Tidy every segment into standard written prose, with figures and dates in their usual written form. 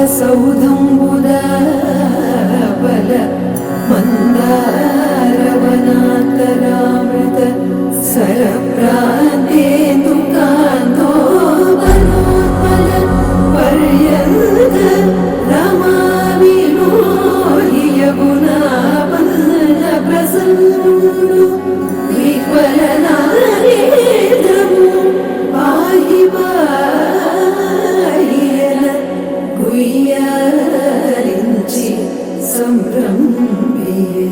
సౌధంబుద బల మందారవనాంతరామృత సరప్రాంతేందు కాంతో బలోత్పల పర్యంత రమావినోహియగుణా బల ప్రసన్నుడు విహ్వలనారేంద్రము పాహి పాహియన గుయ్యారించి సంభ్రమియే.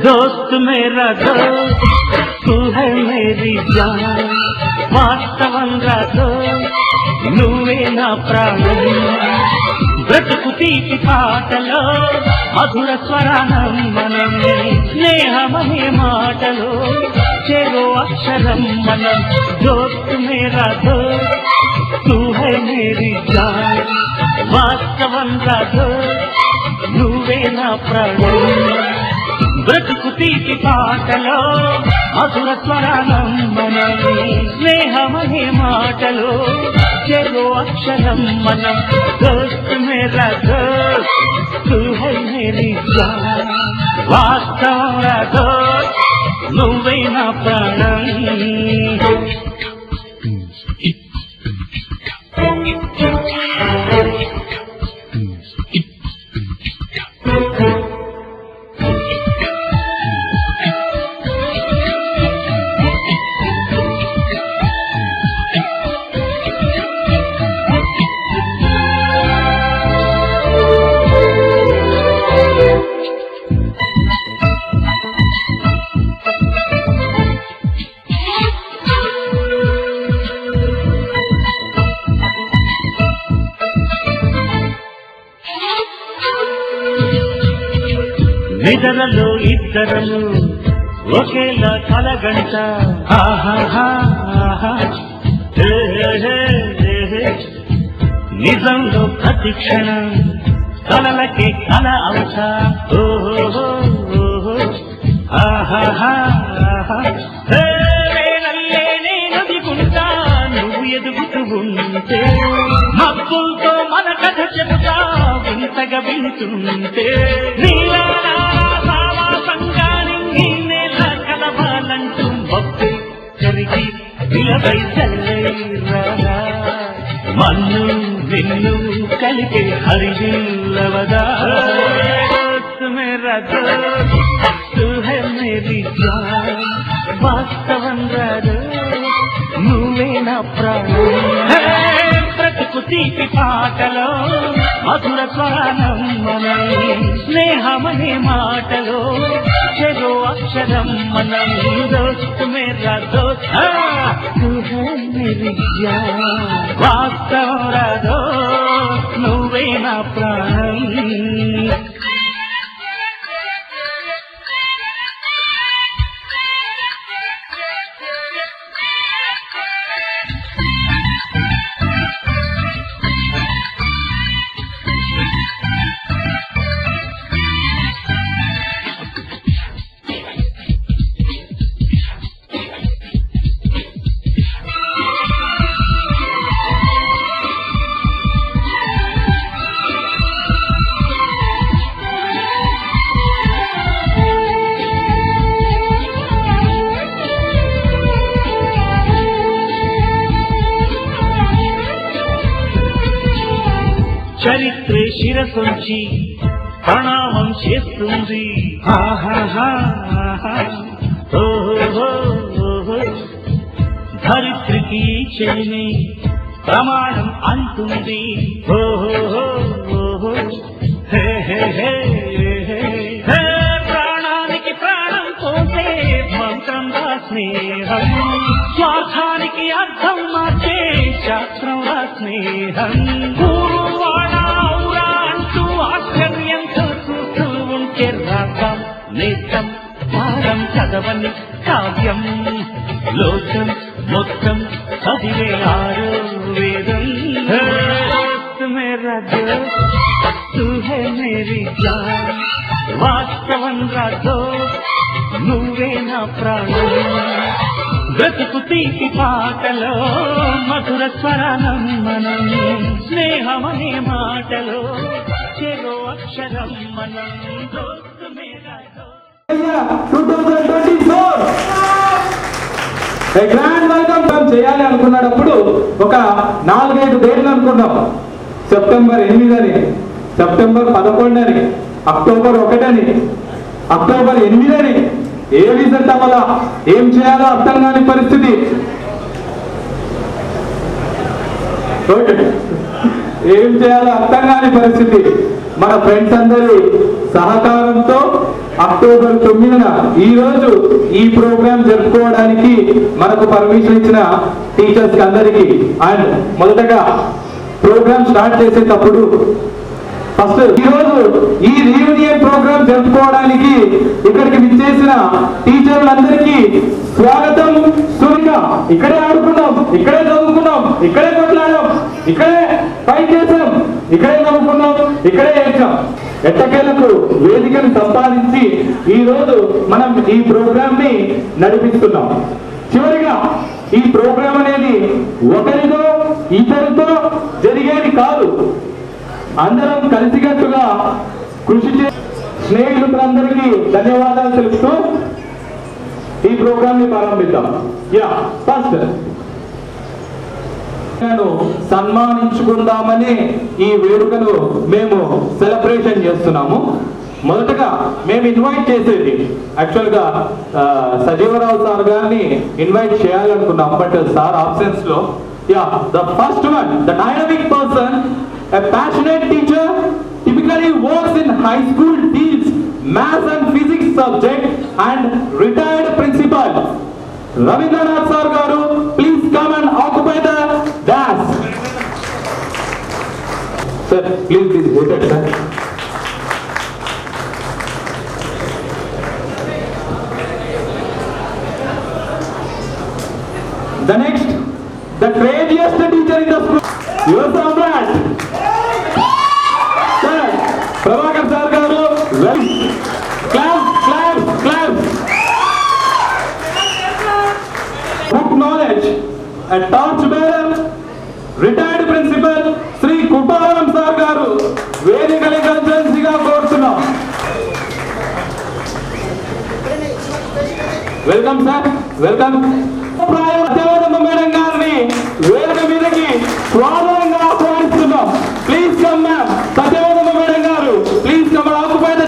दोस्त मेरा दोस्त तू है मेरी जान వాస్తవంగా నువ్వే నా ప్రాణం బ్రతుకు తీపి పాటలో మధుర స్వరానం మనం స్నేహమనే మాటలో చెరో అక్షరం మనం దోస్త్ మేరా దోస్త్ తూ హై మేరీ జాన్ వాస్తవంగా నువ్వే నా ప్రాణం బ్రతుకు తీపి పాటలో మధుర స్వరానం మనం స్నేహమనే మాటలో చెరో అక్షరం మనం దోస్త్ మేరా దోస్త్ తూ హై మేరీ జాన్ వాస్తవంగా దోస్త్ నువ్వే నా ప్రాణం. నిద్రలో ఇద్దరము ఒకేలా కలగంట నిజంలో ప్రతి క్షణం కలలకే కల అవస వేళల్లే నేను దిగుంటా నువ్వు ఎదుగుతూ ఉంటే మబ్బులతో మన కథ చెబుతా వింతగా వింటుంటే నీలా సంగాని నేల కలవాలంటూ మబ్బు కరిగి విలవై చల్లైరా మన్ను నిన్ను కలిపే హరివిల్లవదా మేరా దోస్త్ తూ హై మేరీ జాన్ వాస్తవంగా నువ్వే నా ప్రాణం బ్రతుకు తీపి పాటలో మధుర స్వరానం మనం స్నేహమనే మాటలో చెరో అక్షరం మనం దోస్త్ మేరా దోస్త్ తూ హై మేరీ జాన్ వాస్తవంగా దోస్త్ నువ్వే నా ప్రాణం. చరిత్రే శిరసొంచి ప్రణామం చేస్తుంది ధరిత్రికి చెల్లి ప్రమాణం అంటుంది స్నేహం ఊరు వాళ్ళ ఔరా అంటూ ఆశ్చర్యంతో చూస్తూ ఉంటే రాగం నేత్రం పారం చదవని కావ్యం లోకం మొత్తం చదివే ఆరో వేదం మేరా దోస్త్ తూ హై మేరీ జాన్ వాస్తవం రాదో నువ్వే నా ప్రాణం బ్రతుకు తీపి పాటలో మధుర స్వరానం మనం స్నేహమనే మాటలో చెరో అక్షరం మనం దోస్త్ మేరా దోస్త్ 2024 గ్రాండ్ వెల్కమ్ చేయాలి అనుకున్నప్పుడు ఒక 4-5 డేట్లు అనుకున్నాం. సెప్టెంబర్ 8 అని, సెప్టెంబర్ 11 అని, అక్టోబర్ 1 అని, అక్టోబర్ 8 అని. ఏ రిజల్ట్ అవ్వాలా, ఏం చేయాలో అర్థం కాని పరిస్థితి. ఏం చేయాలో అర్థం కాని పరిస్థితి. మన ఫ్రెండ్స్ అందరి సహకారంతో అక్టోబర్ 9న ఈ రోజు ఈ ప్రోగ్రాం జరుపుకోవడానికి మనకు పర్మిషన్ ఇచ్చిన టీచర్స్ కి అందరికీ అండ్ మొదటగా ప్రోగ్రాం స్టార్ట్ చేసేటప్పుడు ఫస్ట్ ఈరోజు ఈ రీయూనియన్ ప్రోగ్రాం జరుపుకోవడానికి ఇక్కడికి విచ్చేసిన టీచర్లందరికీ స్వాగతం. సునిగా ఇక్కడే ఆడుకున్నాం, ఇక్కడే చదువుకున్నాం, ఇక్కడే కొట్లాడాం, ఇక్కడే ఫైట్ చేసాం, ఇక్కడే నవ్వుకున్నాం, ఇక్కడే ఏడ్చాం. ఎట్టకేలకు వేదికను సంపాదించి ఈ రోజు మనం ఈ ప్రోగ్రాం ని నడిపిస్తున్నాం. చివరిగా ఈ ప్రోగ్రాం అనేది ఒకరితో ఇతరుతో జరిగేది కాదు, అందరం కలిసికట్టుగా కృషి చే స్నేహితులందరికీ ధన్యవాదాలు తెలుపుతూ ఈ ప్రోగ్రామ్ ని ప్రారంభిద్దాం. ఫస్ట్ సన్మానించుకుందామని ఈ వేడుకను మేము సెలబ్రేషన్ చేస్తున్నాము. మొదటగా మేము ఇన్వైట్ చేసేది యాక్చువల్ గా సజీవరావు సార్ గారిని ఇన్వైట్ చేయాలనుకున్నాం, బట్ సార్ ఆబ్సెన్స్ లో the first one, the dynamic person, a passionate teacher, typically works in high school, teaches maths and physics subject and retired principal Ravindranath sir garu, please come and occupy the dais. Sir, please be seated, sir. The next, the craziest teacher in the school, your samrat, sir, Prabhakar sir garu, well, clap, clap, clap. Book knowledge, a torch bearer, retired principal, Sri Kuppavaram sir garu, వేదికని కన్సల్టెన్సీగా కోరుతున్నాం. Welcome sir, welcome. Satyavathamma madam గారిని వేదిక మీదకి స్వాగతంగా ఆహ్వానిస్తున్నాం. Please come ma'am. Satyavathamma madam garu, please come and occupy the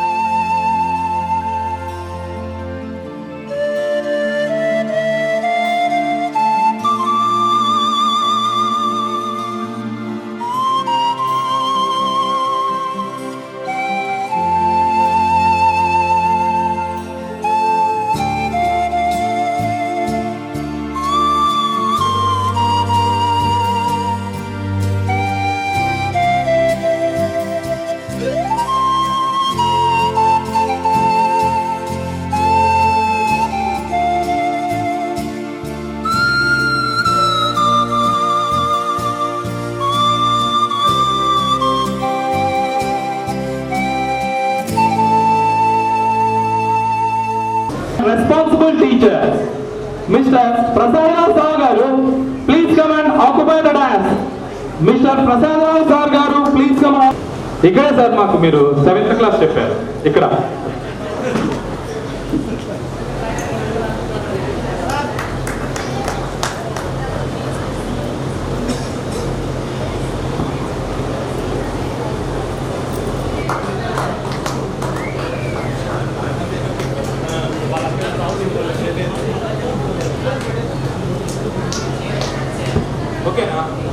responsible teacher, Mr. Prasadrao sir garu, please come and occupy the dais. Mr. Prasadrao sir garu, please come on. ఇక్కడే sir మాకు మీరు 7th class చెప్పారు ఇక్కడ.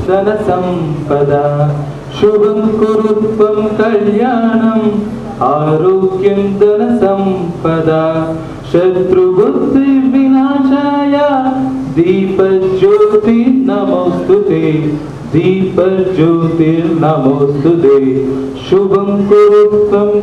ధన సంపద శుభం కురుత్వం కళ్యాణం ఆరోగ్యం ధన సంపద శత్రుబుద్ధి వినాశాయ దీపజ్యోతి నమోస్తుతే दीपज्योतिर्नमोस्तुते शुभं कुरुत्वम्।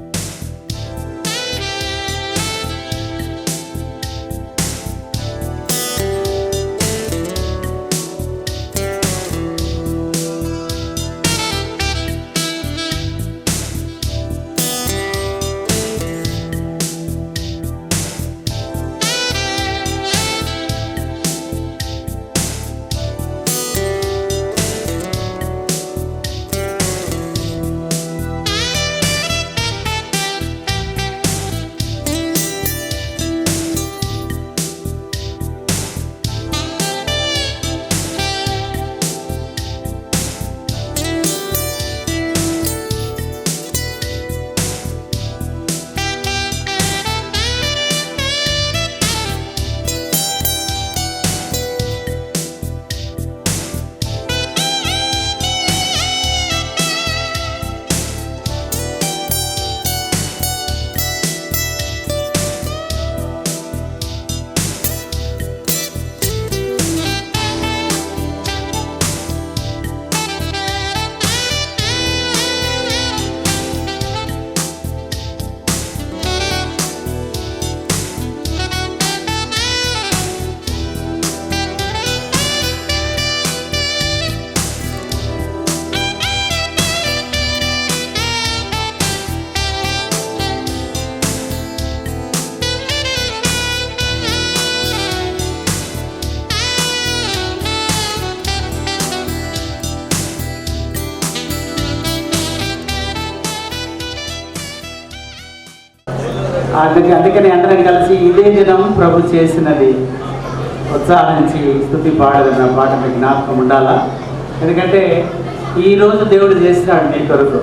అందుకని అందరం కలిసి ఇదే దినం ప్రభు చేసినది ఉత్సాహించి స్తుతి పాడదన్న పాట మీకు జ్ఞాపకం ఉండాలా. ఎందుకంటే ఈరోజు దేవుడు చేసినాడు నీ కొరకు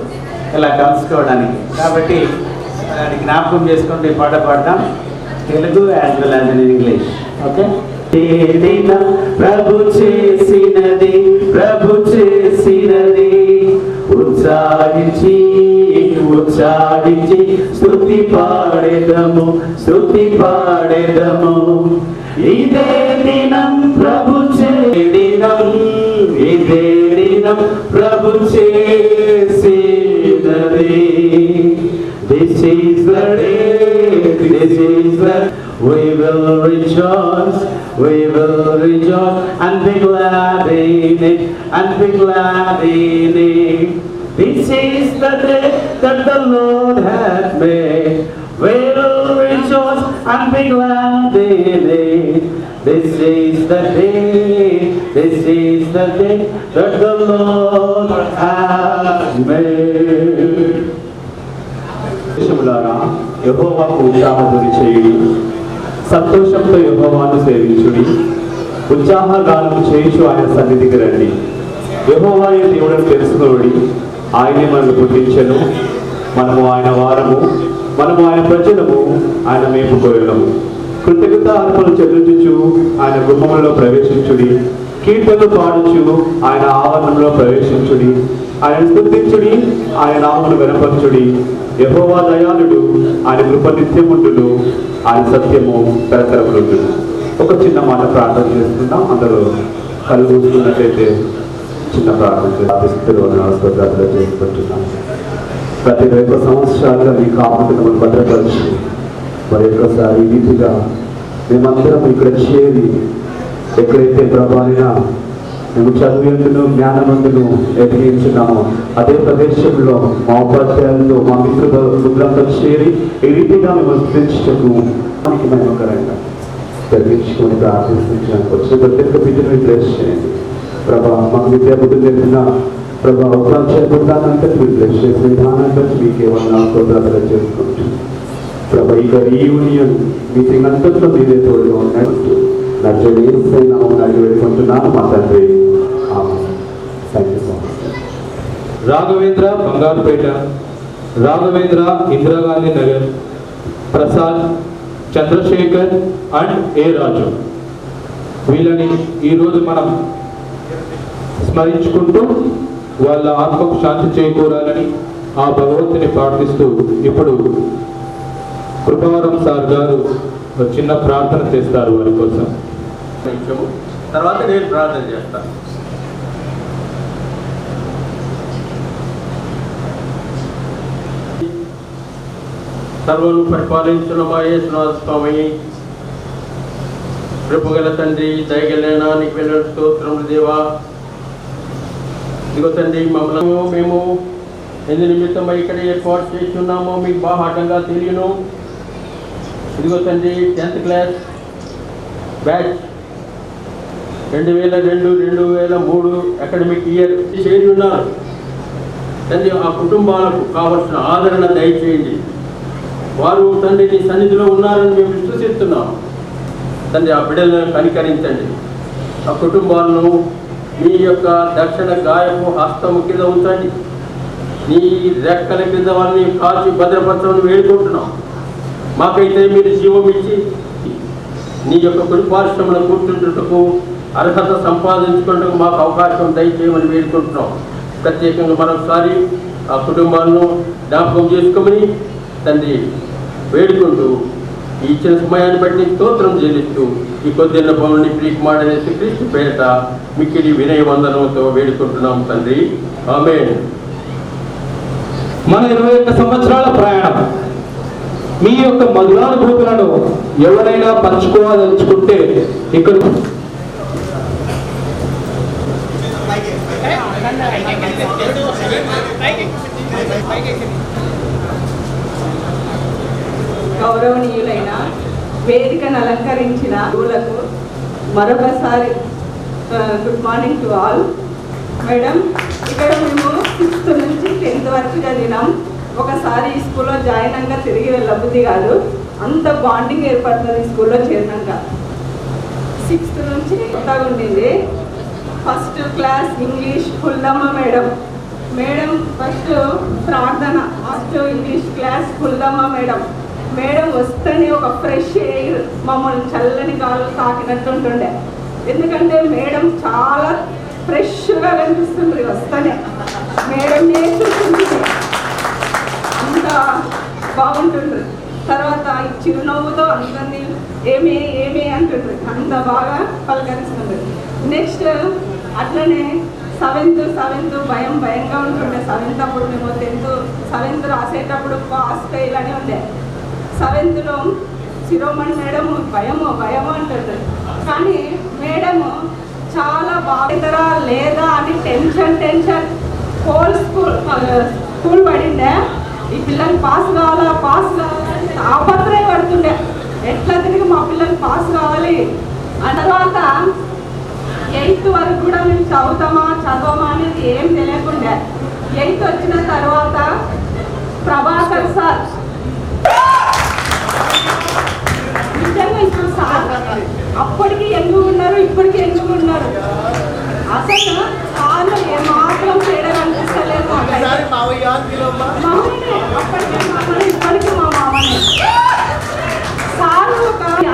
ఇలా కలుసుకోవడానికి. కాబట్టి అది జ్ఞాపకం చేసుకుంటే ఈ పాట పాడదాం, Telugu as well as in English. Okay. ప్రభు చేసినది ప్రభు చేసినది ఉత్సాహించి ఉత్సాహించి స్తుతి పాడెదము స్తుతి పాడెదము. ఇదే దినం ప్రభు చేడినం ఇదే దినం ప్రభు చేసినది. This is the day, this is the we will rejoice and be glad in it, and be glad in it. This is the day that the Lord hath made. We will rejoice and be glad in it. This is the day, this is the day that the Lord hath made. దేశములారా యెహోవాకు ఉత్సాహధ్వని చేయుడి, సంతోషంతో యెహోవాను సేవించుడి, ఉత్సాహగానము చేయించు ఆయన సన్నిధికి రండి. యెహోవాయే దేవుడని తెలుసుకొనుడి, ఆయనే మనల్ని పుట్టించెను, మనము ఆయన వారము, మనము ఆయన ప్రజలము, ఆయన మేపు గొర్రెలము. కృతజ్ఞత అర్పణలు చెల్లించుచు ఆయన గృహంలో ప్రవేశించుడి, కీర్తనలు పాడుచు ఆయన ఆవరణంలో ప్రవేశించుడి, ఆయన స్తుతించుడి, ఆయన నామమును వినపరచుడి. యెహోవా దయాళుడు, ఆయన కృప నిత్యముండును, ఆయన సత్యము తరతరములుండును. ఒక చిన్న మాట ప్రార్థన చేస్తున్నాం. అందరూ కళ్ళు మూసుకున్నట్లయితే చిన్న ప్రార్థన చేసుకుంటున్నాం. ప్రతి 20 సంవత్సరాలుగా మీ కాపులను భద్రపరిచి మరి ఒక్కసారి వీధిగా మేమందరం ఇక్కడ చేరి ఎక్కడైతే ప్రభావిన మేము చదువును జ్ఞానమందును ఎదిగించున్నామో అదే ప్రదేశంలో మా ఉపాధ్యాయులతో మా మిత్రులంతా చేరి ఈ రీతిగా మేము స్థితించటకు మహిమకరంగా జరిగించుకొని ప్రార్థించడానికి వచ్చిన ప్రతి ఒక్క బిడ్డను బ్లెస్ చేయండి ప్రభా. మాకు విద్యాబుద్ధులు నేర్పిన ప్రభా ఉపాధ్యాయ బృందానంతా మీరు బ్లెస్ చేసిన విధానంగా మీకే వందనాలతో ప్రార్థన చేసుకుంటూ ప్రభా ఇక రీయూనియన్ మీటింగ్ అంతట్లో మీరే తోడుగా ఉన్నట్టు అడిగిపెట్టుకుంటున్నాను మా తండ్రి. రాఘవేంద్ర బంగారుపేట, రాఘవేంద్ర ఇందిరాగాంధీ నగర్, ప్రసాద్, చంద్రశేఖర్ అండ్ ఏ రాజు, వీళ్ళని ఈరోజు మనం స్మరించుకుంటూ వాళ్ళ ఆత్మకు శాంతి చేకూరాలని ఆ భగవంతుని ప్రార్థిస్తూ ఇప్పుడు కృపావరం సార్ గారు చిన్న ప్రార్థన చేస్తారు వారి కోసం. తర్వాత నేను ప్రార్థన చేస్తాను. సర్వను పరిపాలించిన మా యేసునాథ స్వామి, కృపగల తండ్రి, దయగలైన నీకు వెళ్ళిన స్తోత్రములు దేవా. ఇదిగో తండ్రి, మమ్మల్ని మేము ఎందు నిమిత్తమై ఇక్కడ ఏర్పాటు చేసి ఉన్నామో మీకు బాహాటంగా తెలియను. ఇదిగో తండ్రి, 10th class batch 2002-2003 academic year చేరి ఉన్నారు తండ్రి. ఆ కుటుంబాలకు కావలసిన ఆదరణ దయచేయండి. వారు తండ్రి నీ సన్నిధిలో ఉన్నారని మేము విశ్వసిస్తున్నాం తండ్రి. ఆ బిడ్డలను కనికరించండి. ఆ కుటుంబాలను మీ యొక్క దక్షిణ గాయపు హస్తము కింద ఉంచండి. నీ రెక్కల కింద వాళ్ళని కాచి భద్రపరచమని వేడుకుంటున్నాం. మాకైతే మీరు జీవం ఇచ్చి నీ యొక్క కుటుంబాశ్రమంలో కూర్చుంటుటకు అర్హత సంపాదించుకుంటూ మాకు అవకాశం దయచేయమని వేడుకుంటున్నాం. ప్రత్యేకంగా మరొకసారి ఆ కుటుంబాలను జ్ఞాపకం చేసుకోమని తండ్రి వేడుకుంటూ ఈ ఇచ్చిన సమయాన్ని బట్టి స్తోత్రం చెల్లిస్తూ ఈ కొద్దిన్న పనుని ప్రీకుమారనే శ్రీకృష్ణ పేరిట మిక్కిలి వినయ వందనంతో వేడుకుంటున్నాం తండ్రి. ఆమేన్. మన 21 సంవత్సరాల ప్రయాణం మీ యొక్క మధురానుభూతులను ఎవరైనా పంచుకోవాలనుకుంటే ఇక్కడ గౌరవనీయులైన వేదికను అలంకరించిన గురువులకు మరొకసారి good morning to all. Madam, ఇక్కడ మేము 6th నుంచి 10th వరకు చదివినాం. ఒకసారి ఈ స్కూల్లో జాయిన్ అయ్యాక తిరిగి వెళ్ళబుద్ధి కాదు, అంత బాండింగ్ ఏర్పడుతుంది ఈ స్కూల్లో చేరినాక. 6th నుంచి కొత్తగా ఉండింది. First class English Pullamma madam. First ప్రార్థన, first English class Pullamma madam వస్తేనే ఒక ఫ్రెష్ ఎయిర్ మమ్మల్ని చల్లని గాలు తాకినట్టు ఉంటుండే. ఎందుకంటే మేడం చాలా ఫ్రెష్గా కనిపిస్తుంది వస్తేనే. మేడం చూస్తుంది, అంత బాగుంటుంది. తర్వాత చిరునవ్వుతో అందరినీ ఏమి అంటుంది, అంత బాగా పలకరిస్తుంది. నెక్స్ట్ అట్లనే 7th భయంగా ఉంటుండే. 7th అప్పుడు మేము 7th రాసేటప్పుడు పాస్ ఫెయిల్ అని ఉండే. 7thలో శిరోమణి మేడం భయము అంటుంది. కానీ మేడము చాలా బాగుంటారా లేదా అని టెన్షన్ హోల్ స్కూల్ పడిండే. ఈ పిల్లలు పాస్ కావాలా ఆపత్రయ పడుతుండే. ఎట్లా తిరిగి మా పిల్లలు పాస్ కావాలి. ఆ తర్వాత 8th వరకు కూడా మేము చదవమా అనేది ఏం తెలియకుండా 8th వచ్చిన తర్వాత ప్రభాకర్ సార్ నిజంగా ఇప్పుడు సార్ అప్పటికి ఎందుకు ఉన్నారు, ఇప్పటికి ఎందుకు ఉన్నారు, అసలు సార్లు ఏమాత్రం తేడా కనిపిస్తలేదు. మామనే అప్పటికే మామనే, ఇప్పటికీ మా మామనే. సార్ ఒక మీ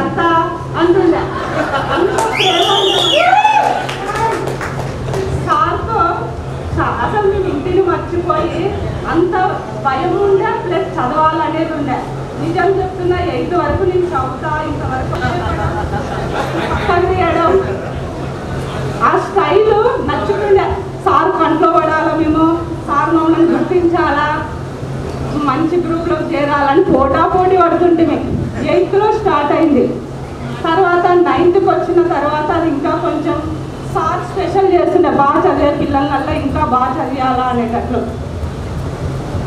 అత్త అంటుండే. సార్తో అసలు మేము ఇంటిని మర్చిపోయి అంత భయం ఉండే, ప్లస్ చదవాలనేది ఉండే. నిజం చెప్తున్నా 8th వరకు నేను చదువుతా, ఇంతవరకు తీయడం ఆ స్టైలు నచ్చుతుండే. సార్ కంట్లో పడాలా, మేము సార్ మమ్మల్ని గుర్తించాలా, మంచి గ్రూప్లో చేరాలని పోటీ పడుతుంటే మేము 8thలో స్టార్ట్ అయింది. తర్వాత 9th వచ్చిన తర్వాత అది ఇంకా కొంచెం సార్ స్పెషల్ చేస్తుండే, బాగా చదివే పిల్లలల్లో ఇంకా బాగా చదివాలా అనేటట్లు.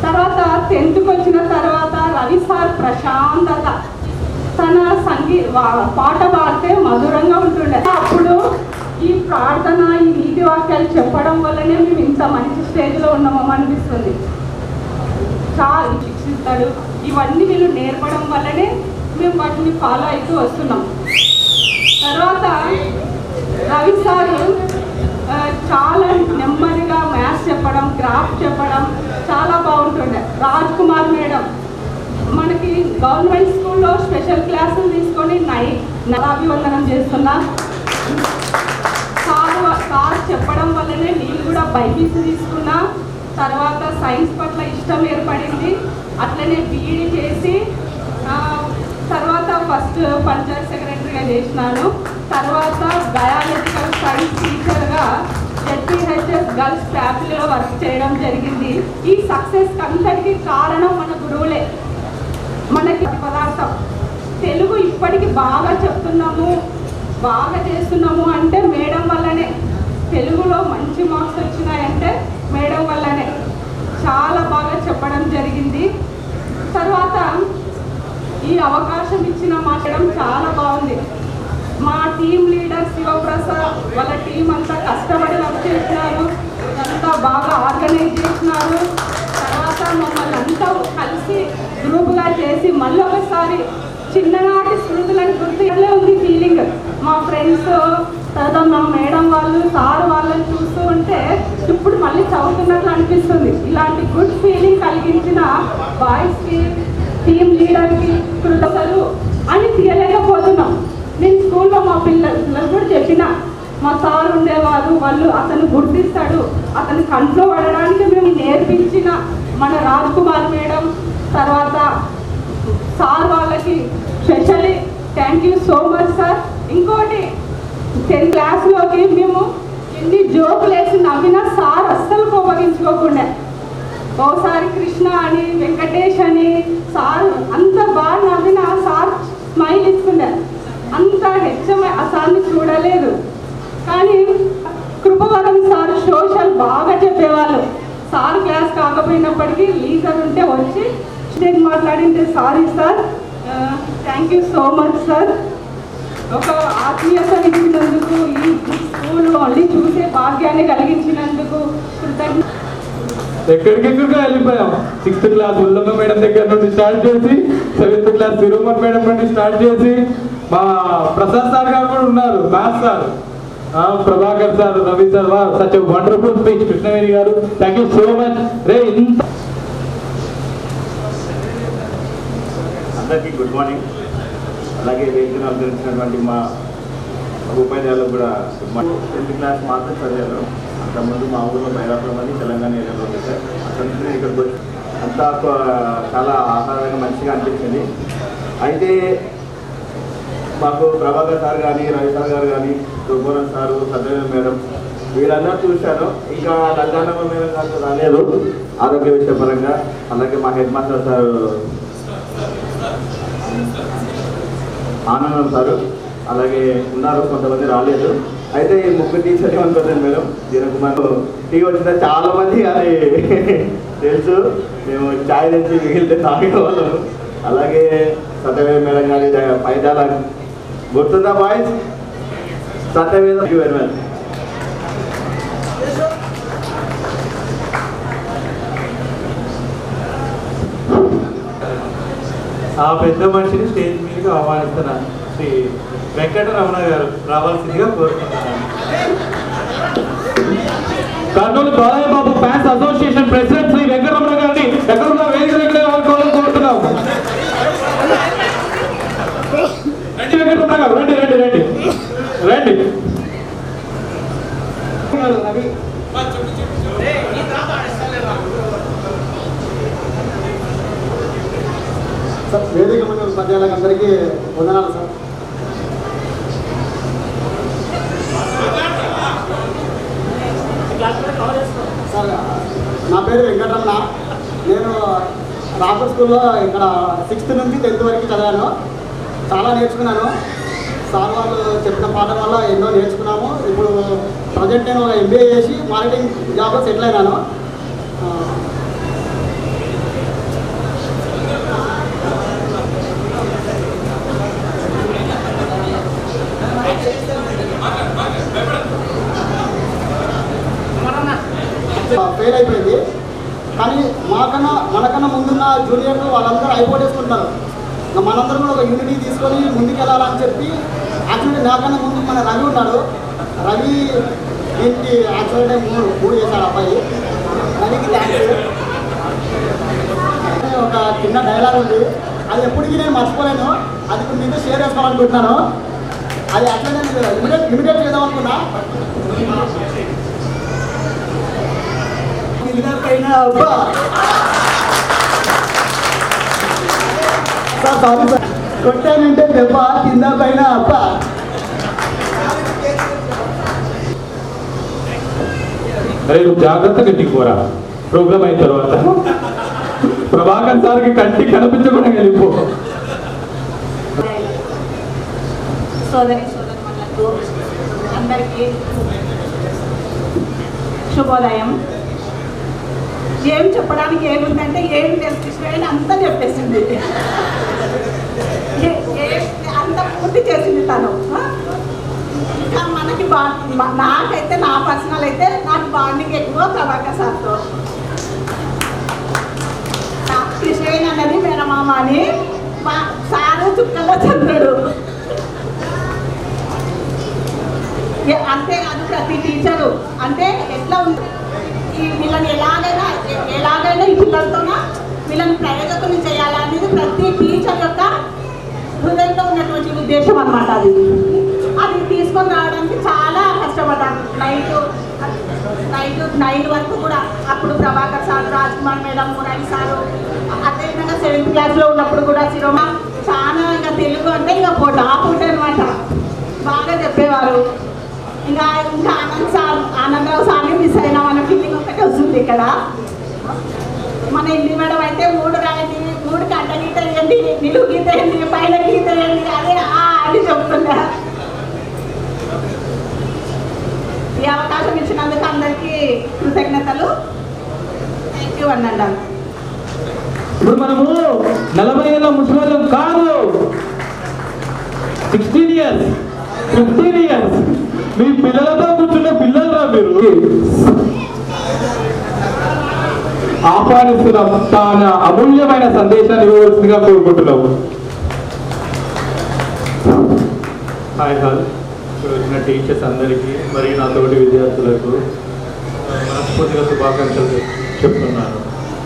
తర్వాత 10th వచ్చిన తర్వాత రవి సార్ ప్రశాంతత, తన పాట పాడితే మధురంగా ఉంటుండే. అప్పుడు ఈ ప్రార్థన, ఈ నీతి వాక్యాలు చెప్పడం వల్లనే మేము ఇంత మంచి స్టేజ్లో ఉన్నామో అనిపిస్తుంది. చాలా శిక్షిస్తాడు, ఇవన్నీ వీళ్ళు నేర్పడం వల్లనే మేము వాటిని ఫాలో అవుతూ వస్తున్నాం. తర్వాత రవి సారు చాలా నెమ్మదిగా మ్యాథ్స్ చెప్పడం, గ్రాఫ్ చెప్పడం చాలా బాగుంటుండే. రాజ్ కుమార్ మేడం మనకి గవర్నమెంట్ స్కూల్లో స్పెషల్ క్లాసులు తీసుకొని నరాభివందనం చేస్తున్నా. సార్ చెప్పడం వల్లనే నేను కూడా బైపీసీ తీసుకున్నా. తర్వాత సైన్స్ పట్ల ఇష్టం ఏర్పడింది. అట్లనే బీఈడీ చేసి తర్వాత ఫస్ట్ పంచాయత్ సెక్రటరీగా చేసినాను. తర్వాత బయాలజికల్ సైన్స్ టీచర్గా ZPHS గర్ల్స్ ఫ్యామిలీలో వర్క్ చేయడం జరిగింది. ఈ సక్సెస్ అంతటికి కారణం మన గురువులే. మనకి పదార్థం తెలుగు ఇప్పటికి బాగా చెప్తున్నాము, బాగా చేస్తున్నాము అంటే మేడం వల్లనే. తెలుగులో మంచి మార్క్స్ వచ్చినాయంటే మేడం వల్లనే. చాలా బాగా చెప్పడం జరిగింది. తర్వాత ఈ అవకాశం ఇచ్చిన మా మేడం చాలా బాగుంది. మా టీం లీడర్ శివప్రసాద్ వాళ్ళ టీం అంతా కష్టపడి వర్క్ చేసినారు, అంతా బాగా ఆర్గనైజ్ చేసినారు. తర్వాత మమ్మల్ని అంతా కలిసి గ్రూప్గా చేసి మళ్ళీ ఒకసారి చిన్ననాటి స్మృతులను గుర్తులే ఉంది ఫీలింగ్. మా ఫ్రెండ్స్ తర్వాత మా మేడం వాళ్ళు సార్ వాళ్ళని చూస్తూ ఉంటే ఇప్పుడు మళ్ళీ చదువుతున్నట్లు అనిపిస్తుంది. ఇలాంటి గుడ్ ఫీలింగ్ కలిగించిన బాయ్స్కి, టీమ్ లీడర్కి కృతజ్ఞతలు అని తీయలేకపోతున్నాం. నేను స్కూల్లో మా పిల్లలు కూడా చెప్పిన, మా సార్ ఉండేవారు, వాళ్ళు అతను గుర్తిస్తాడు, అతను కంట్లో పడడానికి మేము నేర్పించిన మన రాజ్ కుమార్ మేడం, తర్వాత సార్ వాళ్ళకి specially thank you so much sir. ఇంకోటి 10th క్లాస్లోకి మేము ఎన్ని జోకులు వేసి నవ్వినా సార్ అస్సలు కోపగించుకోకుండా, ఒకసారి కృష్ణ అని వెంకటేష్ అని సార్ అంత బాగా నవ్విన సార్ స్మైల్ ఇస్తున్నారు. అంత హెచ్చమ ఆ సార్ని చూడలేదు. కానీ కృపవరం సార్ సోషల్ బాగా చెప్పేవాళ్ళు. సార్ క్లాస్ కాకపోయినప్పటికీ లీజర్ ఉంటే వచ్చి నేను మాట్లాడింటే sorry sir, thank you so much sir. ఒక ఆత్మీయత ఇచ్చినందుకు, ఈ స్కూల్ మళ్ళీ చూసే భాగ్యాన్ని కలిగించినందుకు కృతజ్ఞత. ఎక్కడికెక్కడిగా వెళ్ళిపోయాం. 6th క్లాస్ ఉల్లమ్మ మేడం దగ్గర నుండి స్టార్ట్ చేసి 7th క్లాస్ తిరుమల మేడం నుండి స్టార్ట్ చేసి మా ప్రసాద్ సార్ గారు కూడా ఉన్నారు, maths sir, Prabhakar sir, Ravi sir, such wonderful speech Krishnaveni గారు, థ్యాంక్ యూ సో మచ్. రే ఇంత అందరికీ గుడ్ మార్నింగ్. అలాగే వేదికను అలంకరించినటువంటి మా ఉపాధ్యాయులకు కూడా గుడ్ మార్నింగ్. 10th క్లాస్ మాత్రం చదివాను. అంతకుముందు మా ఊళ్ళో బైరాపురం అని తెలంగాణ ఏరియాలో ఉంది సార్. అక్కడి నుంచి ఇక్కడికి వచ్చి అంతా చాలా ఆహ్లాదంగా మంచిగా అనిపించింది. అయితే మాకు ప్రభాకర్ సార్ కానీ, రవి సార్ గారు కానీ, దుర్గోరం సారు, సత్యవేద మేడం వీళ్ళందరూ చూశాను. ఇంకా లగ్గానమ్మ మేడం గారు రాలేదు ఆరోగ్య విషయపరంగా. అలాగే మా హెడ్ మాస్టర్ సార్ ఆనందం సారు అలాగే ఉన్నారు, కొంతమంది రాలేదు. అయితే ఈ ముగ్గురు టీచర్ ఏమనుకోలేదు మేడం, దీనకుమార్ టీ వచ్చిన చాలా మంది అది తెలుసు. మేము ఛాయ్ తెచ్చి మిగిలితే తాగేవాళ్ళం. అలాగే సత్యవేద మేడం కానీ పైదాల గుర్తుందా బాయ్స్? Satyaveda very much. ఆ పెద్ద మనిషిని స్టేజ్ మీదకి ఆహ్వానిస్తున్నాను. శ్రీ వెంకటరమణ గారు రావాల్సిందిగా కోరుకుంటున్నాను. Kurnool Balayya Babu fans association president Shri Venkataramana గారిని ఎక్కడున్న వేదిక దగ్గర కోరుతున్నాం. రండి వెంకటరమణ గారు, రండి రండి రండి రండి. సార్ వేదిక ముందు ఉపాధ్యాయులకు అందరికీ వందనాలు సార్. సార్ నా పేరు వెంకటరమణ. నేను రాపూర్ స్కూల్లో ఇక్కడ 6th నుంచి 10th వరకు చదివాను. చాలా నేర్చుకున్నాను. సార్ వాళ్ళు చెప్పిన పాఠం వల్ల ఎన్నో నేర్చుకున్నాము. ఇప్పుడు ప్రజెంట్ నేను MBA చేసి మార్కెటింగ్ జాబ్లో సెటిల్ అయినాను. ఫెయిల్ అయిపోయింది. కానీ మనకన్నా ముందున్న జూనియర్లు వాళ్ళందరూ అయిపోగొట్టేసుకుంటున్నారు. మనందరం కూడా ఒక యూనిటీ తీసుకొని ముందుకు వెళ్ళాలని చెప్పి యాక్చువల్లీ నాకన్నా ముందు మన రవి ఉన్నాడు. రవి దీనికి యాక్చువల్లీ మూడు చేశాడు అబ్బాయి. రవికి థ్యాంక్స్. ఒక చిన్న డైలాగ్ ఉంది, అది ఎప్పటికీ నేను మర్చిపోలేను. అది ఇప్పుడు మీతో షేర్ చేసుకోవాలనుకుంటున్నాను. అది యాక్చువల్లీ నేను ఇమిడియట్ చేద్దాం అనుకున్నా. పైన అబ్బా సారీ సార్, కొట్టానంటే దెబ్బ, కింద పైన అబ్బా. అరే నువ్వు జాగ్రత్తగా దిగురా ప్రోగ్రామ్ అయిన తర్వాత. ప్రభాకర్ సార్కి కంటికి కనిపించకుండా వెళ్ళిపో. సోదరి సోదరులకు అందరికీ శుభోదయం. ఏం చెప్పడానికి ఏముందంటే ఏం తెలుసుకుని అంతా చెప్పేసింది, అంత పూర్తి చేసింది తను. ఇంకా మనకి నాకైతే నా పర్సనల్ అయితే నాకు బాండింగ్ ఎక్కువ ప్రభాకర్ సార్తో. కృష్ణవేణి అన్నది మేనమామ అని, మా సారు చుక్కల్లో చంద్రుడు. అంతేకాదు ప్రతి టీచరు అంటే ఎట్లా ఉంటుంది, ఈ వీళ్ళని ఎలాగైనా ఈ పిల్లలతోన వీళ్ళని ప్రయోజకులు చేయాలనేది ప్రతి టీచర్ యొక్క హృదయంలో ఉన్నటువంటి ఉద్దేశం అన్నమాట. అది తీసుకొని రావడానికి చాలా కష్టపడ్డాను. నైట్ 9 వరకు కూడా. అప్పుడు Prabhakar sir, Rajkumar madam, Murari sir, అదేవిధంగా 7th క్లాస్లో ఉన్నప్పుడు కూడా శిరోమ చాలా ఇంకా తెలుగు అంటే ఇంకా ఆపుంటే అనమాట, బాగా చెప్పేవారు. ఇంకా ఆనందరావు సార్ని మిస్ అయినా మన ఫీలింగ్ ఒకటి వస్తుంది ఇక్కడ. మన ఇంటి మేడం అయితే 3 రాయండి, 3 కంట గీత వేయండి, నిలువు గీత వేయండి, పైన గీత వేయండి, అదే అని చెప్తున్నా. ఈ అవకాశం ఇచ్చినందుకు అందరికీ కృతజ్ఞతలు. థ్యాంక్ యూ అన్నాను. ఇప్పుడు మనము 40 ఏళ్ళ ముసలిం కాదు, 16 years 15 years మీ పిల్లలతో కూర్చున్న పిల్లలురా మీరు. ఆహ్వానిస్తున్నాం, తన అమూల్యమైన సందేశాన్ని ఇవ్వవలసిందిగా కోరుకుంటున్నాము. హాయ్ హాల్ వచ్చిన టీచర్స్ అందరికీ మరియు నా తోటి విద్యార్థులకు మనస్ఫూర్తిగా శుభాకాంక్షలు చెప్తున్నాను.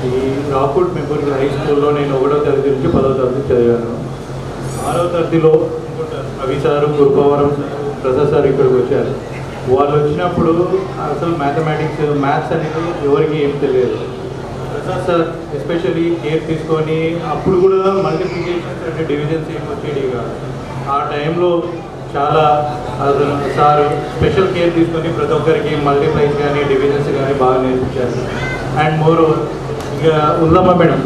ఈ రాక్వుడ్ మెమోరియల్ హై స్కూల్లో నేను 1వ తరగతి నుంచి 10వ తరగతి చదివాను. 6వ తరగతిలో Ravi sir, Gurupavaram sir, Prasad sir ఇక్కడికి వచ్చారు. వాళ్ళు వచ్చినప్పుడు అసలు మ్యాథ్స్ అనేది ఎవరికి ఏం తెలియదు. ప్రసాద్ సార్ ఎస్పెషల్లీ కేర్ తీసుకొని అప్పుడు కూడా మల్టిప్లికేషన్స్ అంటే డివిజన్స్ ఏం వచ్చేది కాదు. ఆ టైంలో చాలా సార్ స్పెషల్ కేర్ తీసుకొని ప్రతి ఒక్కరికి మల్టిప్లైస్ కానీ డివిజన్స్ కానీ బాగా నేర్పించారు. అండ్ మోర్ ఇక ఉందమ్మ మేడం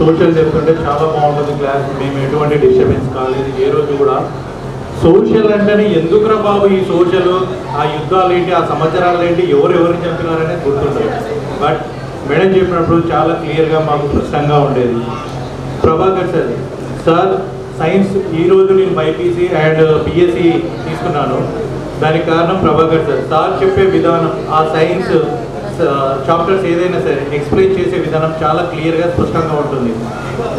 సోషల్ చెప్తుంటే చాలా బాగుంటుంది క్లాస్. మేము ఎటువంటి డిస్టర్బెన్స్ కాలేదు ఏ రోజు కూడా. సోషల్ అంటేనే ఎందుకురా బాబు ఈ సోషల్, ఆ యుద్ధాలు ఏంటి, ఆ సమాచారాలు ఏంటి, ఎవరెవరిని చంపినారనేది గుర్తుండదు. బట్ మేడం చెప్పినప్పుడు చాలా క్లియర్గా మాకు స్పష్టంగా ఉండేది. ప్రభాకర్ సార్ సైన్స్ ఈరోజు నేను బైపీసీ అండ్ బిఎస్సి తీసుకున్నాను. దానికి కారణం ప్రభాకర్ సార్ చెప్పే విధానం, ఆ సైన్స్ చాప్టర్స్ ఏదైనా సరే ఎక్స్ప్లెయిన్ చేసే విధానం చాలా క్లియర్గా స్పష్టంగా ఉంటుంది.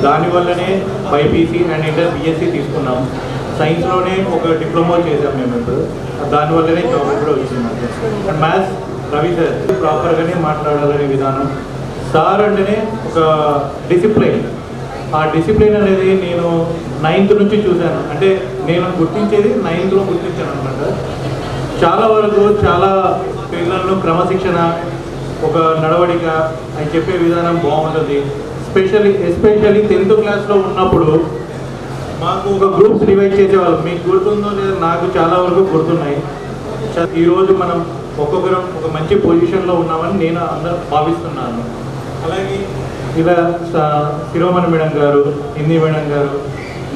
దానివల్లనే బైపీసీ అండ్ ఇంటర్ బిఎస్సి తీసుకున్నాం. సైన్స్లోనే ఒక డిప్లొమా చేసాం మేము ఇప్పుడు, దానివల్లనే జాబ్ కూడా వచ్చింది. అండ్ మ్యాథ్స్ రవి సార్ ప్రాపర్గానే మాట్లాడాలనే విధానం. సార్ అంటేనే ఒక డిసిప్లైన్. ఆ డిసిప్లిన్ అనేది నేను 9th నుంచి చూశాను. అంటే నేను గుర్తించేది 9thలో గుర్తించాను అనమాట. చాలా వరకు చాలా పిల్లలను క్రమశిక్షణ, ఒక నడవడిక అని చెప్పే విధానం బాగుంటుంది. ఎస్పెషల్లీ 10th క్లాస్లో ఉన్నప్పుడు మాకు ఒక గ్రూప్స్ డివైడ్ చేసేవాళ్ళు. మీకు గుర్తుందో లేదా, నాకు చాలా వరకు గుర్తున్నాయి. ఈరోజు మనం ఒక్కొక్కరం ఒక మంచి పొజిషన్లో ఉన్నామని నేను అందరూ భావిస్తున్నాను. అలాగే ఇలా శిరోమణి మేడం గారు, హిందీ మేడం గారు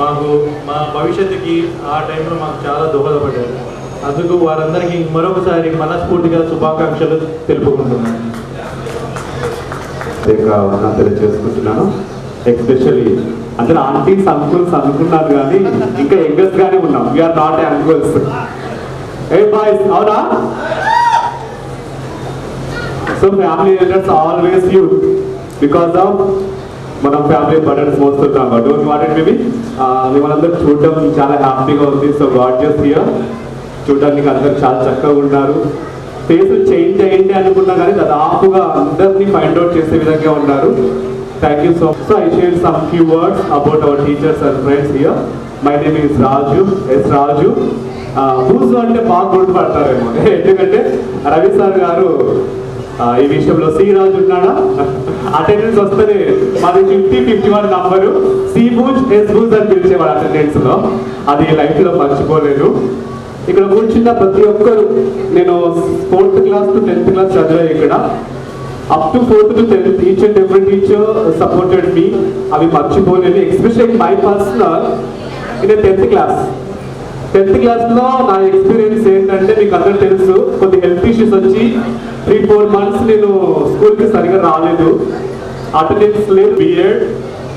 మాకు మా భవిష్యత్తుకి ఆ టైంలో మాకు చాలా దోహదపడ్డారు. అందుకు వారందరికీ మరొకసారి మనస్ఫూర్తిగా శుభాకాంక్షలు తెలుపుకుంటున్నాను. తెలియజేసుకుంటున్నాను. ఎస్పెషల్లీ అందరూ ఆంటీస్ అంకుల్స్ అనుకున్నారు కానీ ఇంకా యంగర్స్ గానే ఉన్నాం. We are not uncles. A boys, అవునా? So family elders always youth because of మనం ఫ్యామిలీ బర్డన్స్ మోస్తున్నాం. డోంట్ వాంట్ మేబీ మిమ్మల్ని అందరూ చూడడం చాలా హ్యాపీగా ఉంది. So gorgeous here. చూడడానికి అందరూ చాలా చక్కగా ఉన్నారు. ఫేస్ చేంజ్ అయ్యింది అనుకున్నా కానీ దాదాపుగా అందరినీ ఫైండ్ అవుట్ చేసే విధంగా ఉన్నారు. Thank you so much. So I shared some few words about our teachers and friends here. My name is Raju, S. Raju. Who's అంటే బాగా గుర్తుపడతారేమో, ఎందుకంటే రవి సార్ గారు ఈ విషయంలో సి రాజు ఉన్నాడా, అటెండెన్స్ వస్తుంది మాది 50-51 నంబరు, సి బూజ్ ఎస్ బూజ్ అని పిలిచేవాడు అటెండెన్స్లో. అది లైఫ్లో మర్చిపోలేదు. ఇక్కడ కూర్చున్న ప్రతి ఒక్కరు, నేను 4th class to 10th class చదివా ఇక్కడ. Up to 4th to 10th each and every teacher supported me. అవి మర్చిపోలేదు. Especially my personal in 10th class. 10th క్లాస్లో నా ఎక్స్పీరియన్స్ ఏంటంటే మీకు అందరూ తెలుసు, కొద్ది హెల్త్ ఇష్యూస్ వచ్చి 3-4 months నేను స్కూల్కి సరిగా రాలేదు. అటెండెన్స్ లేదు.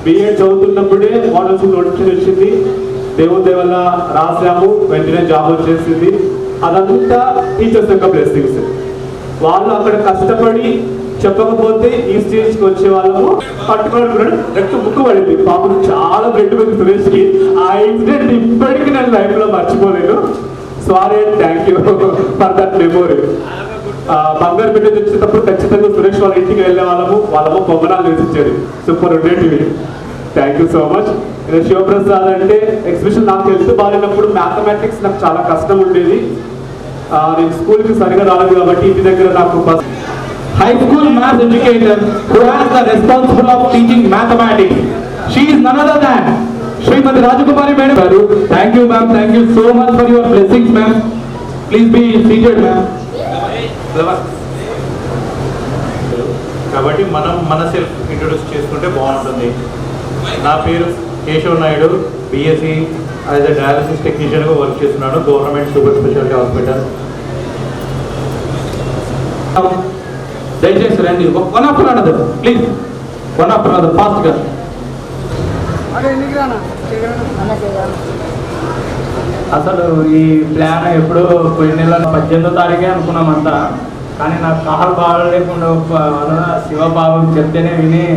బిఎడ్ చదువుతున్నప్పుడే మోడల్ స్కూల్ నోటిఫికేషన్ వచ్చింది. దేవుడి వల్ల రాసాము, వెంటనే జాబ్ వచ్చేసింది. అదంతా టీచర్స్ యొక్క బ్లెస్సింగ్స్. వాళ్ళు అక్కడ కష్టపడి చెప్పకపోతే ఈ స్టేజ్కి వచ్చే వాళ్ళము పట్టుకోవడం రెక్ట్ ముక్కు పడింది. పాపం చాలా బ్లడ్ పోయింది సురేష్కి. ఆ ఇన్సిడెంట్ ఇప్పటికీ నేను లైఫ్లో మర్చిపోలేను. Sorry and thank you for that memory. బంగారు బిడ్డ వచ్చేటప్పుడు ఖచ్చితంగా సురేష్ వాళ్ళ ఇంటికి వెళ్ళే వాళ్ళము పొంగనాలు వేసిచ్చేది. సూపర్ ఉండేటివి. Thank you so much. Shivaprasad అంటే ఎక్స్పెషల్ నాకు హెల్త్ బాగాలేనప్పుడు మ్యాథమెటిక్స్ నాకు చాలా కష్టం ఉండేది. నేను స్కూల్కి సరిగా రాలేదు కాబట్టి ఇంటి దగ్గర నాకు high school maths educator who has the responsible of teaching mathematics. She is none other than Srimati Rajakumari Madam garu. Thank you ma'am, thank you so much for your blessings ma'am. Please be seated ma'am. కాబట్టి మనం మన self introduce చేసుకుంటే బాగుంటుంది. నా పేరు Keshav Naidu, BSc as a dialysis టెక్నీషియన్గా work చేస్తున్నాను government super speciality hospital. దయచేసి రండి. One after another please, one after another ఫాస్ట్గా. అసలు ఈ ప్లాన్ ఎప్పుడో పోయిన నెల 18వ తారీఖే అనుకున్నామంతా. కానీ నాకు కాలు బాగలేకుండా శివబాబు చెప్తేనే విని,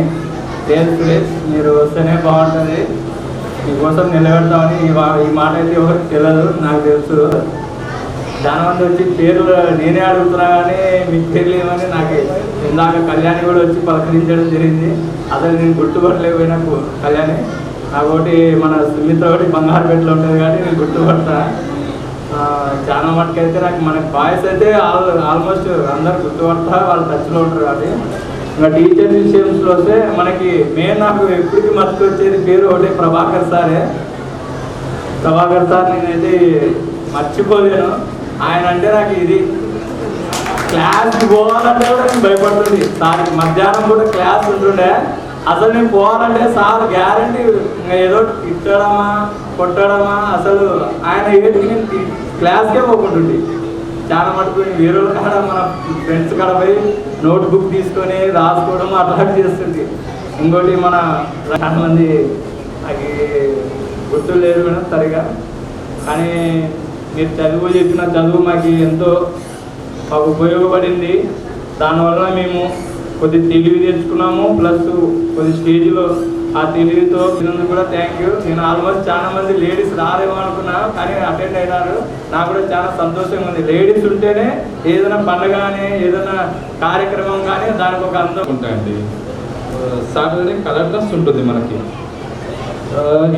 లేదు సురేష్ మీరు వస్తేనే బాగుంటుంది, మీకోసం నిలబెడతామని ఈ మాట అయితే ఎవరికి తెలియదు, నాకు తెలుసు. చాలా మంది వచ్చి పేర్లు నేనే అడుగుతున్నా కానీ మీకు పేర్లు ఏమని నాకు ఇందాక కళ్యాణి కూడా వచ్చి పలకరించడం జరిగింది. అసలు నేను గుర్తుపట్టలేకపోయినా కళ్యాణి. నాకోటి మన సుమిత్ర ఒకటి బంగారుపేటలో ఉంటుంది కానీ నేను గుర్తుపడతా. చాలా మటుకైతే నాకు మన బాయ్స్ అయితే ఆల్మోస్ట్ అందరు గుర్తుపడతా, వాళ్ళు టచ్లో ఉంటారు. కాబట్టి ఇంకా టీచర్ విషయంలో వస్తే మనకి మెయిన్ నాకు ఎప్పటికీ మర్చిపోచ్చేది పేరు ఒకటి ప్రభాకర్ సారే. ప్రభాకర్ సార్ నేనైతే మర్చిపోలేను. ఆయన అంటే నాకు ఇది క్లాస్కి పోవాలంటే కూడా నేను భయపడుతుంది. సార్ మధ్యాహ్నం కూడా క్లాస్ ఉంటుండే, అసలు నేను పోవాలంటే సార్ గ్యారంటీ ఏదో తిట్టడమా కొట్టడమా, అసలు ఆయన ఏటికి నేను క్లాస్కే పోకుంటుండే. చాలా మటుకు వేరే కాడ మన ఫ్రెండ్స్ కాడ పోయి నోట్బుక్ తీసుకొని రాసుకోవడం అట్లా చేస్తుంది. ఇంకోటి మన చాలా మంది నాకు గుర్తు లేదు మేడం సరిగా, కానీ మీరు చదువు చెప్పిన చదువు మాకు ఎంతో మాకు ఉపయోగపడింది. దానివల్ల మేము కొద్ది తెలివి తెచ్చుకున్నాము, ప్లస్ కొద్ది స్టేజ్లో ఆ తెలివితో కూడా థ్యాంక్ యూ. నేను ఆల్మోస్ట్ చాలా మంది లేడీస్ రారేమో అనుకున్నా, కానీ అటెండ్ అయినారు. నాకు కూడా చాలా సంతోషంగా ఉంది. లేడీస్ ఉంటేనే ఏదైనా పండుగ కానీ ఏదైనా కార్యక్రమం కానీ దానికి ఒక అందం ఉంటాయండి. సాటర్డే కలర్ డ్రెస్ ఉంటుంది మనకి.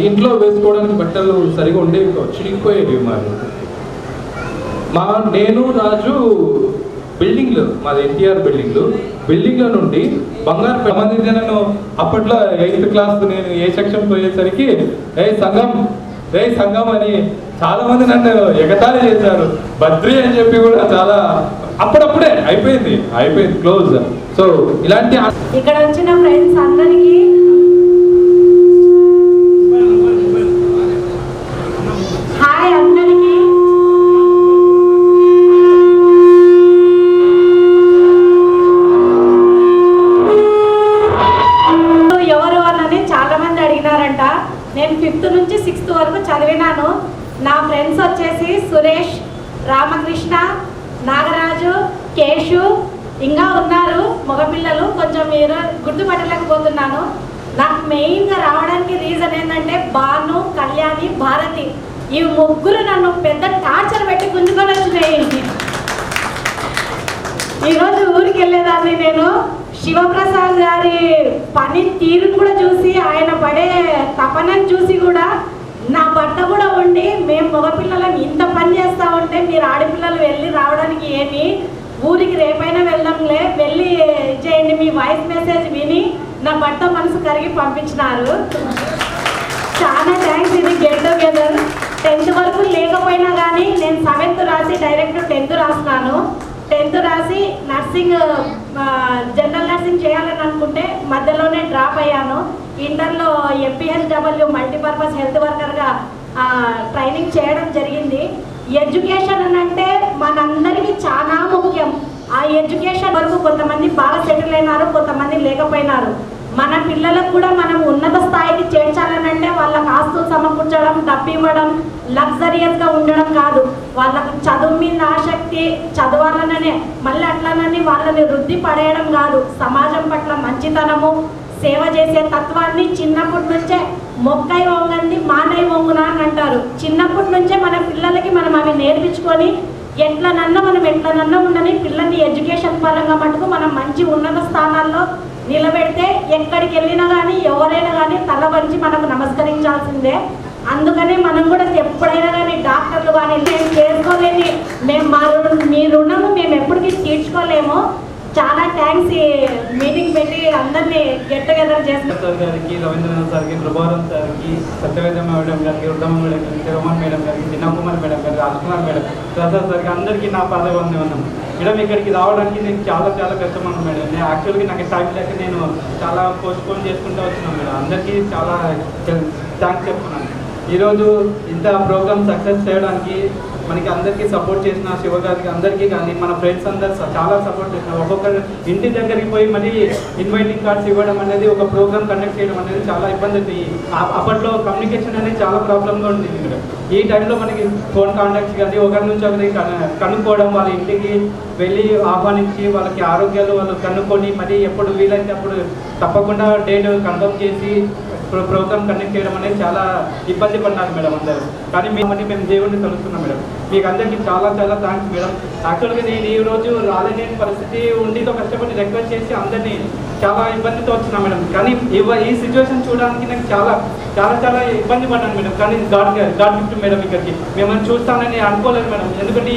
ఇంట్లో వేసుకోవడానికి బట్టలు సరిగా ఉండేవి, చిరిగిపోయేవి. నేను రాజు బిల్డింగ్లు, మాది ఎన్టీఆర్ బిల్డింగ్లో నుండి బంగారు సంబంధించి నేను అప్పట్లో 8th క్లాస్ నేను ఏ సెక్షన్ పోయేసరికి సంఘం అని చాలా మంది నన్ను ఎగతాళి చేశారు. బద్రి అని చెప్పి కూడా చాలా అప్పుడప్పుడే అయిపోయింది క్లోజ్. సో ఇలాంటి ఇక్కడ వచ్చిన ఫ్రెండ్స్ అందరికీ హాయ్. అందరికీ ఎవరు అని చాలా మంది అడిగినారంట. నేను 5th నుంచి 6th వరకు చదివినాను. నా ఫ్రెండ్స్ వచ్చేసి సురేష్, రామకృష్ణ, నాగరాజు, కేశు, ఇంకా ఉన్నారు మగపిల్లలు. కొంచెం మీరు గుర్తుపట్టలేకపోతున్నాను. నాకు మెయిన్గా రావడానికి రీజన్ ఏంటంటే భాను, కళ్యాణి, భారతి, ఈ ముగ్గురు నన్ను పెద్ద టార్చర్ పెట్టి గుంజుకొని వచ్చినాయి. ఈరోజు ఊరికి వెళ్ళేదాన్ని నేను. శివప్రసాద్ గారి పని తీరును కూడా చూసి, ఆయన పడే తపనని చూసి కూడా నా భర్త కూడా ఉండి, మేము మగపిల్లలం ఇంత పని చేస్తూ ఉంటే మీరు ఆడపిల్లలు వెళ్ళి రావడానికి ఏమి, ఊరికి రేపైనా వెళ్దాంలే, వెళ్ళి చేయండి మీ వాయిస్ మెసేజ్ విని నా భర్త మనసు కరిగి పంపించినారు. చాలా థ్యాంక్స్. ఇది గెట్ టుగెదర్. 10th వరకు లేకపోయినా కానీ నేను 7th రాసి డైరెక్ట్ 10th రాసినాను. 10th రాసి నర్సింగ్ జనరల్ నర్సింగ్ చేయాలని అనుకుంటే మధ్యలోనే డ్రాప్ అయ్యాను. ఇంటర్లో MPHW మల్టీపర్పస్ హెల్త్ వర్కర్గా ట్రైనింగ్ చేయడం జరిగింది. ఎడ్యుకేషన్ అని అంటే మనందరికీ చాలా ముఖ్యం. ఆ ఎడ్యుకేషన్ వరకు కొంతమంది బాగా సెటిల్ అయినారు, కొంతమంది లేకపోయినారు. మన పిల్లలకు కూడా మనం ఉన్నత స్థాయికి చేర్చాలనంటే వాళ్ళకి ఆస్తులు సమకూర్చడం, డబ్బు ఇవ్వడం, లగ్జరియస్గా ఉండడం కాదు. వాళ్ళకు చదువు మీద ఆసక్తి, చదవాలననే మళ్ళీ అట్లనని వాళ్ళని వృద్ధి పడేయడం కాదు. సమాజం పట్ల మంచితనము, సేవ చేసే తత్వాన్ని చిన్నప్పటి నుంచే మొక్కై వంగంది మానై వంగున అని అంటారు. చిన్నప్పటి నుంచే మన పిల్లలకి మనం అవి నేర్పించుకొని ఎట్లనన్నా ఉండని పిల్లల్ని ఎడ్యుకేషన్ పరంగా మటుకు మనం మంచి ఉన్నత స్థానాల్లో నిలబెడితే ఎక్కడికి వెళ్ళినా కానీ ఎవరైనా కానీ తల వంచి మనకు నమస్కరించాల్సిందే. అందుకనే మనం కూడా ఎప్పుడైనా కానీ డాక్టర్లు కానీ మేము చేసుకోలేని మీ రుణము మేము ఎప్పటికీ తీర్చుకోలేము. చాలా థ్యాంక్స్. మీటింగ్ పెట్టి అందరినీ గెట్ టుగెదర్ చేస్తున్నారు. సార్ గారికి, రవీంద్రనాథ్ సార్కి, ప్రభారం సార్కి, సత్యవేద మేడం గారికి, రుద్రమ్మ మేడం గారికి, రోమన్ మేడం గారికి, దినకుమార్ మేడం గారికి, రాజ్కుమార్ మేడం, ప్రసాద్ సార్కి అందరికీ నా పాదవందనం. మేడం ఇక్కడికి రావడానికి నేను చాలా కష్టమన్నాను మేడం. నేను యాక్చువల్గా నాకు టైం లేక నేను చాలా పోస్ట్పోన్ చేసుకుంటూ వచ్చినాను మేడం. అందరికీ చాలా థ్యాంక్స్ చెప్తున్నాను. ఈరోజు ఇంత ప్రోగ్రామ్ సక్సెస్ చేయడానికి మనకి అందరికీ సపోర్ట్ చేసిన శివ గారికి అందరికీ కానీ మన ఫ్రెండ్స్ అందరు చాలా సపోర్ట్ చేసినారు. ఒక్కొక్కరు ఇంటి దగ్గరికి పోయి మళ్ళీ ఇన్వైటింగ్ కార్డ్స్ ఇవ్వడం అనేది, ఒక ప్రోగ్రామ్ కండక్ట్ చేయడం అనేది చాలా ఇబ్బంది అవుతుంది. అప్పట్లో కమ్యూనికేషన్ అనేది చాలా ప్రాబ్లంగా ఉంటుంది ఇక్కడ. ఈ టైంలో మనకి ఫోన్ కాంటాక్ట్స్ కానీ ఒకరి నుంచి ఒకరికి కనుక్కోవడం, వాళ్ళ ఇంటికి వెళ్ళి ఆహ్వానించి వాళ్ళకి ఆరోగ్యాలు వాళ్ళు కనుక్కొని మరి ఎప్పుడు వీలైతే అప్పుడు తప్పకుండా డేట్ కన్ఫర్మ్ చేసి ప్రోగ్రామ్ కండక్ట్ చేయడం అనేది చాలా ఇబ్బంది పడినారు మేడం అందరూ. కానీ మేము దేవుడిని కలుస్తున్నాం మేడం. మీకు అందరికీ చాలా థ్యాంక్స్ మేడం. యాక్చువల్గా నేను ఈ రోజు రాలేని పరిస్థితి ఉండితో కష్టపడి రిక్వెస్ట్ చేసి అందరినీ చాలా ఇబ్బందితో వచ్చినా మేడం. కానీ ఈ సిచ్యువేషన్ చూడడానికి నాకు చాలా ఇబ్బంది పడ్డాను మేడం. కానీ గాడ్ గిఫ్ట్ మేడం. ఇక్కడికి మిమ్మల్ని చూస్తానని అనుకోలేదు మేడం. ఎందుకంటే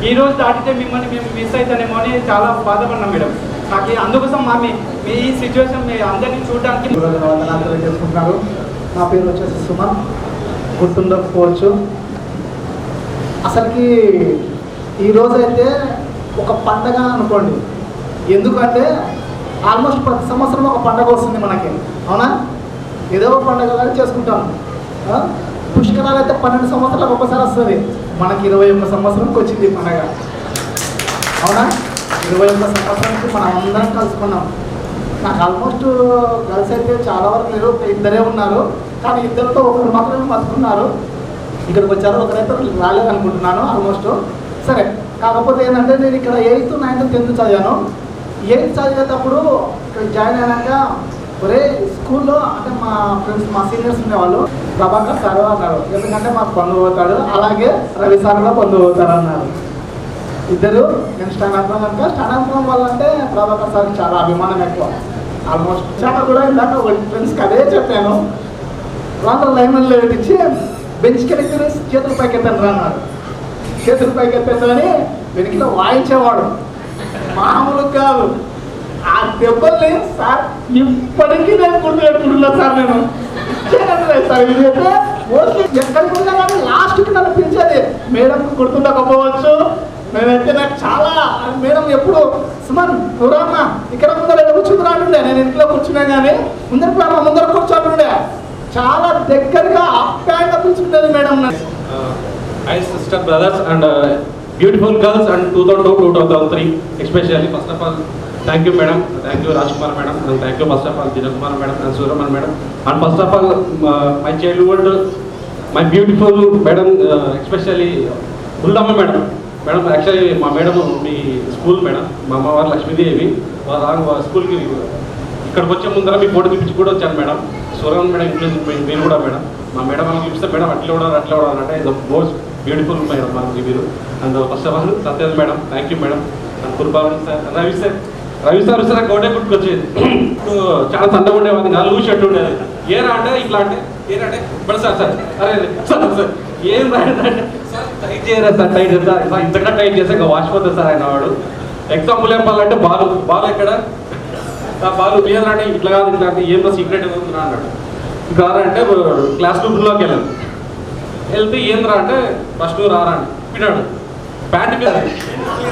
ఈ రోజు దాటితే మిమ్మల్ని మేము మిస్ అవుతానేమో అని చాలా బాధపడినాం మేడం. నాకు అందుకోసం మీ ఈ సిచ్యువేషన్ మీ అందరినీ చూడడానికి చేసుకుంటున్నారు. నా పేరు వచ్చేసి సుమన్. గుర్తుండకపోవచ్చు, అసలుకి ఈరోజు అయితే ఒక పండగ అనుకోండి. ఎందుకంటే ఆల్మోస్ట్ ప్రతి సంవత్సరం ఒక పండగ వస్తుంది మనకి, అవునా? ఏదో ఒక పండగ చేసుకుంటాం. పుష్కరాలు అయితే 12 సంవత్సరాలకు ఒకసారి వస్తుంది. మనకి 21 సంవత్సరంకి వచ్చింది పండగ, అవునా? 21 సంవత్సరానికి మనం అందరం కలుసుకున్నాం. నాకు ఆల్మోస్ట్ గర్ల్స్ అయితే చాలా వరకు లేరు, ఇద్దరే ఉన్నారు. కానీ ఇద్దరితో ఒకరు మాత్రమే బతుకున్నారు. ఇక్కడికి వచ్చారు, ఒకరైతే రాలేదనుకుంటున్నాను ఆల్మోస్ట్. సరే, కాకపోతే ఏంటంటే నేను ఇక్కడ 8th, 9th, 10th చదివాను. 8th చదివేటప్పుడు ఇక్కడ జాయిన్ అయినాక ఒరే స్కూల్లో అంటే మా ఫ్రెండ్స్, మా సీనియర్స్ ఉండేవాళ్ళు, ప్రభాకర్ సార్ అన్నారు. ఎందుకంటే మాకు బంధువు అవుతాడు, అలాగే రవి సార్ కూడా బంధువు అవుతారు అన్నారు. ఇద్దరు నేను స్టాండర్డ్ కనుక స్టాండర్డ్ వాళ్ళంటే ప్రభాకర్ సార్కి చాలా అభిమానం ఎక్కువ. ఆల్మోస్ట్ చాలా కూడా ఇందాక ఫ్రెండ్స్కి అదే చెప్పాను. వాళ్ళ లైన్లో పెట్టించి బెంచ్కి ఎక్కి చేతులు పైకి ఎత్తాను అన్నారు. చేతులు పైకి ఎత్తాను అని వెనుకలో వాయించేవాడు, మామూలు కాదు. ఆ దెబ్బల్ని సార్ ఇప్పటికీ నేను గుర్తుపెట్టుకుంటున్నా సార్. నేను సార్ ఇది అయితే ఓన్లీ ఎక్కడికి ఉన్నా కానీ లాస్ట్కి నన్ను పిలిచేది. మేడంకి గుర్తుండకపోవచ్చు, నేనైతే నాకు చాలా మేడం ఎప్పుడు సుమన్ ఎవరన్నా ఇక్కడ ముందర కూర్చుంటున్నా అంటుండే. నేను ఇంట్లో కూర్చున్నా కానీ ముందర కూర్చోంటుండే. చాలా దగ్గరగా ఆప్యాయంగా పిలుచుకునేది madam. Hi sister, brothers and beautiful girls and 2002-2003 especially. First of all, thank you madam, thank you Rajkumar madam, and thank you first of all Dinakumar madam and Suraman madam. And first of all my childhood, my beautiful madam, especially Buldamma madam. Madam, actually మా madam మీ school madam, మా అమ్మవారు లక్ష్మీదేవి. వాళ్ళ స్కూల్కి ఇక్కడికి వచ్చే ముందర మీ photo చూపించి కూడా వచ్చాను మేడం. సూరవన్ మేడం ఇంప్రెస్ మీరు కూడా మేడం. మా మేడం మనం చూపిస్తే మేడం అట్లా కూడా అంటే ద మోస్ట్ బ్యూటిఫుల్ మేడం మనకి మీరు. And first of all Satyaj madam, thank you madam. And కుర్బావన్ సార్, రవి సార్ వస్తే నాకు ఒకటే గుర్తుకొచ్చేది. చాలా సన్నగా ఉండేవాడిని, నా లూజ్ షర్ట్ ఉండేది. ఏరా అంటే ఇట్లా అంటే ఏరంటే బట్ సార్ అరే సార్ ఏం రాయంటే సార్ టైట్ చేయరా సార్, టైట్ చేస్తా ఇంతకన్నా టైట్ చేస్తే ఇంకా వాచిపోతుంది సార్ ఆయన వాడు. ఎగ్జాంపుల్ చెప్పాలంటే బాల్ ఎక్కడ బాలు క్లియర్ అంటే ఇట్లా కాదు ఇట్లా అంటే ఏం సీక్రెట్ ఏమవుతుందా అన్నాడు. ఇంకా అంటే క్లాస్ రూమ్లోకి వెళ్తే ఏంద్రా అంటే ఫస్ట్ రారా అని పిన్నాడు. ప్యాంట్ మీద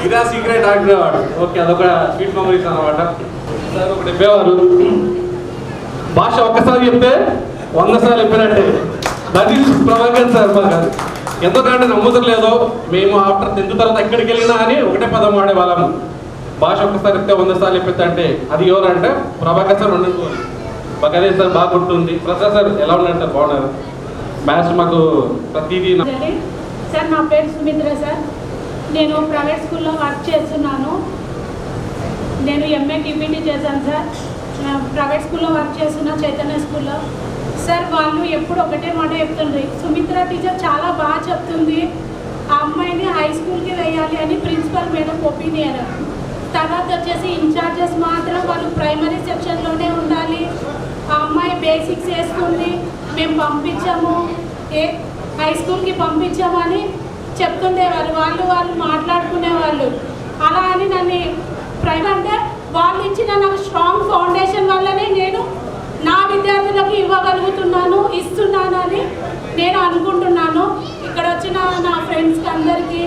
ఇదా సీక్రెట్ ఆడుకునేవాడు. ఓకే, అదొక స్వీట్ మెమరీస్ అనమాట. సార్ ఒకటి చెప్పేవారు, భాష ఒక్కసారి చెప్తే 100 సార్లు చెప్పినట్టే. That is Prabhakar sir. మాకు ఎందుకంటే నమ్ముతలేదో మేము ఆఫ్టర్ 10th తర్వాత ఎక్కడికి వెళ్ళినా అని ఒకటే పదం వాడేవాళ్ళము. భాష ఒక్కసారి చెప్తే 100 సార్లు చెప్పేది అంటే అది ఎవరంటే ప్రభాకర్ సార్. వండుకోవాలి బగదే సార్ బాగా గుర్తుంది. ప్రసాద్ సార్ ఎలా ఉన్నారు సార్? బాగున్నారు. మ్యాథ్స్ మాకు ప్రతిదీ. సార్ నా పేరు సుమిత్ర సార్. నేను ప్రైవేట్ స్కూల్లో వర్క్ చేస్తున్నాను. నేను ఎంఏ టీపీటీ చేశాను సార్. ప్రైవేట్ స్కూల్లో వర్క్ చేస్తున్నా, చైతన్య స్కూల్లో. సార్ వాళ్ళు ఎప్పుడు ఒకటే మాట చెప్తుండ్రి, సుమిత్ర టీచర్ చాలా బాగా చెప్తుంది, ఆ అమ్మాయిని హై స్కూల్కి వేయాలి అని ప్రిన్సిపల్ మేడం ఒపీనియన్. తర్వాత వచ్చేసి ఇన్ఛార్జెస్ మాత్రం వాళ్ళు ప్రైమరీ సెక్షన్లోనే ఉండాలి, ఆ అమ్మాయి బేసిక్స్ వేస్తుంది, మేము పంపించాము, హై స్కూల్కి పంపించామని చెప్తుండేవారు. వాళ్ళు మాట్లాడుకునేవాళ్ళు. అలా అని నన్ను అంటే వాళ్ళు ఇచ్చిన నాకు స్ట్రాంగ్ ఫౌండేషన్ వల్లనే నేను నా విద్యార్థులకు ఇస్తున్నాను అని నేను అనుకుంటున్నాను. ఇక్కడ వచ్చిన నా ఫ్రెండ్స్కి అందరికీ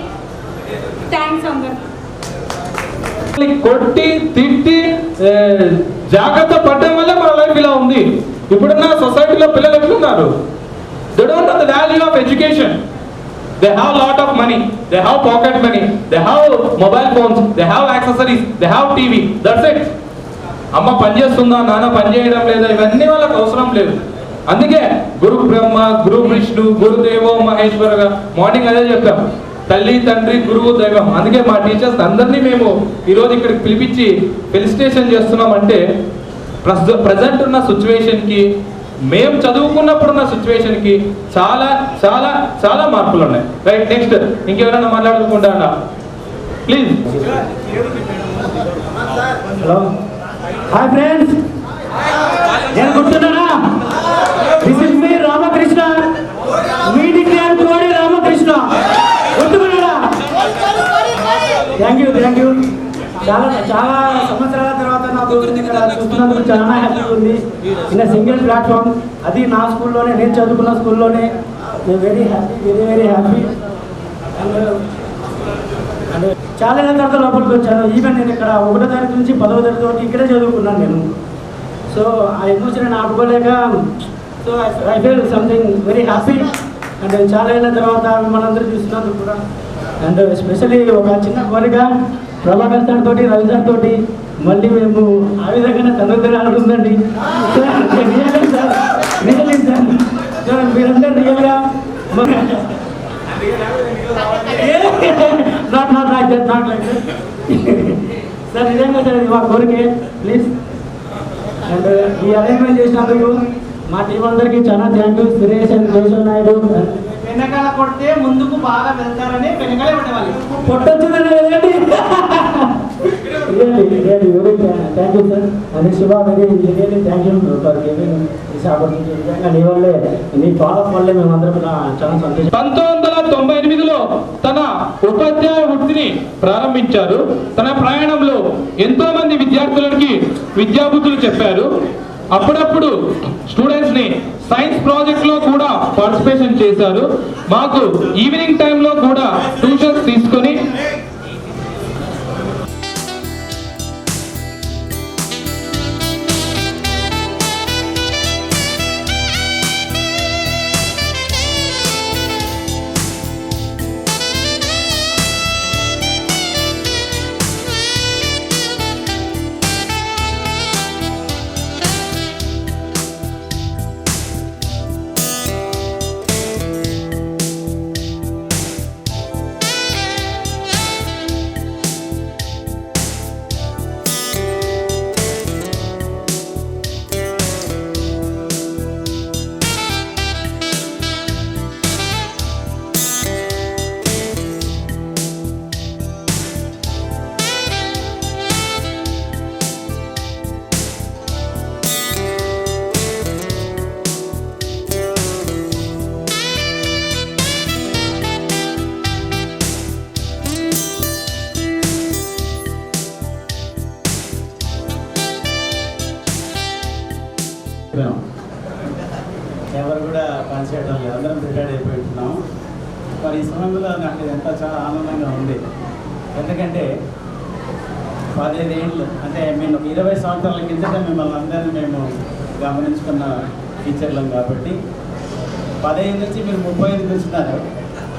థ్యాంక్స్. అందరికీ కొట్టి తిట్టి జాగ్రత్త పడడం వల్ల మన లైఫ్ ఇలా ఉంది. ఇప్పుడున్న సొసైటీలో పిల్లలు ఎట్లున్నారు? They don't know the value of education. They have lot of money, they have pocket money, they have mobile phones, they have accessories, they have TV. That's it. అమ్మ పని చేస్తుందా, నాన్న పని చేయడం లేదా, ఇవన్నీ వాళ్ళకి అవసరం లేదు. అందుకే గురు బ్రహ్మ, గురు విష్ణు, గురుదేవో మహేశ్వరగా మార్నింగ్ అదే చెప్పాం, తల్లి తండ్రి గురువు దైవం. అందుకే మా టీచర్స్ అందరినీ మేము ఈరోజు ఇక్కడికి పిలిపించి ఫెలిసిటేషన్ చేస్తున్నాం. అంటే ప్రజెంట్ ఉన్న సిచ్యువేషన్కి, మేము చదువుకున్నప్పుడున్న సిచ్యువేషన్కి చాలా చాలా చాలా మార్పులు ఉన్నాయి. రైట్, నెక్స్ట్ ఇంకెవరైనా మాట్లాడుకుంటా ప్లీజ్. హలో, హాయ్ ఫ్రెండ్స్, నేను గుర్తున్నానా? దిస్ ఇస్ మీ Ramakrishna, meeting name Kodi Ramakrishna. గుర్తుకున్నాడా? Thank you. చాలా సంవత్సరాల తర్వాత నాకు ఇక్కడ చూస్తున్నందుకు చాలా హ్యాపీగా ఉంది. ఇన్ సింగిల్ ప్లాట్ఫామ్, అది నా స్కూల్లోనే, నేను చదువుకున్న స్కూల్లోనే. Very happy. అండ్ చాలా ఏళ్ళ తర్వాత లోపలికి వచ్చాను. ఈవెన్ నేను ఇక్కడ 1వ తరగతి నుంచి 10వ తరగతి వరకు ఇక్కడే చదువుకున్నాను నేను. సో ఆ ఎమోషన్ నేను ఆపుకోలేక, so I feel something very happy. And చాలా ఏళ్ళ తర్వాత మనందరూ చూస్తున్నందుకు కూడా. అండ్ ఎస్పెషల్లీ ఒక చిన్న కోరిక, ప్రభాకర్ సార్ తోటి, రవి సార్ తోటి మళ్ళీ మేము ఆ విధంగానే తనుందండి సార్. మీరందరూ రియల్గా నాట్ లైక్ దట్ సార్. నిజంగా సార్ ఇది మా కోరికే, ప్లీజ్. అండ్ ఈ అరేంజ్మెంట్ చేసినందుకు మా టీం అందరికీ చాలా thank you. Suresh and Keshav Naidu. వెనకాల కొడితే ముందుకు బాగా వెళ్తారని వెనకాలే ఉండేవాళ్ళు. కొట్టొచ్చిందని కదండి. Really very thank you sir. And Shiva really thank you for giving this opportunity. నిజంగా నీ వల్లే, నీ ఫాలోఅప్ వల్లే మేమందరం చాలా సంతోషం. 1998లో తన ఉపాధ్యాయ వృత్తిని ప్రారంభించారు. తన ప్రయాణంలో ఎంతో మంది విద్యాబుద్ధులు చెప్పారు. అప్పుడప్పుడు స్టూడెంట్స్ ని సైన్స్ ప్రాజెక్ట్ లో కూడా పార్టిసిపేషన్ చేశారు. మాకు ఈవినింగ్ టైంలో కూడా ట్యూషన్స్ తీసుకొని ఎవరు కూడా పనిచేయడం లేదు, అందరం ప్రిపేర్ అయిపోతున్నాం. మరి ఈ సమయంలో నాకు ఎంత చాలా ఆనందంగా ఉంది. ఎందుకంటే 15 ఏళ్ళు అంటే మేము 20 సంవత్సరాల కిందట మిమ్మల్ని అందరినీ మేము గమనించుకున్న టీచర్లం కాబట్టి 15 నుంచి మీరు 35 చూస్తున్నారు.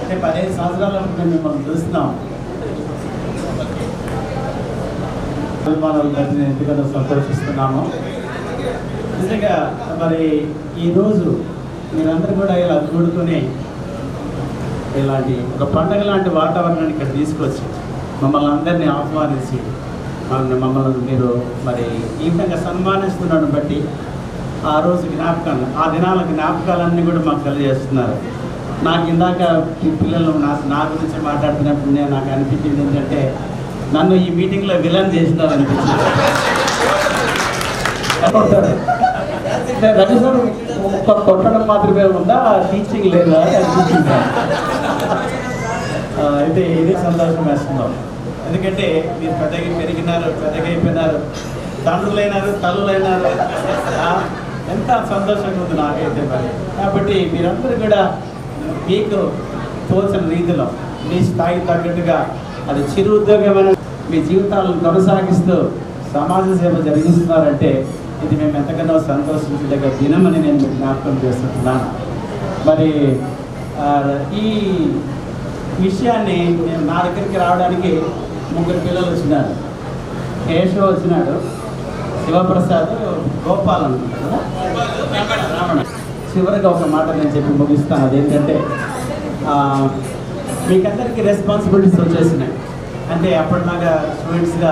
అంటే 15 సంవత్సరాల మేము మిమ్మల్ని చూస్తున్నాం. అభిమానులు ఎంతగానో సంతోషిస్తున్నాము. నిజంగా మరి ఈరోజు మీరందరూ కూడా ఇలా కూడుకుని ఇలాంటి ఒక పండగ లాంటి వాతావరణాన్ని ఇక్కడ తీసుకొచ్చి మమ్మల్ని అందరినీ ఆహ్వానించి మమ్మల్ని మీరు మరి ఈ విధంగా సన్మానిస్తున్నాను బట్టి ఆ రోజు జ్ఞాపకాలు, ఆ దినాల జ్ఞాపకాలన్నీ కూడా మాకు తెలియజేస్తున్నారు. నాకు ఇందాక ఈ పిల్లలు నా గురించి మాట్లాడుతున్నప్పుడు నాకు అనిపించింది ఏంటంటే నన్ను ఈ మీటింగ్లో విలన్ చేసినారు అనిపించింది. రవిసారు కొట్టడం మాత్రమే ఉందా, టీచింగ్ లేదా అని అనిపించింది. అయితే ఇదే సంతోషం వేస్తున్నాం. ఎందుకంటే మీరు పెద్దగా పెరిగినారు, పెద్దగా అయిపోయినారు, తండ్రులైనారు, తల్లులైనారు. ఎంత సంతోషంగా ఉంది నాకైతే మరి. కాబట్టి మీరందరూ కూడా మీకు తోచిన రీతిలో మీ స్థాయికి తగ్గట్టుగా అది చిరు ఉద్యోగమైన మీ జీవితాలను కొనసాగిస్తూ సమాజ సేవ జరిగిస్తున్నారంటే ఇది మేము ఎంతగానో సంతోషించదగ్గ దినమని నేను మీకు జ్ఞాపకం చేస్తున్నాను. మరి ఈ విషయాన్ని నేను నా దగ్గరికి రావడానికి 3 పిల్లలు వచ్చినారు. కేశవ్ వచ్చినాడు, శివప్రసాద్, గోపాల్ అనుకుంటారు, రావణ. చివరిగా ఒక మాట నేను చెప్పి ముగిస్తాను. అదేంటంటే మీకందరికీ రెస్పాన్సిబిలిటీస్ వచ్చేసినాయి. అంటే అప్పటిలాగా స్టూడెంట్స్గా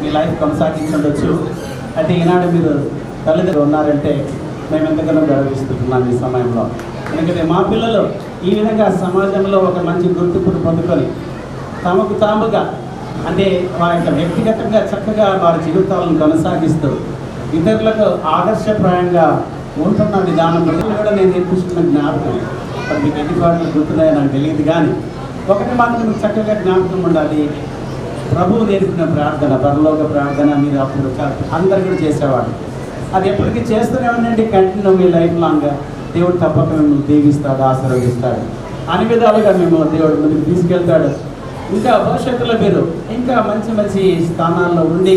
మీ లైఫ్ కొనసాగించవచ్చు. అయితే ఈనాడు మీరు తల్లిదండ్రులు ఉన్నారంటే మేము ఎంతగానో గర్విస్తున్నాం ఈ సమయంలో. ఎందుకంటే మా పిల్లలు ఈ విధంగా సమాజంలో ఒక మంచి గుర్తింపును పొందుకొని తమకు తాముగా అంటే వారి యొక్క వ్యక్తిగతంగా చక్కగా వారి జీవితాలను కొనసాగిస్తూ ఇతరులకు ఆదర్శప్రాయంగా ఉంటున్న విధానం కూడా నేను నేర్పిస్తున్న జ్ఞాపకం. అది మీకు ఎన్ని పాటలు గుర్తున్నాయో నాకు తెలియదు, కానీ ఒకటి మాత్రం మీకు చక్కగా జ్ఞాపకం ఉండాలి. ప్రభువు నేర్పిన ప్రార్థన, పరలోక ప్రార్థన మీరు అప్పుడు అందరు కూడా చేసేవాడు. అది ఎప్పటికీ చేస్తూనే ఉండండి, కంటిన్యూ మీ లైఫ్ లాంగ్. దేవుడు తప్పక మిమ్మల్ని దీవిస్తాడు, ఆశీర్వదిస్తాడు, అన్ని విధాలుగా మిమ్మల్ని దేవుడు ముందుకు తీసుకెళ్తాడు. ఇంకా భవిష్యత్తులో మీరు ఇంకా మంచి మంచి స్థానాల్లో ఉండి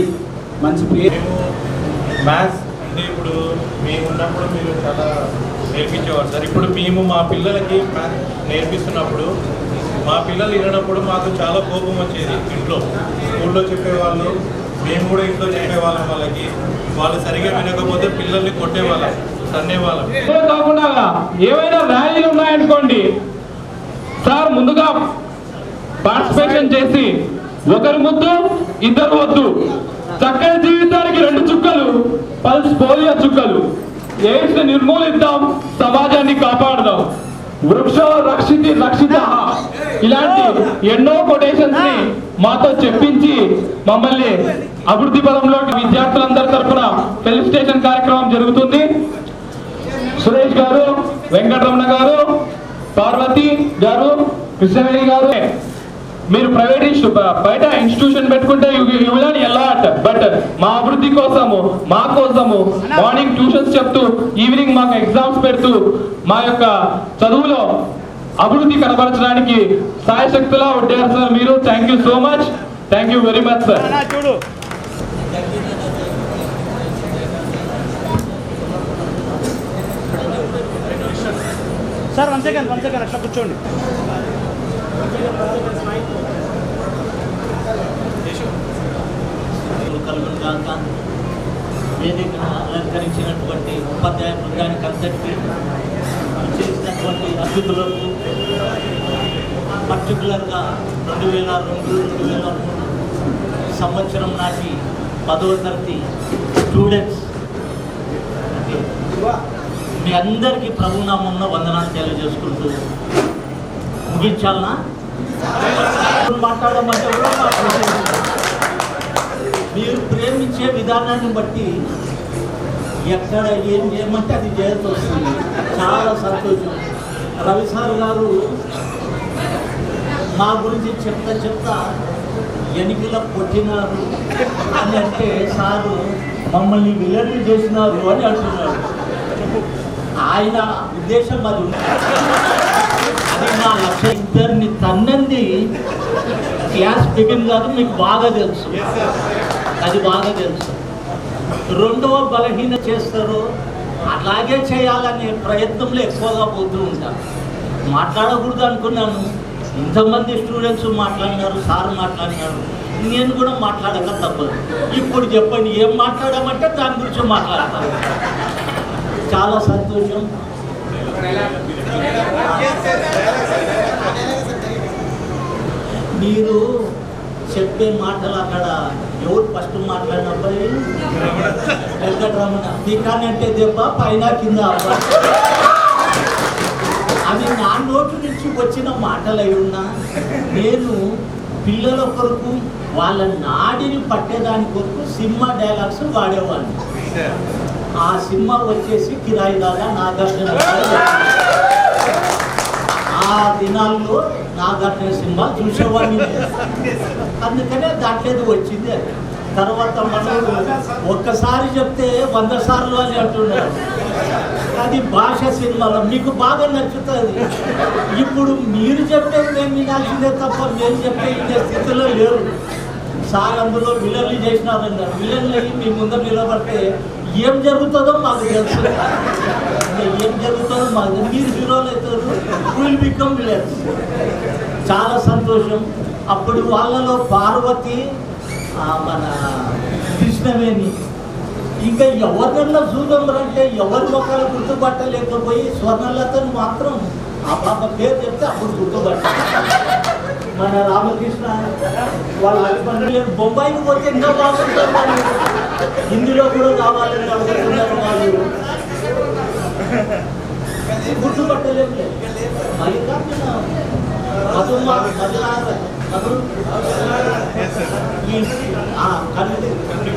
మంచి పేరు. మ్యాథ్స్ అంటే ఇప్పుడు మేము ఉన్నప్పుడు మీరు చాలా నేర్పించేవారు సార్. ఇప్పుడు మేము మా పిల్లలకి మ్యాథ్స్ నేర్పిస్తున్నప్పుడు మా పిల్లలు వినప్పుడు మాకు చాలా కోపం వచ్చేది. ఇంట్లో స్కూల్లో చెప్పేవాళ్ళు, మేము కూడా ఇంట్లో చెప్పేవాళ్ళం వాళ్ళకి. వాళ్ళు సరిగా వినకపోతే పిల్లల్ని కొట్టేవాళ్ళం, తన్నేవాళ్ళం. కాకుండా ఏవైనా ర్యాలీలు ఉన్నాయనుకోండి సార్, ముందుగా పార్టిసిపేషన్ చేసి ఒకరు ముద్దు ఇద్దరు వద్దు, చక్కని జీవితానికి 2 చుక్కలు, పల్స్ పోలియో చుక్కలు, ఎయిడ్స్ నిర్మూలిద్దాం, సమాజాన్ని కాపాడుదాం, వృక్ష రక్షితి రక్షిత, ఇలాంటి ఎన్నో కొటేషన్స్ ని మాతో చెప్పించి మమ్మల్ని అభివృద్ధి పదంలో విద్యార్థులందరి తరఫున ఫెలిసిటేషన్ కార్యక్రమం జరుగుతుంది. సురేష్ గారు, వెంకటరమణ గారు, పార్వతి గారు, కృష్ణవేణి గారు, మీరు ప్రైవేట్ బయట ఇన్స్టిట్యూషన్ పెట్టుకుంటే యూ విల్ ఎలాట్, బట్ మా అభివృద్ధి కోసము, మా కోసము మార్నింగ్ ట్యూషన్స్ చెప్తూ ఈవినింగ్ మాకు ఎగ్జామ్స్ పెడుతూ మా యొక్క చదువులో అభివృద్ధి కనబరచడానికి సాయశక్తులా ఉంటారు సార్ మీరు. Thank you so much, thank you very much sir. Sir 1 second అట్లా కూర్చోండి. వేదికను అలంకరించినటువంటి ఉపాధ్యాయ బృందానికి అందరికీ, చేసినటువంటి అతిథులకు, పర్టికులర్గా 2002-2003 సంవత్సరం నాటి 10వ తరగతి స్టూడెంట్స్ మీ అందరికీ ప్రభునామంలో వందనాలు తెలియజేసుకుంటూ ముగించాలనా? మాట్లాడమంటే మీరు ప్రేమించే విధానాన్ని బట్టి ఎక్కడ ఏం చేయమంటే అది చేయాల్సి వస్తుంది. చాలా సంతోషం. రవి సార్ గారు మా గురించి చెప్తా ఎన్నికల కొట్టినారు అని అంటే సారు మమ్మల్ని విలన్లు చేసినారు అని అంటున్నారు. ఆయన ఉద్దేశం అది అది నా లక్ష్యం. ఇద్దరిని తన్నంది క్లాస్ బిగిన్ కాదు, మీకు బాగా తెలుసు, అది బాగా తెలుసు. రెండవ బలహీన చేస్తారు, అలాగే చేయాలనే ప్రయత్నంలో ఎక్కువగా పోతూ ఉంటాను. మాట్లాడకూడదు అనుకున్నాను, ఇంతమంది స్టూడెంట్స్ మాట్లాడినారు, సార్ మాట్లాడినారు, నేను కూడా మాట్లాడక తప్పదు. ఇప్పుడు చెప్పండి, ఏం మాట్లాడమంటే దాని గురించి మాట్లాడతాను. చాలా సంతోషం. మీరు చెప్పే మాటలు అక్కడ ఎవరు ఫస్ట్ మాట్లాడినప్పుడు వెంకటరమణ దిక్కానంటే దెబ్బ పైన కింద అవి నా నోటి నుంచి వచ్చిన మాటలు అయి ఉన్నా నేను పిల్లల కొరకు వాళ్ళ నాడిని పట్టేదాని కొరకు సినిమా డైలాగ్స్ వాడేవాడిని. ఆ సినిమా వచ్చేసి కిరాయి దాదా నాగార్జున. ఆ దినాల్లో నాగార్జున సినిమా చూసేవాడిని, అందుకనే దాంట్లో వచ్చింది. అది తర్వాత మనం ఒక్కసారి చెప్తే 100 సార్లు అని అంటున్నారు. అది భాష సినిమాలో మీకు బాగా నచ్చుతుంది. ఇప్పుడు మీరు చెప్పేది నేను వినాల్సిందే తప్ప నేను చెప్పే వినే స్థితిలో లేరు. సార్ అందులో విలన్లు చేసినారన్నారు. విలన్లు అయ్యి మీ ముందర నిలబడితే ఏం జరుగుతుందో మాకు తెలుసు. ఏం జరుగుతుందో మాకు, మీరు హీరోలు అవుతారు, విల్ బికమ్ విలన్స్. చాలా సంతోషం. అప్పుడు వాళ్ళలో పార్వతి, మన కృష్ణవేణి, ఇంకా ఎవరినన్నా చూద్దామంటే ఎవరి మొక్కలు గుర్తుపట్టలేకపోయి స్వర్ణలతను మాత్రం ఆ పాప పేరు చెప్తే అప్పుడు గుర్తుపట్టాలి. మన రామకృష్ణ వాళ్ళ హస్బెండ్ బొంబాయికి పోతే ఇంకా బాగుంటుంది, హిందీలో కూడా కావాలని అడుగుతున్నారు వాళ్ళు, గుర్తుపట్టలేదు. మల్లికార్జున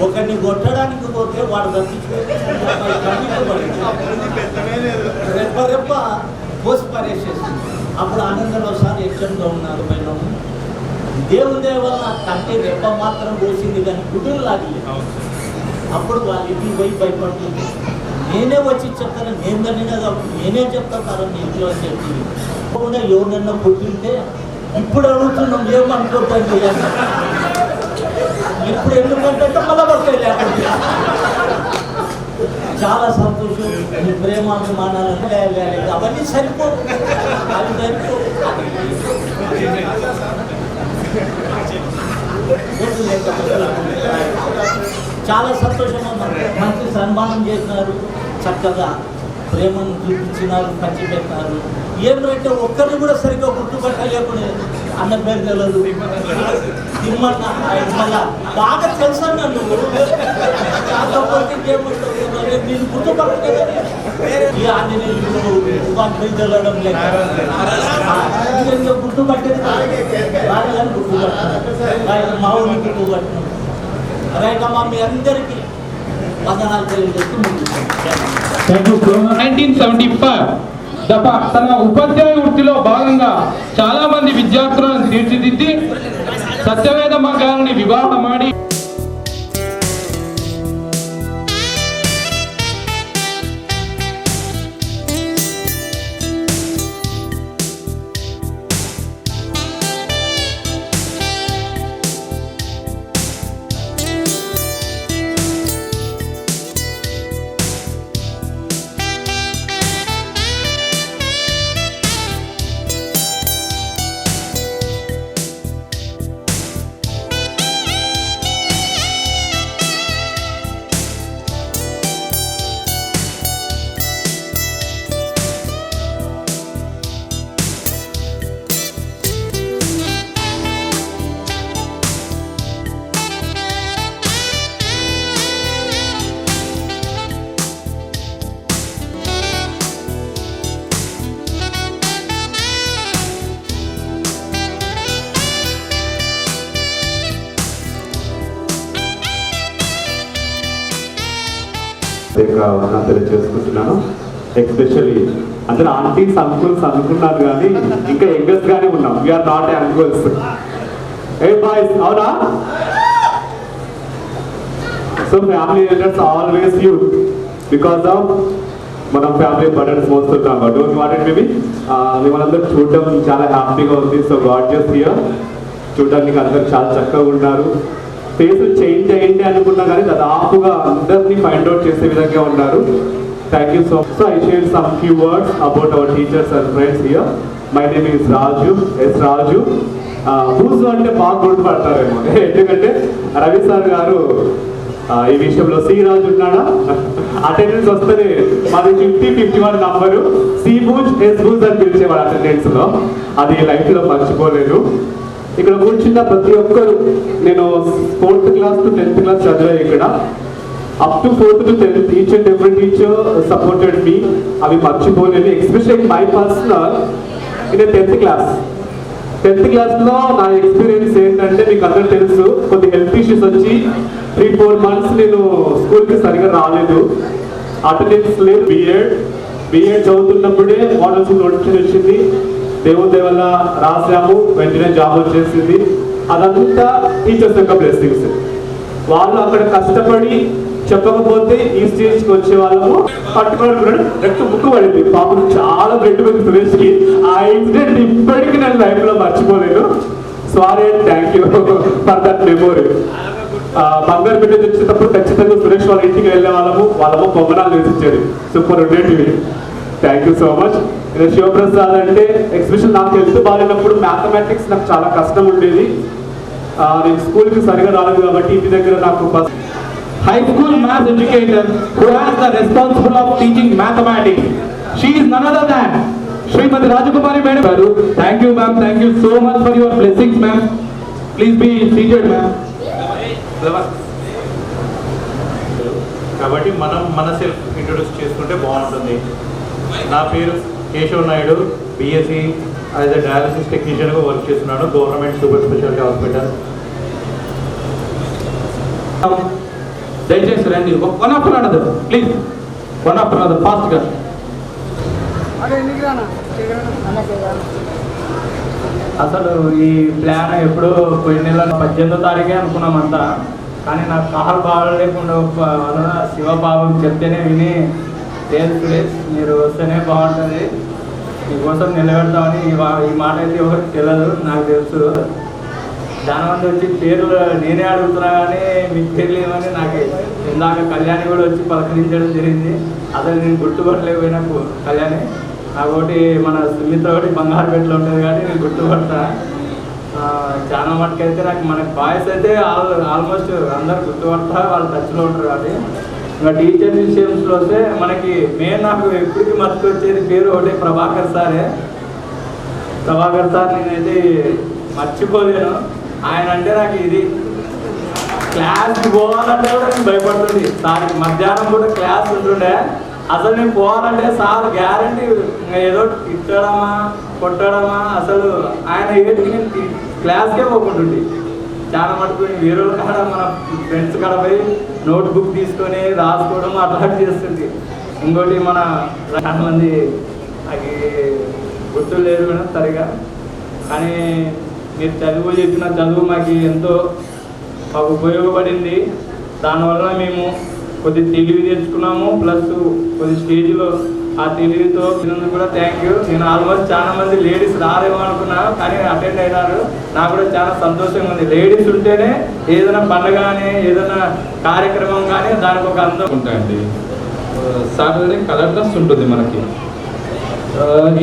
ఒకరిని కొట్టడానికి పోతే వాడు రెప్ప రెప్ప పోసి పరేసేసింది. అప్పుడు ఆనందంలో సార్ ఎక్సెంట్గా ఉన్నారు పైన. దేవుని దేవల్ల కంటే రెప్ప మాత్రం పోసింది కానీ కుటుంబం లాగలేదు. అప్పుడు వాళ్ళ ఇంటికి పోయి భయపడుతుంది. నేనే వచ్చి చెప్తాను, నేను దానిగా నేనే చెప్తాను ఇంట్లో అని చెప్పి కూడా ఎవరినన్నా పుట్టింటే ఇప్పుడు అడుగుతున్నాం ఏమనుకోద్దండి. ఇప్పుడు ఎందుకంటే మళ్ళా పడతాయి లేకపోతే. చాలా సంతోషం. మీ ప్రేమాభిమానాలు అవన్నీ సరిపో, అవి సరిపో. చాలా సంతోషం. మంచి సన్మానం చేసినారు, చక్కగా ప్రేమను చూపించినారు, పంచిపెట్టినారు. ఏమంటే ఒక్కరిని కూడా సరిగ్గా గుర్తుపట్టలేకుండా అన్న పేరు తెలియదు, తిమ్మన్న మళ్ళా బాగా తెలుసా నన్ను, కాకపోతే నేను గుర్తుపట్టలేదు. ఈ ఆంజనేయులు పేరు తెలవడం లేదు, గుర్తుపట్టేది బాగా గుర్తుపట్టాను, మా ఊరిని గుర్తుపట్టినాం. రైట్ అమ్మా, మీ అందరికీ వందనాలు తెలియజేస్తూ ముందు 1975 తన ఉపాధ్యాయ వృత్తిలో భాగంగా చాలా మంది విద్యార్థులను తీర్చిదిద్ది సత్యవేద మగ్గాలని వివాహమాడి తెలియజేసుకుంటున్నాను. ఎస్పెషల్లీ అందరూ ఆంటీస్ అంకుల్స్ అనుకున్నారు కానీ ఇంకా యంగర్స్ గానే ఉన్నాం. We are not uncles. A boys, అవునా? So family elders always youth because of మనం ఫ్యామిలీ బర్డన్స్ మోస్తున్నాం. డోంట్ వాంట్ మేబీ మిమ్మల్ని అందరూ చూడడం చాలా హ్యాపీగా ఉంది. సో గార్జియస్ హియర్, చూడడానికి అందరూ చాలా చక్కగా ఉన్నారు. ఫేస్ చేంజ్ అయ్యింది అనుకున్నా కానీ దాదాపుగా అందరినీ ఫైండ్ అవుట్ చేసే విధంగా ఉన్నారు. Thank you so much. So I share some few words about our teachers and friends here. My name is Raju, S Raju. Whose అంటే బాగా గుర్తుపడతారేమో, ఎందుకంటే రవి సార్ గారు ఈ విషయంలో సి రాజు ఉన్నాడా, అటెండెన్స్ వస్తుంది మాది 50-51 నంబరు, సి బూజ్ ఎస్ బూజ్ అని పిలిచేవాడు అటెండెన్స్ లో. అది లైఫ్ లో మర్చిపోలేదు. ఇక్కడ కూర్చున్న ప్రతి ఒక్కరు, నేను 4th class to 10th class చదివా ఇక్కడ. Up to 4th to 10th each and every teacher supported me. అవి మర్చిపోలేదు. Especially my personal in 10th class. 10th క్లాస్లో నా ఎక్స్పీరియన్స్ ఏంటంటే మీకు అందరూ తెలుసు, కొద్ది హెల్త్ ఇష్యూస్ వచ్చి 3-4 months నేను స్కూల్కి సరిగా రాలేదు. అటెండెన్స్ లేదు. బిఎడ్ చదువుతున్నప్పుడే మోడల్ స్కూల్ నోటిఫికేషన్ వచ్చింది. దేవుడి వల్ల రాసాము, వెంటనే జాబ్ వచ్చేసింది. అదంతా టీచర్స్ యొక్క బ్లెస్సింగ్స్. వాళ్ళు అక్కడ కష్టపడి చెప్పకపోతే ఈ స్టేజ్కి వచ్చే వాళ్ళము పట్టుకోవడం రెక్ట్ ముక్కు పడింది. పాపం చాలా బ్లడ్ పోయింది సురేష్కి. ఆ ఇన్సిడెంట్ ఇప్పటికీ నేను లైఫ్లో మర్చిపోలేదు. Sorry and thank you for that memory. బంగారు బిడ్డ వచ్చేటప్పుడు ఖచ్చితంగా సురేష్ వాళ్ళ ఇంటికి వెళ్ళే వాళ్ళము పొంగనాలు వేసిచ్చేది. సూపర్ ఉండేటివి. Thank you so much. Shivaprasad అంటే ఎక్స్పెషల్ నాకు హెల్త్ బాగాలేనప్పుడు మ్యాథమెటిక్స్ నాకు చాలా కష్టం ఉండేది. నేను స్కూల్కి సరిగా రాలేదు కాబట్టి ఇంటి దగ్గర నాకు high school maths educator who has the responsible of teaching mathematics. She is none other than Srimati Rajakumari Madam garu. Thank you ma'am, thank you so much for your blessings ma'am. Please be seated ma'am. కాబట్టి మనం మన self introduce చేసుకుంటే బాగుంటుంది. నా పేరు Keshav Naidu, BSc as a dialysis టెక్నీషియన్గా work చేస్తున్నాను government super speciality hospital. దయచేసి రండి. One after another please, one after another ఫాస్ట్గా. అసలు ఈ ప్లాన్ ఎప్పుడు పోయిన నెల 18వ తారీఖే అనుకున్నామంతా. కానీ నాకు కాలు బాగలేకుండా వలన శివబాబు చెప్తేనే విని, లేదు సురేష్ మీరు వస్తేనే బాగుంటుంది, మీకోసం నిలబెడతామని. ఈ మాట అయితే ఎవరికి తెలియదు, నాకు తెలుసు. చాలా మంది వచ్చి పేర్లు నేనే అడుగుతున్నా కానీ మీకు పేర్లు ఏమని నాకు ఇందాక కళ్యాణి కూడా వచ్చి పలకరించడం జరిగింది. అసలు నేను గుర్తుపట్టలేకపోయినా కళ్యాణి. నాకోటి మన సుమిత్ర ఒకటి బంగారుపేటలో ఉంటుంది కానీ నేను గుర్తుపడతా. చాలా మటుకైతే నాకు మన బాయ్స్ అయితే ఆల్మోస్ట్ అందరు గుర్తుపడతా, వాళ్ళు టచ్లో ఉంటారు. కాబట్టి ఇంకా టీచర్ విషయంలో వస్తే మనకి మెయిన్ నాకు ఎప్పటికీ మర్చిపోచ్చేది పేరు ఒకటి ప్రభాకర్ సారే. ప్రభాకర్ సార్ నేనైతే మర్చిపోలేను. ఆయన అంటే నాకు ఇది క్లాస్కి పోవాలంటే కూడా నేను భయపడుతుంది. సార్ మధ్యాహ్నం కూడా క్లాస్ ఉంటుండే, అసలు నేను పోవాలంటే సార్ గ్యారంటీ ఏదో తిట్టడమా కొట్టడమా, అసలు ఆయన ఏటికి నేను క్లాస్కే పోకుంటుండే. చాలా మటుకు వేరే కాడ మన ఫ్రెండ్స్ కాడ పోయి నోట్బుక్ తీసుకొని రాసుకోవడం అట్లా చేస్తుంది. ఇంకోటి మన చాలా మంది నాకు గుర్తు లేదు మేడం సరిగా, కానీ మీరు చదువు చెప్పిన చదువు మాకు ఎంతో మాకు ఉపయోగపడింది. దానివల్ల మేము కొద్ది తెలివి తెచ్చుకున్నాము, ప్లస్ కొద్ది స్టేజ్లో ఆ తెలివితో కూడా థ్యాంక్ యూ. నేను ఆల్మోస్ట్ చాలా మంది లేడీస్ రారేమో అనుకున్నాను, కానీ అటెండ్ అయినారు. నాకు కూడా చాలా సంతోషంగా ఉంది. లేడీస్ ఉంటేనే ఏదైనా పండుగ కానీ ఏదైనా కార్యక్రమం కానీ దానికి ఒక అందం ఉంటాయండి. సాటర్డే కలర్ డ్రెస్ ఉంటుంది మనకి.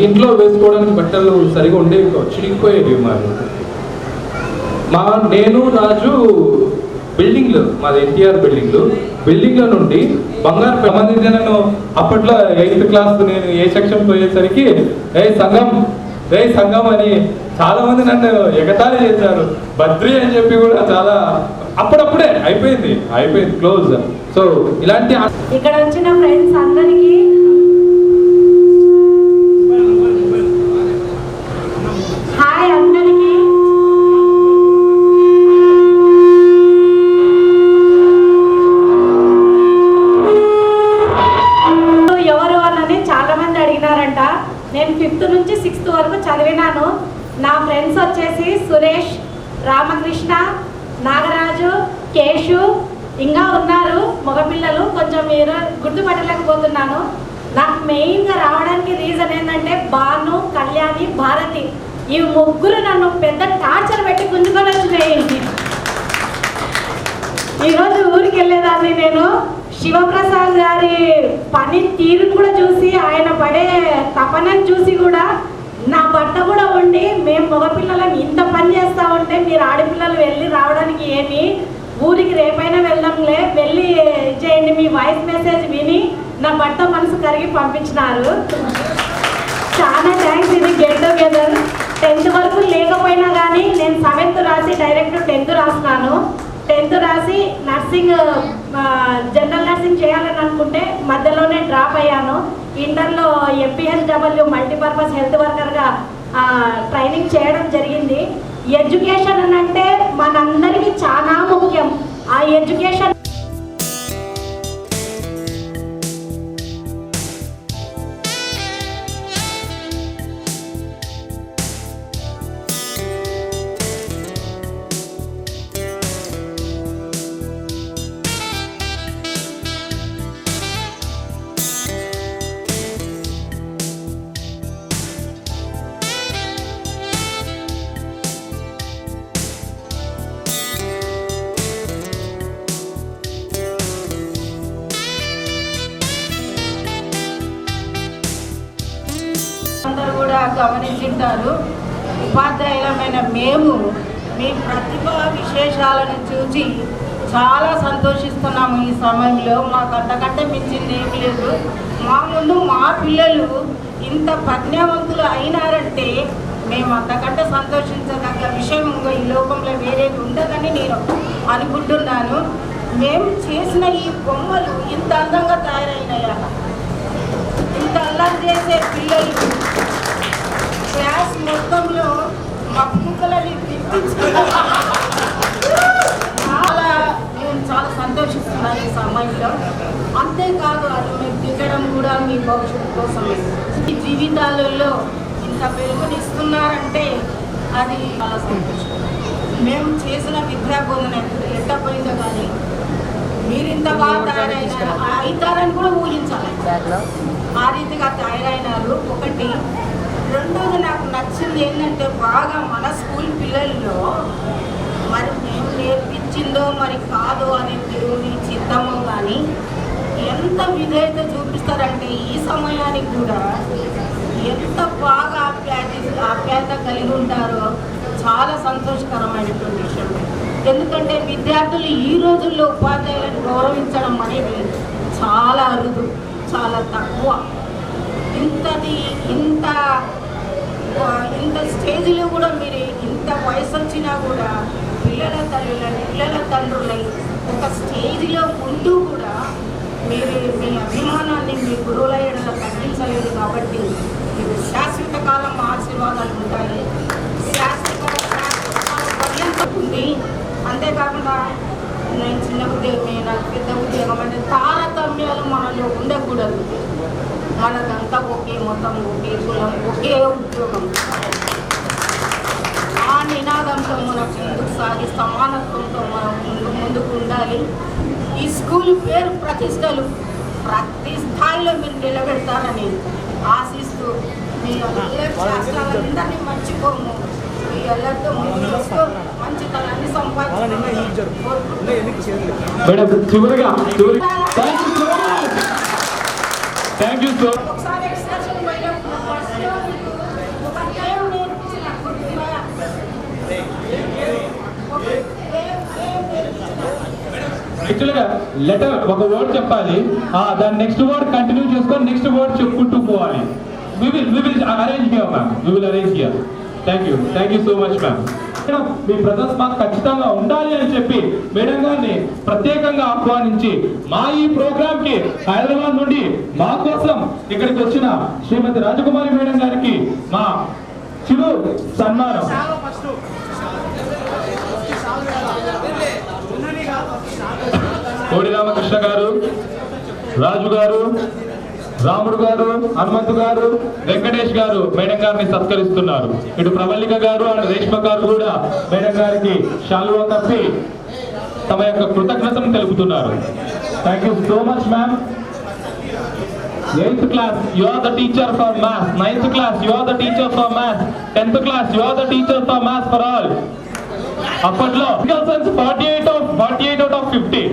ఇంట్లో వేసుకోవడానికి బట్టలు సరిగా ఉండేవి, చిరిగిపోయేవి. నేను రాజు బిల్డింగ్లు, మాది ఎన్టీఆర్ బిల్డింగ్లో నుండి బంగారు సంబంధించి నేను అప్పట్లో 8th క్లాస్ నేను ఏ సెక్షన్ పోయేసరికి సంఘం అని చాలా మంది నన్ను ఎగతాళి చేశారు. బద్రి అని చెప్పి కూడా చాలా అప్పుడప్పుడే అయిపోయింది క్లోజ్. సో ఇలాంటి ఇక్కడ వచ్చిన ఫ్రెండ్స్ అందరికీ హాయ్. అందరికీ ఎవరు అని చాలా మంది అడిగినారంట. నేను 5th నుంచి 6th వరకు చదివినాను. నా ఫ్రెండ్స్ వచ్చేసి సురేష్, రామకృష్ణ, నాగరాజు, కేశు, ఇంకా ఉన్నారు మగపిల్లలు. కొంచెం మీరు గుర్తుపట్టలేకపోతున్నాను. నాకు మెయిన్గా రావడానికి రీజన్ ఏంటంటే భాను, కళ్యాణి, భారతి ఈ ముగ్గురు నన్ను పెద్ద టార్చర్ పెట్టి గుంజుకొని వచ్చినాయి. ఈరోజు ఊరికి వెళ్ళేదాన్ని నేను శివప్రసాద్ గారి పని తీరును కూడా చూసి, ఆయన పడే తపనను చూసి కూడా నా బట్ట కూడా ఉండి, మేము మగపిల్లలం ఇంత పని చేస్తూ ఉంటే మీరు ఆడపిల్లలు వెళ్ళి రావడానికి ఏమి, ఊరికి రేపైనా వెళ్దాంలే, వెళ్ళి చేయండి, మీ వాయిస్ మెసేజ్ విని నా భర్త మనసు కరిగి పంపించినారు. చాలా థ్యాంక్స్. ఇది గెట్ టుగెదర్ 10th వరకు లేకపోయినా కానీ నేను 7th రాసి డైరెక్ట్ 10th రాసినాను. 10th రాసి నర్సింగ్, జనరల్ నర్సింగ్ చేయాలని అనుకుంటే మధ్యలోనే డ్రాప్ అయ్యాను. ఇంటర్లో MPHW మల్టీపర్పస్ హెల్త్ వర్కర్గా ట్రైనింగ్ చేయడం జరిగింది. ఎడ్యుకేషన్ అని అంటే మనందరికీ చాలా ముఖ్యం. ఆ ఎడ్యుకేషన్ అందరూ కూడా గమనించుంటారు. ఉపాధ్యాయులమైన మేము మీ ప్రతిభ విశేషాలను చూసి చాలా సంతోషిస్తున్నాము. ఈ సమయంలో మాకు అంతకంటే మించింది ఏమి లేదు. మా ముందు మా పిల్లలు ఇంత ప్రజ్ఞావంతులు అయినారంటే మేము అంతకంటే సంతోషించదగ్గ విషయం ఈ లోకంలో వేరేది ఉండదని నేను అనుకుంటున్నాను. మేము చేసిన ఈ బొమ్మలు ఇంత అందంగా తయారైనాయా, ఇంత అల్లరి చేసే పిల్లలు క్లాస్ మొత్తంలో మక్కులని చాలా నేను చాలా సంతోషిస్తున్నాను ఈ సమయంలో. అంతేకాదు అది మేము దిగడం కూడా మీ భవిష్యత్తు కోసమే. ఈ జీవితాలలో ఇంత వెలుగునిస్తున్నారంటే అది చాలా సంతోషం. మేము చేసిన విద్యా బోధన ఎట్టపోయిందో కానీ మీరు ఇంత బాగా తయారైనారు అవుతారని కూడా ఊహించాలి. ఆ రీతిగా తయారైనారు. ఒకటి. రెండోది నాకు నచ్చింది ఏంటంటే బాగా మన స్కూల్ పిల్లల్లో మరి మేము నేర్పించిందో మరి కాదో అనే దేవుని చిత్తమో కానీ ఎంత విధేయత చూపిస్తారంటే ఈ సమయానికి కూడా ఎంత బాగా ఆప్యాయత కలిగి ఉంటారో చాలా సంతోషకరమైనటువంటి విషయం. ఎందుకంటే విద్యార్థులు ఈ రోజుల్లో ఉపాధ్యాయులను గౌరవించడం అనేది చాలా అరుదు, చాలా తక్కువ. ఇంత స్టేజ్లో కూడా మీరు ఇంత వయసు వచ్చినా కూడా పిల్లల తల్లులని పిల్లల తండ్రులై ఒక స్టేజ్లో ఉంటూ కూడా మీరు మీ అభిమానాన్ని మీ గురువుల ఎడల తగ్గించలేదు. కాబట్టి మీకు శాశ్వత కాలం ఆశీర్వాదాలు ఉంటాయి. శాశ్వత పర్యంతం ఉంది. అంతేకాకుండా నేను చిన్న ఉద్యోగమే, నాకు పెద్ద ఉద్యోగం అంటే తారతమ్యాలు మనలో ఉండకూడదు. మనదంతా ఒకే మతం, ఒకే కులం, ఒకే ఉద్యోగం. ఆ నినాదంతో మనం ముందుకు సాగి సమానత్వంతో మనం ముందుకు ఉండాలి. ఈ స్కూల్ పేరు ప్రతిష్టలు ప్రతి స్థాయిలో మీరు నిలబెడతారని ఆశిస్తూ మీ అందరి శాస్త్రాలందరినీ మర్చిపోము. మీ అందరితో ముందు మంచితనాన్ని సంపాదించాలని థ్యాంక్ యూ సో ఒకసారి ఎక్స్కర్షన్ పోయినప్పుడు ఫస్ట్లో ఒక గేమ్ నేర్పించిన యాక్చువల్గా లెటర్ ఒక వర్డ్ చెప్పాలి, దాని నెక్స్ట్ వర్డ్ కంటిన్యూ చేసుకొని నెక్స్ట్ వర్డ్ చెప్పుకుంటూ పోవాలి. we will arrange here ma'am, we will arrange here. Thank you so much ma'am. Me presence మాకు ఖచ్చితంగా ఉండాలి అని చెప్పి మేడం గారిని ప్రత్యేకంగా ఆహ్వానించి మా ఈ ప్రోగ్రామ్ కి హైదరాబాద్ నుండి మా కోసం ఇక్కడికి వచ్చిన శ్రీమతి రాజకుమారి మేడం గారికి మా చిరు సన్మానం. కోడి రామకృష్ణ గారు, రాజు గారు, రాముడు గారు, హనుమంతు గారు, వెంకటేష్ గారు మేడం గారిని సత్కరిస్తున్నారు. ఇటు ప్రవల్లిక గారు అండ్ రేష్మ గారు కూడా మేడం గారికి శాలువా కప్పి తమ యొక్క కృతజ్ఞతను తెలుపుతున్నారు. Thank you so much ma'am. 8th class, you are the teacher for math. 9th class, you are the teacher for math. 10th class, you are the teacher for math for all. Appatlo, physical science 48 out of 50.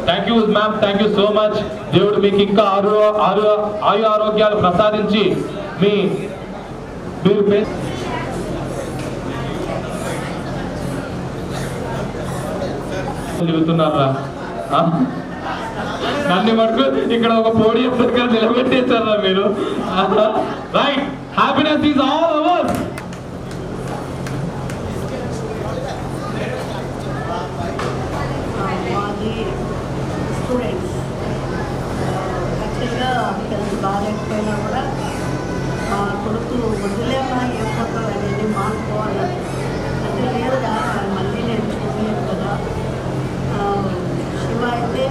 Thank you ma'am, thank you so much. దేవుడు మీకు ఇంకా ఆయు ఆరోగ్యాలు ప్రసాదించి మీరు చెబుతున్నారా? నన్ను మటుకు ఇక్కడ ఒక పోడియం దగ్గర నిలబెట్టేశారా మీరు? Right, happiness is all hours. మాది స్టూడెంట్స్ యాక్చువల్గా హెల్త్ బాగాలేకపోయినా కూడా మా కొడుకు వదిలేమా ఏ ఫోటో అనేది మానుకోవాలని అంటే లేదుగా మళ్ళీ నేను చూడలేదు కదా. శివ అయితే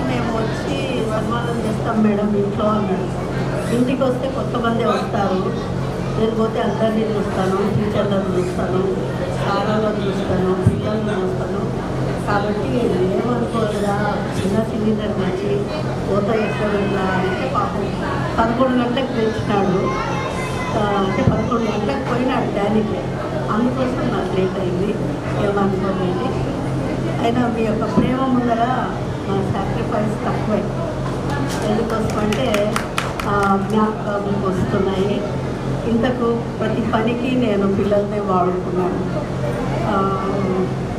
మేము వచ్చి సన్మానం చేస్తాం మేడం ఇంట్లో అన్నాడు. ఇంటికి వస్తే కొంతమంది వస్తారు, నేను పోతే అందరినీ చూస్తాను, టీచర్లను చూస్తాను, సారాలను చూస్తాను, పిల్లలను చూస్తాను. కాబట్టి ఏమనుకోలేదా చిన్న సిలిండర్ నుంచి పోత ఎక్కడ వెళ్ళా అంటే పాపం 11 గంటలకు తెచ్చినాడు. అంటే 11 గంటలకు పోయినాడు డాడీకి, అందుకోసం నాకు లేట్ అయింది. ఏమనుకోలేదు. అయినా మీ యొక్క ప్రేమ ముందర మా సాక్రిఫైస్ తక్కువే. ఎందుకోసం అంటే జ్ఞాపకాలు వస్తున్నాయి. ఇంతకు ప్రతి పనికి నేను పిల్లల్ని వాడుకున్నాను.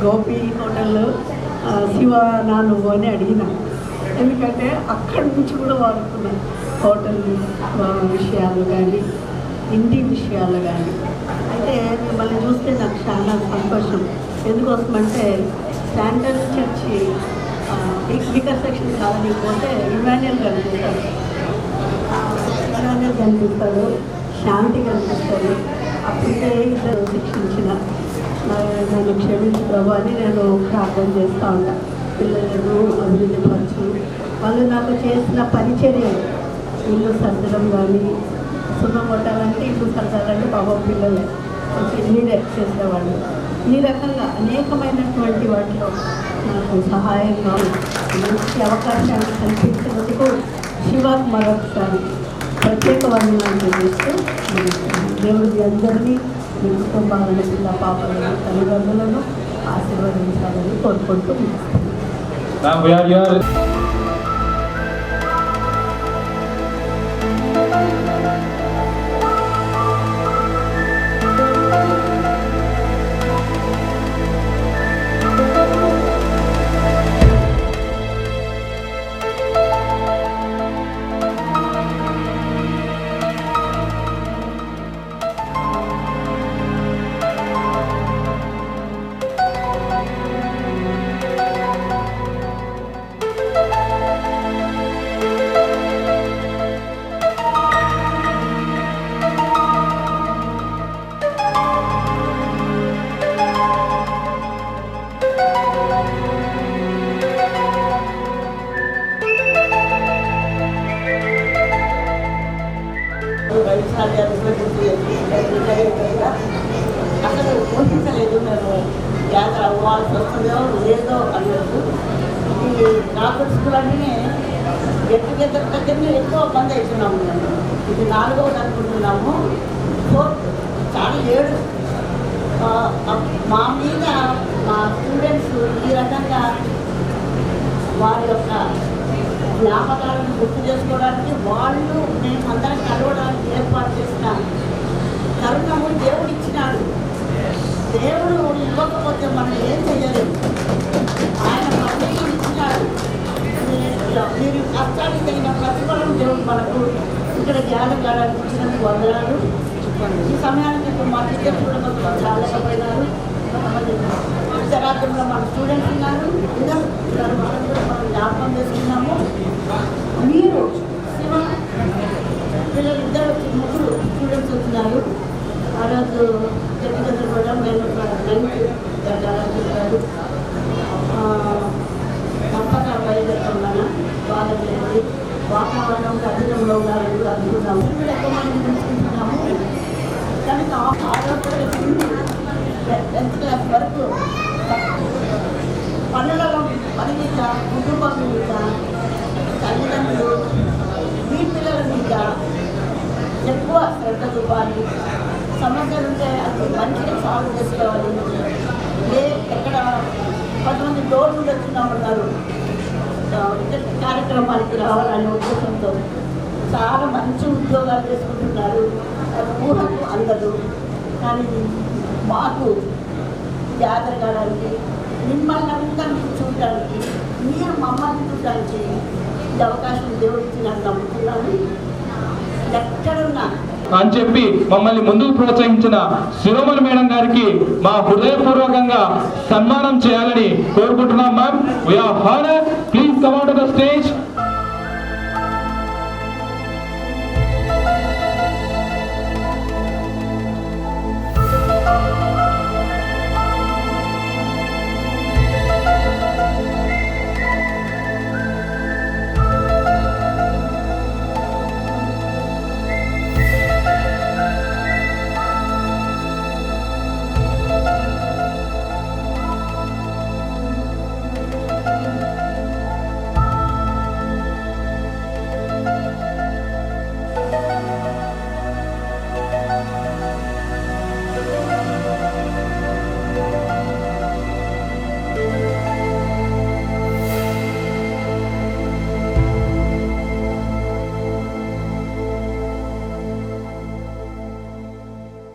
గోపి హోటల్లో శివ నా నువ్వు అని అడిగినా, ఎందుకంటే అక్కడి నుంచి కూడా వాడుకున్నాను. హోటల్ విషయాలు కానీ ఇంటి విషయాలు కానీ. అయితే మిమ్మల్ని చూస్తే నాకు చాలా సంతోషం. ఎందుకోసమంటే స్టాండర్డ్ చర్చి స్పీకర్ సెక్షన్ కాదని పోతే ఇమాన్యుయల్ కనిపిస్తాడు, శాంతి కనిపిస్తుంది. అప్పుడే ఇద్దరు శిక్షించిన నన్ను క్షమించు ప్రభు అని నేను ప్రార్థన చేస్తూ ఉంటాను. పిల్లలను అభివృద్ధి పరచు. వాళ్ళు నాకు చేసిన పరిచర్యలు, ఇల్లు సర్దడం కానీ, సున్నం కొట్టాలంటే ఇల్లు సర్దాలంటే పాపం పిల్లలు కొంచెం నీడే చేసేవాళ్ళు. ఈ రకంగా అనేకమైనటువంటి వాటిలో నాకు సహాయంగా మంచి అవకాశాన్ని కల్పించినందుకు శివాకు మరొకసారి ప్రత్యేక వందనాలు తెలియజేస్తూ దేవుడి అందరినీ మీ కుటుంబాలను, పిల్ల పాపలను, తల్లిదండ్రులను ఆశీర్వదించాలని కోరుకుంటూ అసలు ఊహించలేదు మేము యాత్ర అవ్వాల్సి వస్తుందో లేదో అన్నట్టు. ఇది నాకు స్కూల్ అంటే గెట్ టుగెదర్ దగ్గరనే ఎక్కువ మంది అవుతున్నాము. ఇది 4వ అనుకుంటున్నాము. 4th చాలా 7 మా మీద మా స్టూడెంట్స్ ఈ రకంగా వారి యొక్క జ్ఞాపకాలను గుర్తు చేసుకోవడానికి వాళ్ళు మేము అందరం కలవడానికి ఏర్పాటు చేసిన తరుణము దేవుడు ఇచ్చినాడు. దేవుడు ఇవ్వకపోతే మనం ఏం చేయలేము. ఆయన పర్మిషన్ ఇచ్చినాడు. మీరు కష్టానికి తగిన ప్రతిఫలం దేవుడు మనకు ఇక్కడ జ్ఞానం కావడానికి ఇచ్చినందుకు వందనాలు. ఈ సమయానికి మా టీచర్స్ కూడా కొంచెం చాలేకపోయినారు. ఉత్తరాజ్యంలో మన స్టూడెంట్స్ ఉన్నారు. వాళ్ళని కూడా మనం జ్ఞాపకం చేసుకున్నాము. మీరు శివ పిల్లలు ఇద్దరు 3 స్టూడెంట్స్ వచ్చినారు. ఆ రోజు చెట్టుగడ్డలు కూడా నేను 9th చెప్పారు. తప్పక బయలుదేరుతున్నాను. బాధలేదు. వాతావరణం కఠినంలో ఉన్నారని కూడా అనుకున్నాము. ఇప్పుడు ఎక్కువ మంది తెలుసుకుంటున్నాము. కనుక 10th క్లాస్ వరకు కుటుంబం మీద, తల్లిదండ్రులు మీ పిల్లల మీద ఎక్కువ శ్రద్ధ చూపాలి. సమస్యలు ఉంటే అది మంచిగా సాల్వ్ చేసుకోవాలి. ఎక్కడ కొంతమంది డోర్ నుండి వచ్చిన ఉన్నారు కార్యక్రమానికి రావాలనే ఉద్దేశంతో చాలా మంచి ఉద్యోగాలు చేసుకుంటున్నారు. ఊహకు అందదు. కానీ మాకు జాతర కావడానికి మిమ్మల్ని అంతా చూడడానికి, మీరు మమ్మల్ని చూడడానికి ఈ అవకాశం దేవుడు ఇచ్చినట్టు నమ్ముతున్నాను. ఎక్కడున్నా అని చెప్పి మమ్మల్ని ముందుకు ప్రోత్సహించిన శిరోమణి మేడం గారికి మా హృదయపూర్వకంగా సన్మానం చేయాలని కోరుకుంటున్నాం. Ma'am, we are honored. Please come on to the stage.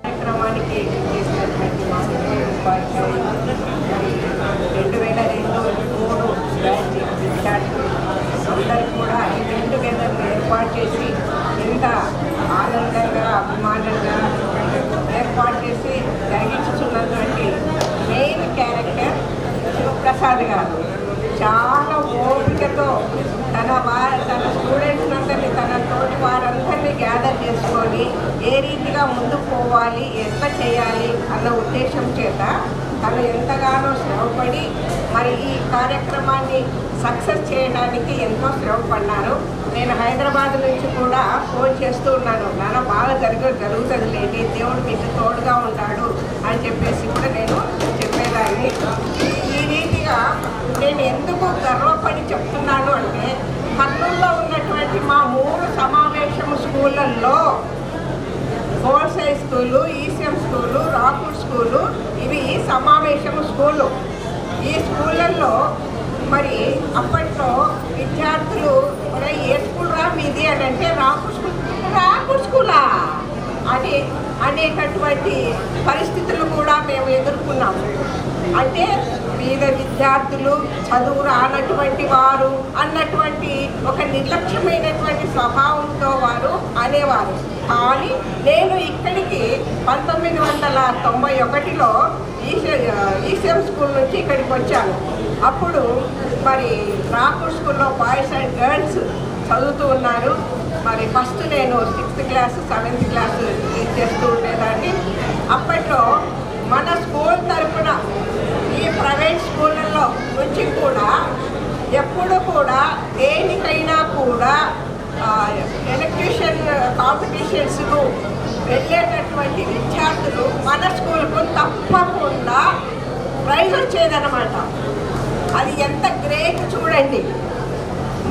కార్యక్రమానికి చేసినటువంటి మా ఉపాధ్యాయులు 2002-03 బ్యాచ్ విద్యార్థులు అందరూ కూడా ఈ గెట్ టుగెదర్ని ఏర్పాటు చేసి ఎంత ఆనందంగా అభిమానంగా ఏర్పాటు చేసి జరిగించుతున్నటువంటి మెయిన్ క్యారెక్టర్ శివప్రసాద్ గారు. చాలా ఓపికతో తన స్టూడెంట్స్ అందరినీ, తన తోటి వారందరినీ గ్యాదర్ చేసుకొని ఏ రీతిగా ముందుకు పోవాలి, ఎట్లా చేయాలి అన్న ఉద్దేశం చేత తను ఎంతగానో శ్రమపడి మరి ఈ కార్యక్రమాన్ని సక్సెస్ చేయడానికి ఎంతో శ్రమపడ్డారు. నేను హైదరాబాద్ నుంచి కూడా ఫోన్ చేస్తూ ఉన్నాను, నాన్న బాగా జరుగుతుంది లేండి, దేవుడు మీకు తోడుగా ఉంటాడు అని చెప్పేసి కూడా నేను చెప్పేదాన్ని. ఈ రీతిగా నేను ఎందుకు గర్వపడి చెప్తున్నాను అంటే, కర్నూలులో ఉన్నటువంటి మా 3 సమావేశం స్కూళ్ళల్లో gold high school, ECM school, Thakur school, ఇవి సమావేశం స్కూళ్ళు. ఈ స్కూళ్ళల్లో మరి అప్పట్లో విద్యార్థులు మరి ఏ స్కూల్ రా మీది అని అంటే రాకూర్ స్కూలా అని అనేటటువంటి పరిస్థితులు కూడా మేము ఎదుర్కొన్నాము. అంటే పేద విద్యార్థులు, చదువు రానటువంటి వారు అన్నటువంటి ఒక నిర్లక్ష్యమైనటువంటి స్వభావంతో వారు అనేవారు. కానీ నేను ఇక్కడికి 1991లో ఈసీఎం స్కూల్ నుంచి ఇక్కడికి వచ్చాను. అప్పుడు మరి రాకూర్ స్కూల్లో బాయ్స్ అండ్ గర్ల్స్ చదువుతూ ఉన్నారు. మరి ఫస్ట్ నేను 6th క్లాస్ 7th క్లాస్ చేస్తూ ఉండేదాన్ని. అప్పట్లో మన స్కూల్ తరఫున ఈ ప్రైవేట్ స్కూళ్ళల్లో నుంచి కూడా ఎప్పుడు కూడా దేనికైనా కూడా ఎలక్ట్రీషియన్ కాంపిటీషన్స్కు వెళ్ళేటటువంటి విద్యార్థులు మన స్కూల్కు తప్పకుండా ప్రైజ్ వచ్చేదన్నమాట. అది ఎంత గ్రేట్ చూడండి.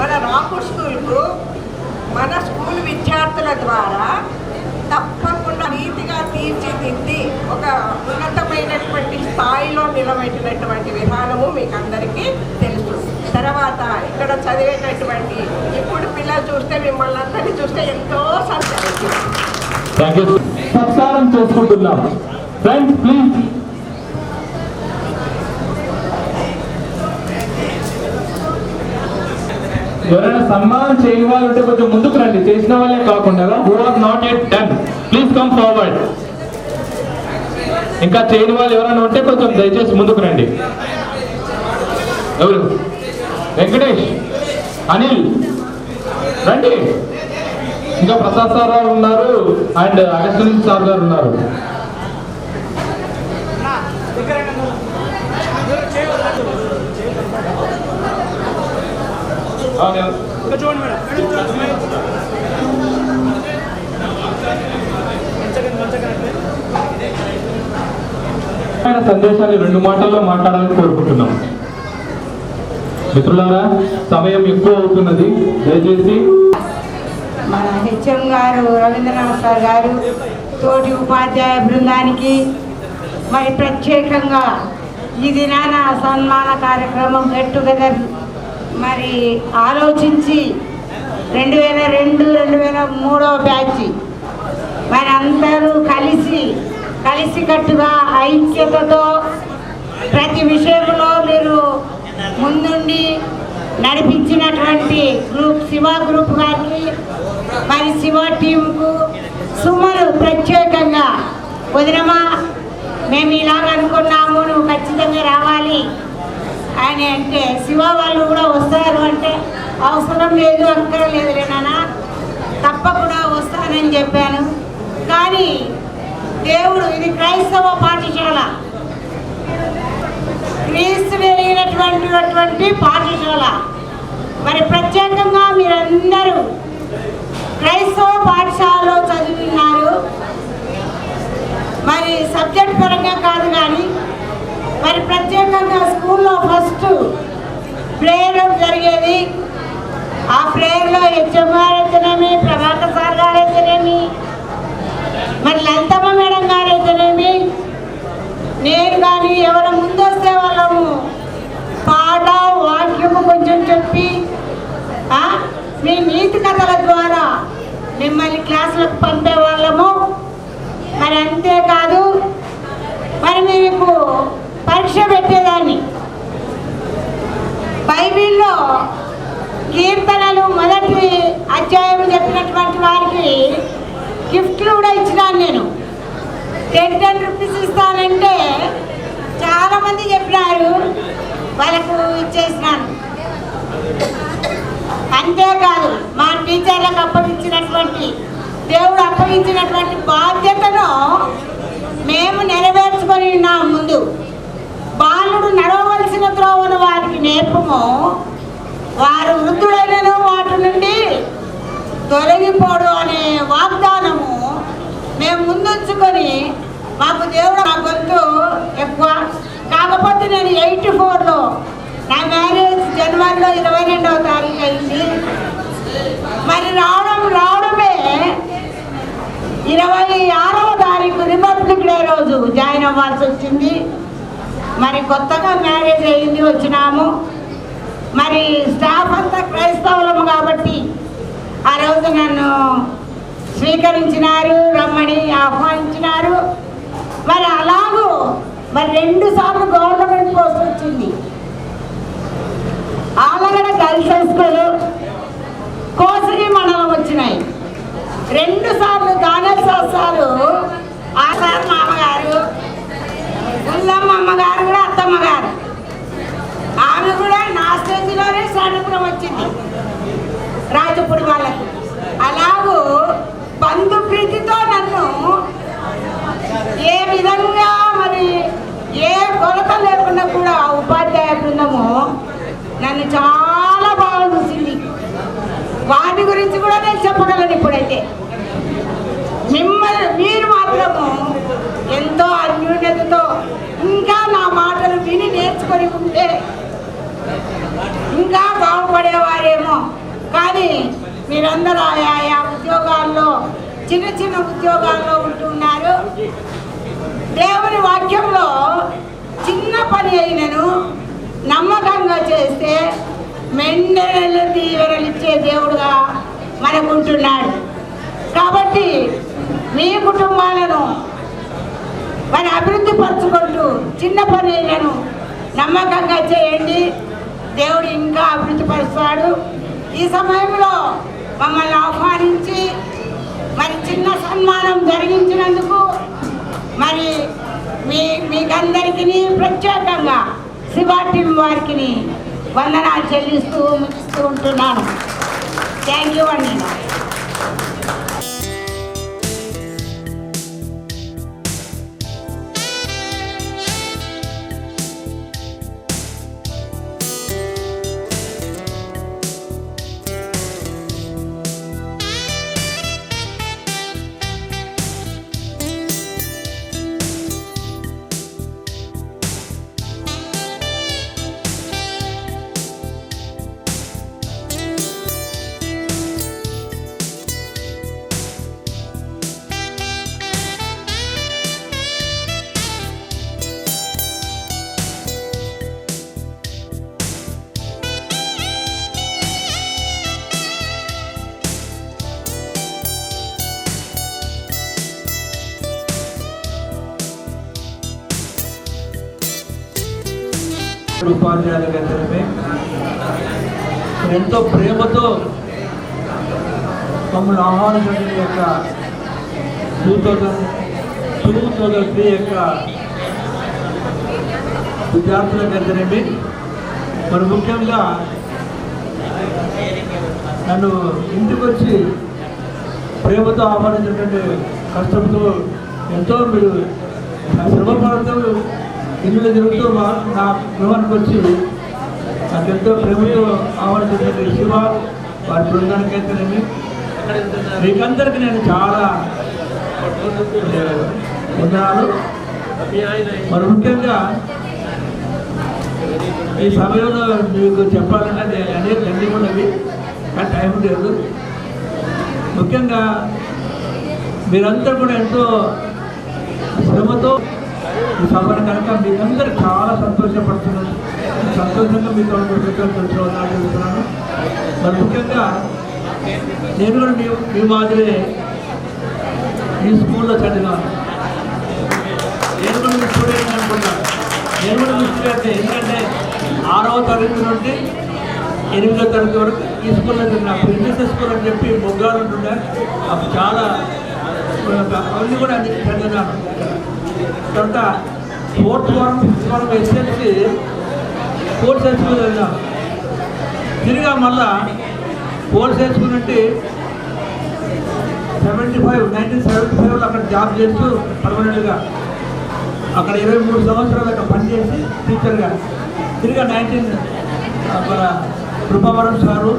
మన రాకూర్ స్కూల్కు మన స్కూల్ విద్యార్థుల ద్వారా తప్పకుండా రీతిగా తీర్చిదిద్ది ఒక ఉన్నతమైనటువంటి స్థాయిలో నిలబెట్టినటువంటి విధానము మీకు అందరికీ తెలుసు. తర్వాత ఇక్కడ చదివేటటువంటి ఇప్పుడు పిల్లలు చూస్తే, మిమ్మల్ని అందరినీ చూస్తే ఎంతో సంతోషం. సత్కారం చేసుకుంటున్నాం. Friends please. ఎవరైనా సన్మానం చేయని వాళ్ళు ఉంటే కొంచెం ముందుకు రండి. చేసిన వాళ్ళే కాకుండా who are not yet done please come forward. ఇంకా చేయని వాళ్ళు ఎవరైనా ఉంటే కొంచెం దయచేసి ముందుకు రండి. ఎవరు? వెంకటేష్, అనిల్ రండి. ఇంకా ప్రసాద్ సార్ గారు ఉన్నారు అండ్ అగస్టిన్ సార్ గారు ఉన్నారు. సందేశాన్ని 2 మాటల్లో మాట్లాడాలని కోరుకుంటున్నాం. మిత్రులారా, సమయం ఎక్కువ అవుతున్నది, దయచేసి మన హెచ్ఎం గారు, రవీంద్రనాథ్ సార్ గారు, తోటి ఉపాధ్యాయ బృందానికి మరి ప్రత్యేకంగా ఈ దినాన సన్మాన కార్యక్రమం గెట్ టుగెదర్ మరి ఆలోచించి 2002-2003 బ్యాచ్ మరి అందరూ కలిసికట్టుగా ఐక్యతతో ప్రతి విషయంలో మీరు ముందుండి నడిపించినటువంటి గ్రూప్ శివ గ్రూప్ గారికి మరి శివ టీంకు సుమలు ప్రత్యేకంగా వదినమా మేము ఇలాగ అనుకున్నాము, నువ్వు ఖచ్చితంగా రావాలి అని అంటే శివ వాళ్ళు కూడా వస్తారు అంటే అవసరం లేదు అక్కర్లేదులే నాన్న, తప్పకుండా వస్తానని చెప్పాను. కానీ దేవుడు, ఇది క్రైస్తవ పాఠశాల, క్రీస్తు పెరిగినటువంటి పాఠశాల. మరి ప్రత్యేకంగా మీరందరూ క్రైస్తవ పాఠశాలలో చదివినారు. మరి సబ్జెక్ట్ పరంగా కాదు కానీ మరి ప్రత్యేకంగా స్కూల్లో ఫస్ట్ ప్రేయర్ జరిగేది. ఆ ప్రేయర్లో హెచ్ఎం గారు అయితేనేమి, ప్రభాకర్ సార్ గారు అయితేనేమి, మరి లలితమ్మ మేడం గారు అయితేనేమి, నేను కానీ ఎవరు ముందొస్తే వాళ్ళము పాట వాక్యము కొంచెం చెప్పి మీ నీతి కథల ద్వారా మిమ్మల్ని క్లాసులకు పంపేవాళ్ళము. మరి అంతేకాదు మరి మీకు పరీక్ష పెట్టేదాన్ని. బైబిల్లో కీర్తనలు మొదటి అధ్యాయం చెప్పినటువంటి వారికి గిఫ్ట్లు కూడా ఇచ్చినాను నేను. 10 రూపీస్ ఇస్తానంటే చాలామంది చెప్పినారు, వాళ్ళకు ఇచ్చేసినాను. అంతేకాదు మా టీచర్లకు అప్పగించినటువంటి దేవుడు అప్పగించినటువంటి బాధ్యతను మేము నెరవేర్చుకొని ఉన్నాం. ముందు బాలుడు నడవవలసిన త్రోవను వారికి నేర్పము, వారు వృద్ధులైనను వాటి నుండి తొలగిపోడు అనే వాగ్దానము మేము ముందుంచుకొని మాకు దేవుడు, నా గొంతు ఎక్కువ కాకపోతే నేను 84లో నా మ్యారేజ్ జనవరిలో 22వ తారీఖు అయింది. మరి రావడమే 26వ తారీఖు రిపబ్లిక్ డే రోజు జాయిన్ అవ్వాల్సి వచ్చింది. మరి కొత్తగా మ్యారేజ్ అయింది, వచ్చినాము. మరి స్టాఫ్ అంతా క్రైస్తవులము కాబట్టి ఆ రోజు నన్ను స్వీకరించినారు, రమ్మని ఆహ్వానించినారు. మరి అలాగూ మరి 2 సార్లు గవర్నమెంట్ పోస్ట్ వచ్చింది. ఆలగడ గర్ల్స్ హై స్కూల్, కోసరి మండలం వచ్చినాయి. 2 సార్లు దానల్ సార్ ఆ సార్ మామగారు, ఉల్లమ్మ అమ్మగారు కూడా అత్తమ్మగారు, ఆమె కూడా నా స్టేజ్లోనే స్టార్టప్లో వచ్చింది రాజపూడి వాళ్ళకి. అలాగూ బంధు ప్రీతితో నన్ను ఏ విధంగా మరి ఏ కొలత లేకుండా కూడా ఉపాధ్యాయ బృందము నన్ను చాలా బాగా చూసింది. వాటి గురించి కూడా నేను చెప్పగలను. ఇప్పుడైతే మీరు మాత్రము ఎంతో అన్యూన్యతతో ఇంకా నా మాటలు విని నేర్చుకొని ఉంటే ఇంకా బాగుపడేవారేమో. కానీ మీరందరూ ఆయా ఉద్యోగాల్లో చిన్న ఉద్యోగాల్లో ఉంటున్నారు. దేవుని వాక్యంలో చిన్న పని అయినను నమ్మకంగా చేస్తే మెండలు దీవెనలు ఇచ్చే దేవుడుగా మనకుంటున్నాడు. కాబట్టి మీ కుటుంబాలను మరి అభివృద్ధి పరచుకుంటూ చిన్న పనులను నమ్మకంగా చేయండి, దేవుడు ఇంకా అభివృద్ధి పరుస్తాడు. ఈ సమయంలో మమ్మల్ని ఆహ్వానించి మరి చిన్న సన్మానం జరిగించినందుకు మరి మీకందరికీ ప్రత్యేకంగా శివ టీం వారికి వందనాలు చెల్లిస్తూ ముగిస్తూ ఉంటున్నాను. థ్యాంక్ యూ అండి. ఉపాధ్యాయులు ఉపాధ్యాయులకు అయితేనేమి ఎంతో ప్రేమతో మమ్మల్ని ఆహ్వానించిన యొక్క 2003 యొక్క విద్యార్థులకు అయితేనేమి మరి ముఖ్యంగా నన్ను ఇంటికి వచ్చి ప్రేమతో ఆహ్వానించినటువంటి కష్టంతో ఎంతో మీరు శ్రమపడుతూ ఇల్లు తిరుగుతూ నా గృహానికి వచ్చి నాకెంతో ప్రేమతో ఆహ్వానించినటువంటి శివ వారి బృందానికి అయితేనేమి మీకందరికీ నేను చాలా వందనాలు. మరి ముఖ్యంగా ఈ సమయంలో మీకు చెప్పాలంటే అనేక అన్నీ ఉన్నవి కానీ టైం లేదు. ముఖ్యంగా మీరంతా కూడా ఎంతో శ్రమతో ఈ సభను కనుక మీకందరూ చాలా సంతోషపడుతున్నారు. సంతోషంగా మీతో తెలుస్తున్నాను. మరి ముఖ్యంగా నేను కూడా మీ మాదిరే ఈ స్కూల్లో చదివాను. నేను కూడా మీ స్టూడెంట్ అనుకున్నాను. నేను కూడా మీ స్టూడెంట్. ఎందుకంటే 6వ తరగతి నుండి 8వ తరగతి వరకు ఈ స్కూల్లో చదివిన ప్రిన్సెస్ స్కూల్ అని చెప్పి మొగ్గాలు ఉంటుండే. అప్పుడు చాలా అవన్నీ కూడా చదివినాను. తర్వాత 4th వారం 5th వారం ఎస్ఎల్సి 4th హై స్కూల్ చదివినాను. తిరిగా మళ్ళా 4th హై స్కూల్ నుండి 1975లో అక్కడ జాబ్ చేస్తూ పర్మనెంట్గా అక్కడ 23 సంవత్సరాలు అక్కడ పనిచేసి టీచర్గా తిరిగా మన కృపావరం సారు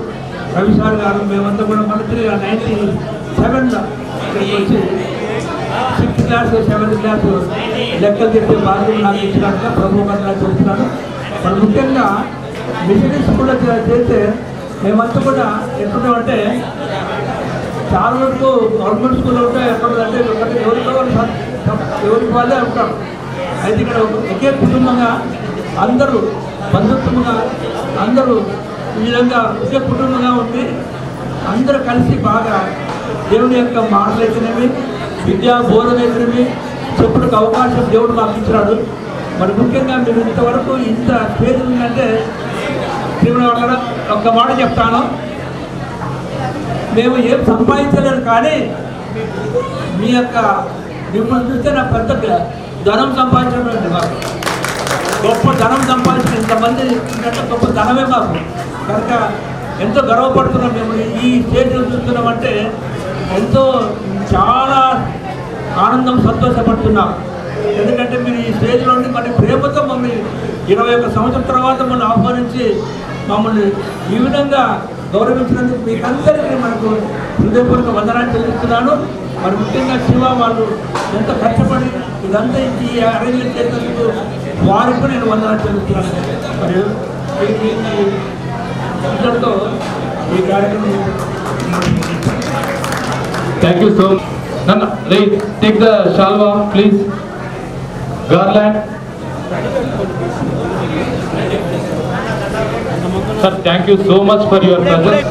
రవి సార్ గారు మేమంతా కూడా మళ్ళీ తిరిగా 97లో ఇక్కడికి వచ్చి 6th క్లాస్ 7th క్లాస్ లెక్కలు చెప్పే బాధ్యత నాకు ఇచ్చినట్టుగా ప్రభు గారు చెప్తున్నాను. మరి ముఖ్యంగా మిషనరీ స్కూల్లో చేస్తే మేమంతా కూడా ఎక్కడంటే చాలా వరకు గవర్నమెంట్ స్కూల్లో ఉంటాయి. ఎక్కడంటే ఎవరికి వాళ్ళే ఉంటారు. అయితే ఇక్కడ ఒకే కుటుంబంగా అందరూ బంధుత్వంగా అందరూ ఈ విధంగా ఒకే కుటుంబంగా ఉండి అందరూ కలిసి బాగా దేవుని యొక్క మాటలు అయితేనేవి విద్యా బోధన అయితేనేవి చెప్పులకు అవకాశం దేవుడు మాకు ఇచ్చినాడు. మరి ముఖ్యంగా మీరు ఇంతవరకు ఇంత స్టేజ్ ఉందంటే వాళ్ళ ఒక్క మాట చెప్తాను. మేము ఏం సంపాదించలేదు కానీ మీ యొక్క మిమ్మల్ని చూస్తే నాకు పెద్ద ధనం సంపాదించడం మాకు గొప్ప ధనం సంపాదించిన ఇంతమంది అంటే గొప్ప ధనమే మాకు కనుక ఎంతో గర్వపడుతున్నాం. మేము ఈ స్టేజ్లో చూస్తున్నామంటే ఎంతో చాలా ఆనందం సంతోషపడుతున్నాం. ఎందుకంటే మీరు ఈ స్టేజ్లో ఉండి మరి ప్రేమతో మమ్మల్ని 21 సంవత్సరం తర్వాత మమ్మల్ని ఆహ్వానించి మమ్మల్ని ఈ విధంగా గౌరవించినందుకు మీకందరికీ మనకు హృదయపూర్వక వందనాలు చెల్లిస్తున్నాను. మరి ముఖ్యంగా శివ వాళ్ళు ఎంత కష్టపడి ఇదంతా ఈ అరేంజ్మెంట్ చేసినందుకు వారికి నేను వందనాలు చెల్లిస్తున్నాను. మరియు ఇద్దరితో ఈ కార్యక్రమం thank you so much. Take the shawl please. Garland sir, thank you so much for your presence.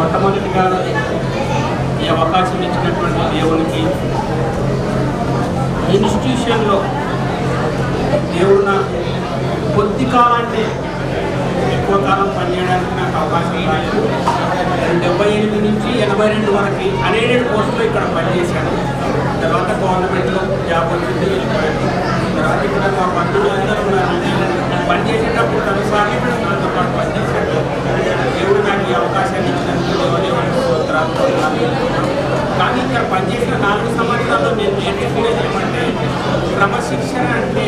మొట్టమొదటిగా ఈ అవకాశం ఇచ్చినటువంటి దేవునికి ఇన్స్టిట్యూషన్లో దేవుడు కొద్ది కాలాన్ని ఎక్కువ కాలం పనిచేయడానికి నాకు అవకాశం రాలేదు. 78 నుంచి 82 వరకు అనేక పోస్టులు ఇక్కడ పనిచేశాను. తర్వాత గవర్నమెంట్లో జాబ్ వచ్చింది, వెళ్ళిపోయాను. తర్వాత ఇక్కడ మా బంధువులందరూ పనిచేసేటప్పుడు కొన్నిసార్లు నాతో పాటు పనిచేశాను. దేవుడు నాకు ఈ అవకాశాన్ని ఇచ్చినందుకు కానీ ఇక్కడ పనిచేసిన 4 సంవత్సరాల్లో నేను నేర్చుకునేది ఏమంటే క్రమశిక్షణ అంటే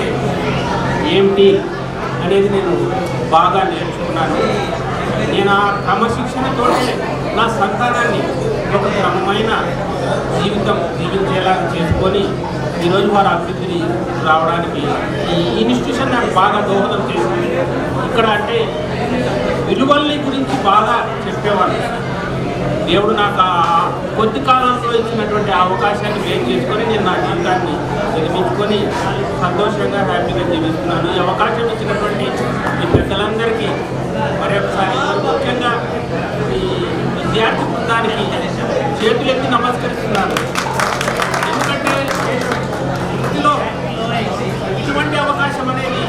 ఏమిటి అనేది నేను బాగా నేర్చుకున్నాను. నేను ఆ క్రమశిక్షణతో నా సంతానాన్ని ఒక క్రమమైన జీవితం జీవించేలాగా చేసుకొని ఈరోజు వారు అభివృద్ధి రావడానికి ఈ ఇన్స్టిట్యూషన్ నాకు బాగా దోహదం చేసింది. ఇక్కడ అంటే విలువల్ని గురించి బాగా చెప్పేవాడు. దేవుడు నాకు కొద్ది కాలంలో ఇచ్చినటువంటి అవకాశాన్ని వేరు చేసుకొని నేను నా జీవితాన్ని నిర్మించుకొని సంతోషంగా హ్యాపీగా జీవిస్తున్నాను. ఈ అవకాశం ఇచ్చినటువంటి ఈ పెద్దలందరికీ మరొకసారి ముఖ్యంగా ఈ విద్యార్థి బృందానికి చేతులెత్తి నమస్కరిస్తున్నాను. ఎందుకంటే వృత్తిలో ఇటువంటి అవకాశం అనేది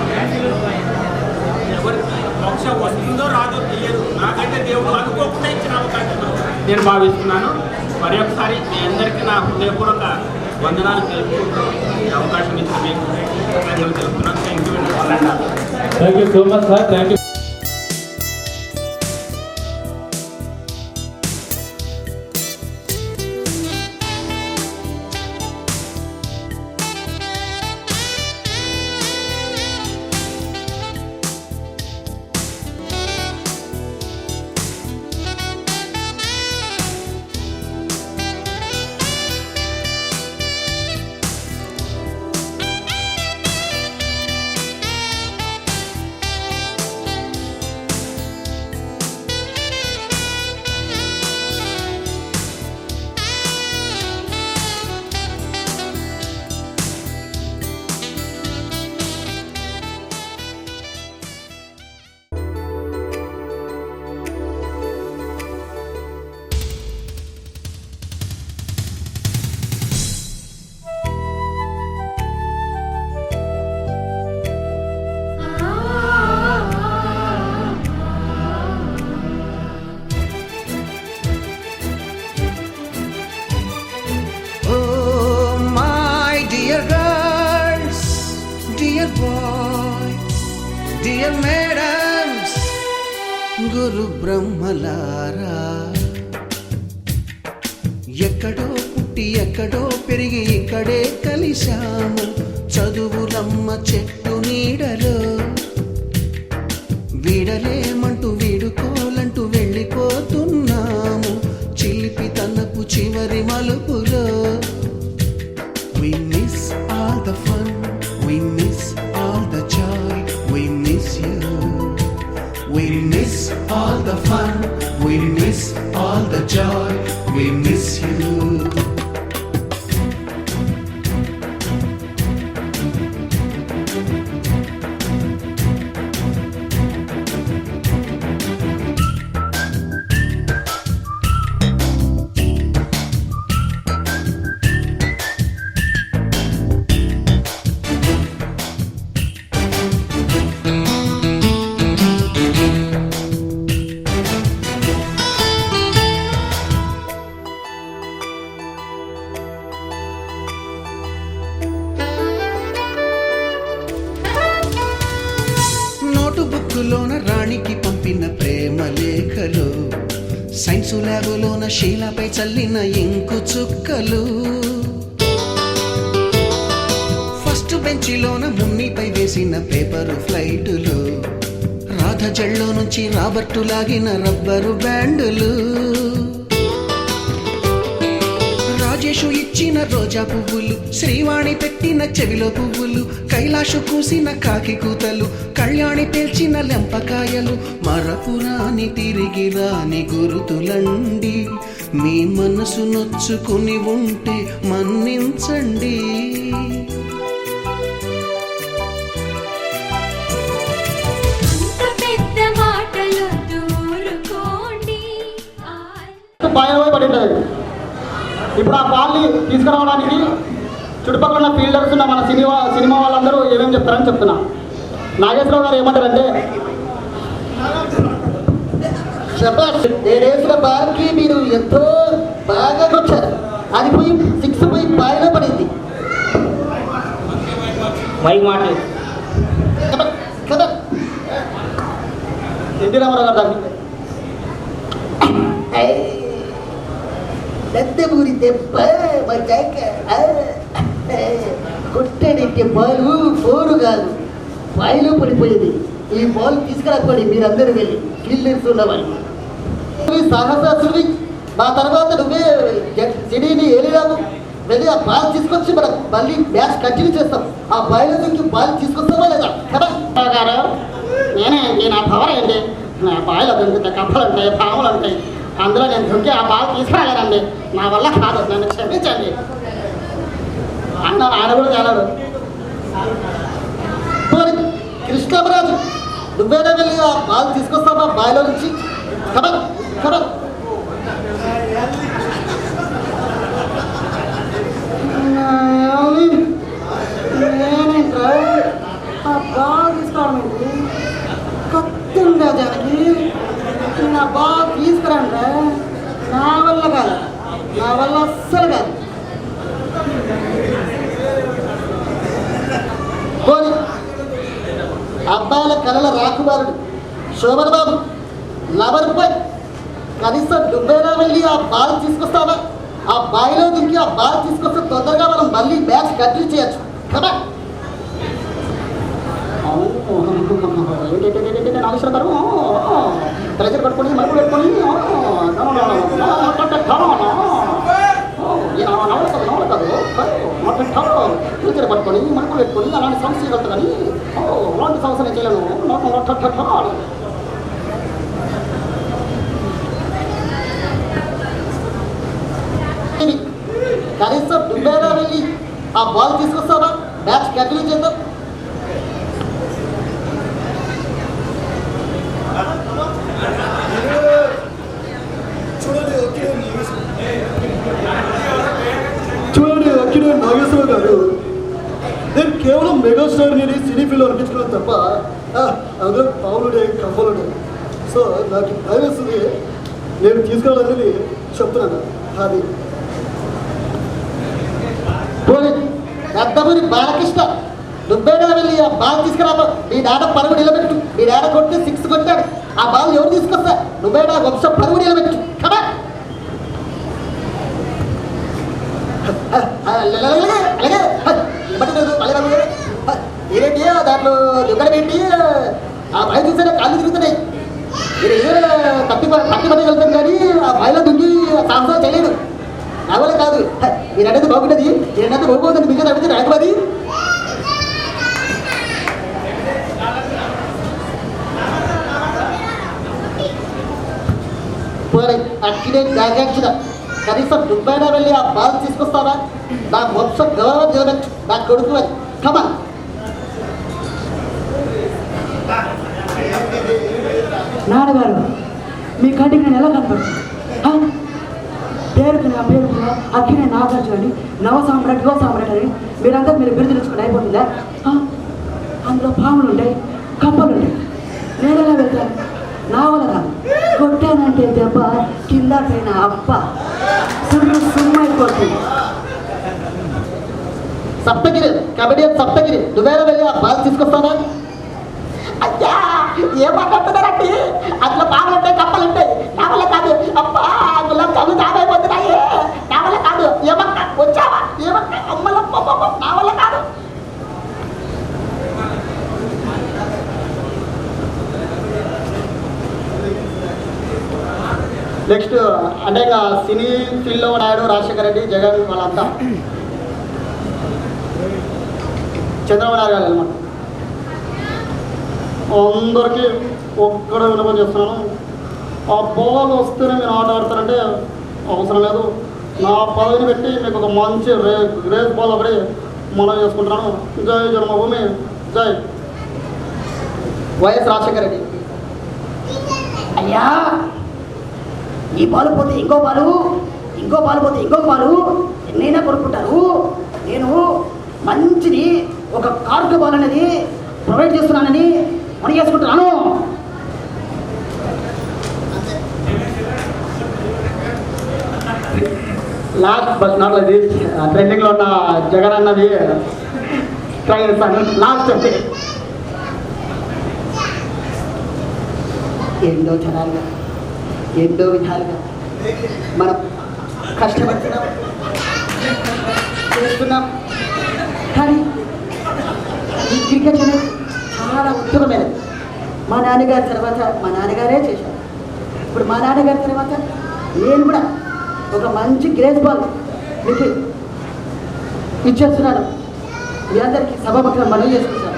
ఎవరికి బహుశా వస్తుందో రాదో తెలియదు. నాకైతే దేవుడు అనుకోకుండా ఇచ్చిన అవకాశం నేను భావిస్తున్నాను. మరి ఒకసారి మీ అందరికీ నా హృదయపూర్వక వందనాలు తెలుపుకుంటూ ఈ అవకాశం ఇచ్చిన మీకు ధన్యవాదాలు తెలుపుతున్నాను. Thank you so much sir. Thank you. Dear madams, గురు బ్రహ్మలారా, ఎక్కడో పుట్టి ఎక్కడో పెరిగి ఇక్కడే కలిశాము. చదువులమ్మ చెట్టు నీడలో వీడలేమంటూ వీడుకోలంటూ వెళ్ళిపోతున్నాము. చిలిపి తనపు చివరి మలుపులో we miss all the fun, we miss all the joy, we miss you. We miss all the fun, we miss all the joy, we miss you. బుక్కులోన రాణికి పంపిన ప్రేమ లేఖలు, సైన్సు ల్యాబులోన శీలపై చల్లిన ఇంకు చుక్కలు, ఫస్ట్ బెంచిలోన మున్నిపై వేసిన పేపరు ఫ్లైటులు, రాధ జల్లో నుంచి రాబర్టు లాగిన rubber బ్యాండులు, Rajesh ఇచ్చిన రోజా పువ్వులు, శ్రీవాణి పెట్టిన చెవిలో పువ్వులు, కైలాషు కూసిన కాకి కూతలు, కళ్యాణి పేల్చిన లెంపకాయలు, మరపురాని తిరిగి రాని గురుతులండి. మీ మనసు నొచ్చుకుని ఉంటే మన్నించండి. ఇప్పుడు ఆ బాల్ని తీసుకురావడానికి చుట్టుపక్కల ఉన్న ఫీల్డర్స్ ఉన్న మన సినిమా వాళ్ళందరూ ఏమేమి చెప్తారని చెప్తున్నా. నాగేశ్వరరావు గారు ఏమంటారంటే, నేనేసిన బాల్కి మీరు ఎంతో బాగా వచ్చారు, అది పోయి 6 పోయి బాయిలో పడింది. కదా ఎన్టీ రామారావు గారు దాన్ని నందమూరి దెబ్బ కొట్టాడంటే బాలు ఫోరు కాదు, బాయిలో పడిపోయేది. ఈ బాల్ తీసుకురాకండి మీరందరూ వెళ్ళి ఫీల్డర్స్ ఉన్నవాళ్ళు. సాహసాసుడివి నా తర్వాత నువ్వే సిడీని ఏలిరావు వెళ్ళి ఆ బాల్ తీసుకొచ్చి మనం మళ్ళీ మ్యాచ్ కంటిన్యూ చేస్తాం. ఆ బాయిలో నుంచి బాల్ తీసుకొస్తావా లేదా కదా గారు? నేనేంటి, నా పవర్ ఏంటి? నా బాయిలో దొరికితే కప్పలు ఉంటాయి, పాములు ఉంటాయి, అందులో నేను దొరికి ఆ బాల్ తీసుకురాలేనండి. నా వల్ల కాదు, నన్ను క్షమించండి అన్నారు. ఆయన కూడా తేలాడు. కృష్ణరాజు నువ్వేనా వెళ్ళి ఆ బాల్ తీసుకొస్తావా బాయిలో నుంచి కదా కదా? నేనేంట్రా ఆ బాల్ తీసుకోవడం ఏంటి? కొత్త జానకి నేను ఆ బాల్ తీసుకురాండ్రా. నా వల్ల కాదు, నా వల్ల అస్సలు కాదు. పోనీ అబ్బాయిల కళల రాకుమారుడు శోభన్ బాబు లవర్ బాయ్, కనీసం నువ్వేనా వెళ్ళి ఆ బాల్ తీసుకొస్తావా? ఆ బాయిలో దింకి ఆ బాల్ తీసుకొస్తే తొందరగా మనం మళ్ళీ మ్యాచ్ కంటిన్యూ చేయొచ్చు కదా? నాగేశ్వర గారు ప్రెజర్ పట్టుకొని మరుపు పెట్టుకొని నవల కాదు ప్రెజర్ పట్టుకొని మరుపు పెట్టుకొని అలాంటి సమస్య చేయగలుగుతా కానీ అలాంటి సమస్య నేను చేయలేను. కనీసం నువ్వేనా వెళ్ళి ఆ బాల్ తీసుకొస్తావా? మ్యాచ్ కంటిన్యూ చేద్దాం. చూడండి అక్కినే నాగేశ్వర గారు, నేను కేవలం మెగాస్టార్ నేను సినీ ఫీల్డ్ అనిపించుకున్నాను తప్ప అందులో పావులుడే కమ్మలుడే. సో నాకు భయం వేస్తుంది, నేను తీసుకెళ్ళాలని చెప్తున్నాను. అది పెద్దమూరి బాలకృష్ణ నువ్వేనా వెళ్ళి ఆ బాల్ తీసుకురాబో. నీ డాడ పరుగు నిలబెట్టు. నీ డాడ కొట్టి 6 కొట్టాడు. ఆ బాల్ ఎవరు తీసుకొస్తా? నువ్వేనా వంశ పరుగు నిలబెట్టు కదా? అలాగే ఏంటి దాంట్లో దుగ్గడ పెట్టి ఆ బాయ్ చూస్తే కాళ్ళు తిరుగుతున్నాయి. మీరు ఏదో పట్టి వెళ్తాం కానీ ఆ బాయిలో దుంగి సాహసం చేయలేడు. నా వల్ల కాదు. మీరు అనేది బాగుంటుంది, నేనంటే బాగుపోతుంది. మీకు అడిగితే రాకపోది. అక్కినే జాగ్రత్త. కనీసం దుబ్బైనా వెళ్ళి ఆ బాల్ తీసుకొస్తావా? నా వంశం గౌరవం నిలబెట్టు. నా కొడుకు కమన్. నాన్నగారు మీ కంటికి నేను ఎలా కనపడుతుంది? పేరుకి నా పేరు అక్కినే నాగార్జున అని, నవ సామ్రాట్ యువ సామ్రాట్ అని మీరంతా మీరు బిరుదు తెచ్చుకుని అయిపోతుందా? అందులో పాములు ఉంటాయి, కప్పలు ఉంటాయి. నేను ఎలా వెళ్తాను? నా వల్ల కాదు. కొట్టానంటే దెబ్బ కింద పైన అప్ప సుమ్మైపోతుంది. సప్తగిరి కబడ్డీ సప్తగిరి నువ్వేనా వెళ్ళి ఆ బాల్ తీసుకొస్తావా? అయ్యా ఏం మాట్లాడుతున్నారండి? అట్లా పాములు ఉంటాయి, కప్పలు ఉంటాయి. నా వల్ల కాదు. అబ్బా అందులో కళ్ళు దాడైపోతున్నాయి. నా వల్ల కాదు. ఏమక్క వచ్చావా? ఏమక్క అమ్మల నా వల్ల కాదు. నెక్స్ట్ అంటే ఇంకా సినీ ఫీల్డ్లో నాయుడు, రాజశేఖర రెడ్డి, జగన్ వాళ్ళంతా చంద్రబాబు నాయుడు గారు అనమాట. అందరికీ ఒక్కడే విన్నపం చేస్తున్నాను. ఆ బాల్ వస్తేనే మీరు ఆట ఆడతారంటే అవసరం లేదు. నా పదవిని పెట్టి మీకు ఒక మంచి రేస్ బాల్ ఒకటి మనం చేసుకుంటున్నాను. జై జన్మభూమి, జై వైఎస్ రాజశేఖర రెడ్డి. అయ్యా ఈ బాలు పోతే ఇంకో బాలు, ఇంకో బాలు పోతే ఇంకొక బాలు, ఎన్నైనా కొనుక్కుంటారు. నేను మంచిది ఒక కార్డు బాల్ అనేది ప్రొవైడ్ చేస్తున్నానని పని చేసుకుంటున్నాను. లాస్ట్ బట్ నాట్ అది ట్రెండింగ్లో ఉన్న జగన్ అన్నది ట్రై చేస్తాను. లాస్ట్ అంటే ఎన్నో జనాలుగా ఎన్నో విధాలుగా మనం కష్టపడుతున్నాం, చేస్తున్నాం. కానీ ఈ క్రికెట్ అనేది చాలా ఉత్తమమైనది. మా నాన్నగారి తర్వాత మా నాన్నగారే చేశారు. ఇప్పుడు మా నాన్నగారి తర్వాత నేను కూడా ఒక మంచి గ్రేస్ బాల్ మీకు ఇచ్చేస్తున్నాను. మీ అందరికీ సభాపక్షంగా మనవి చేసుకుంటాను.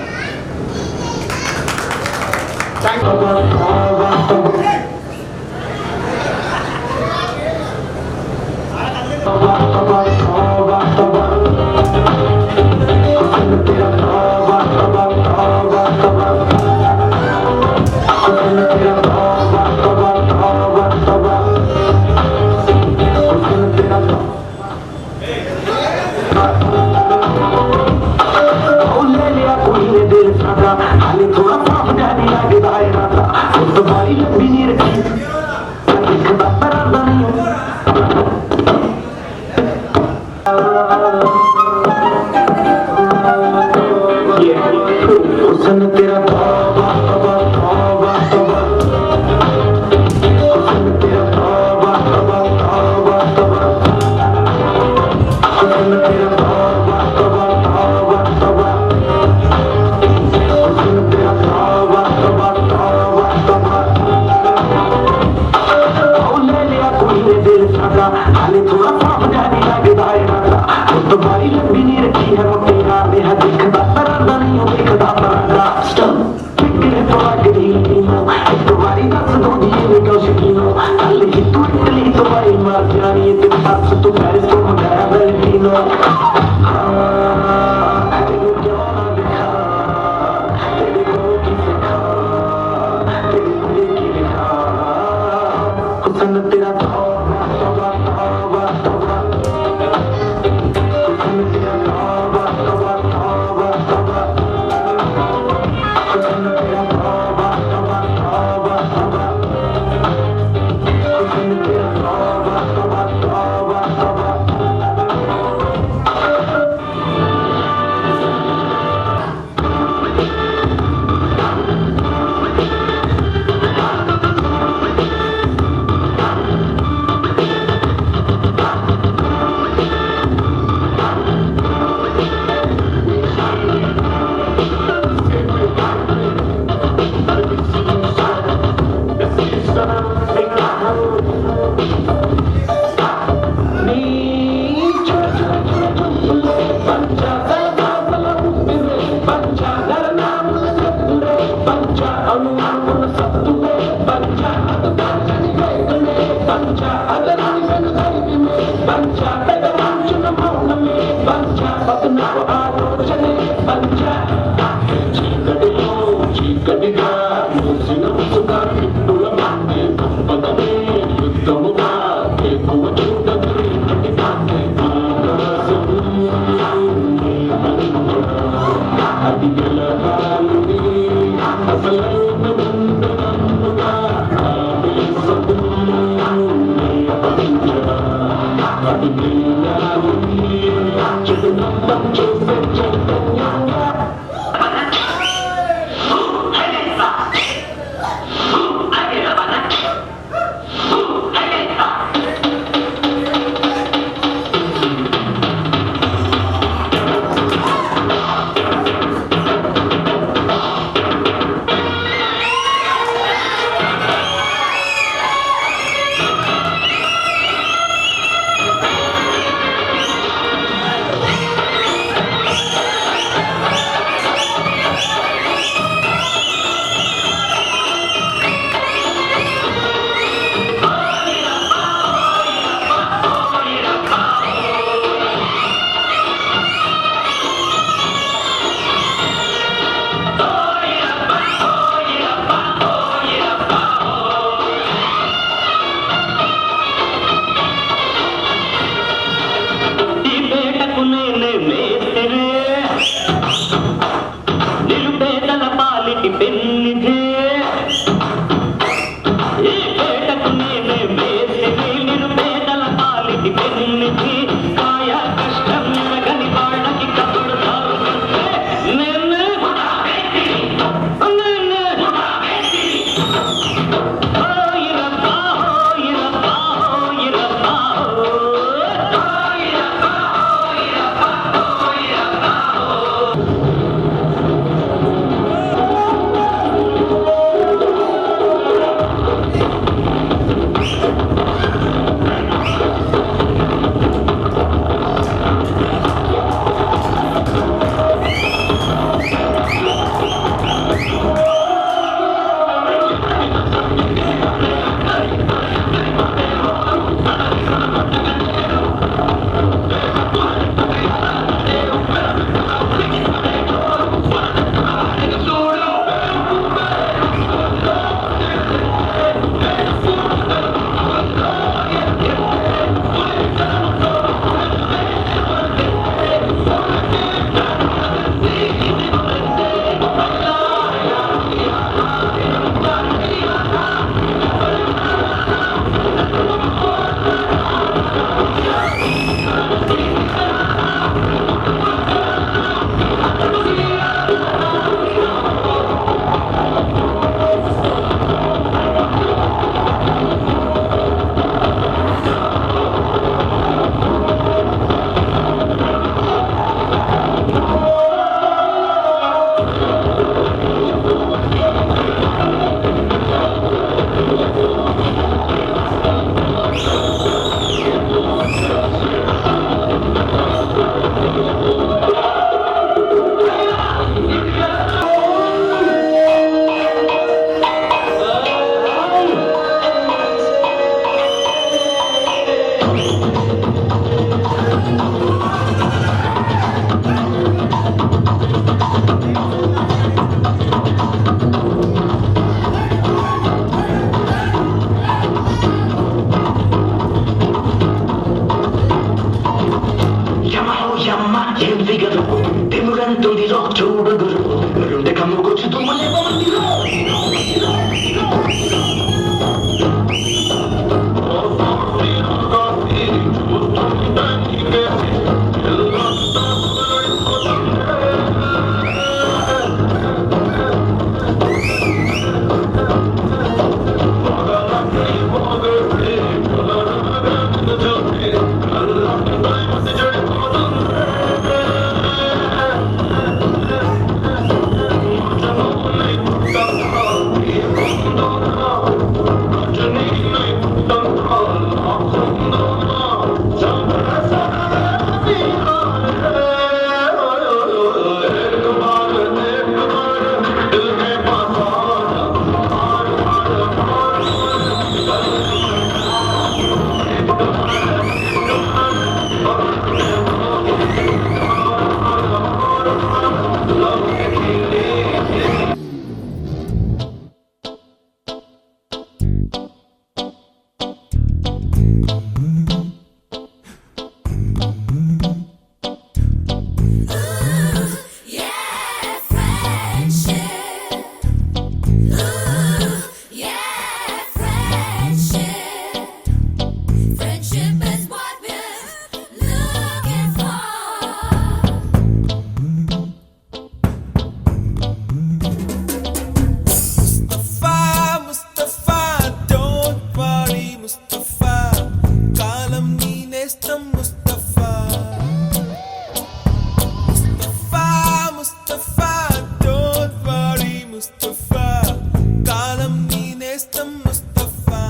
ముస్తఫా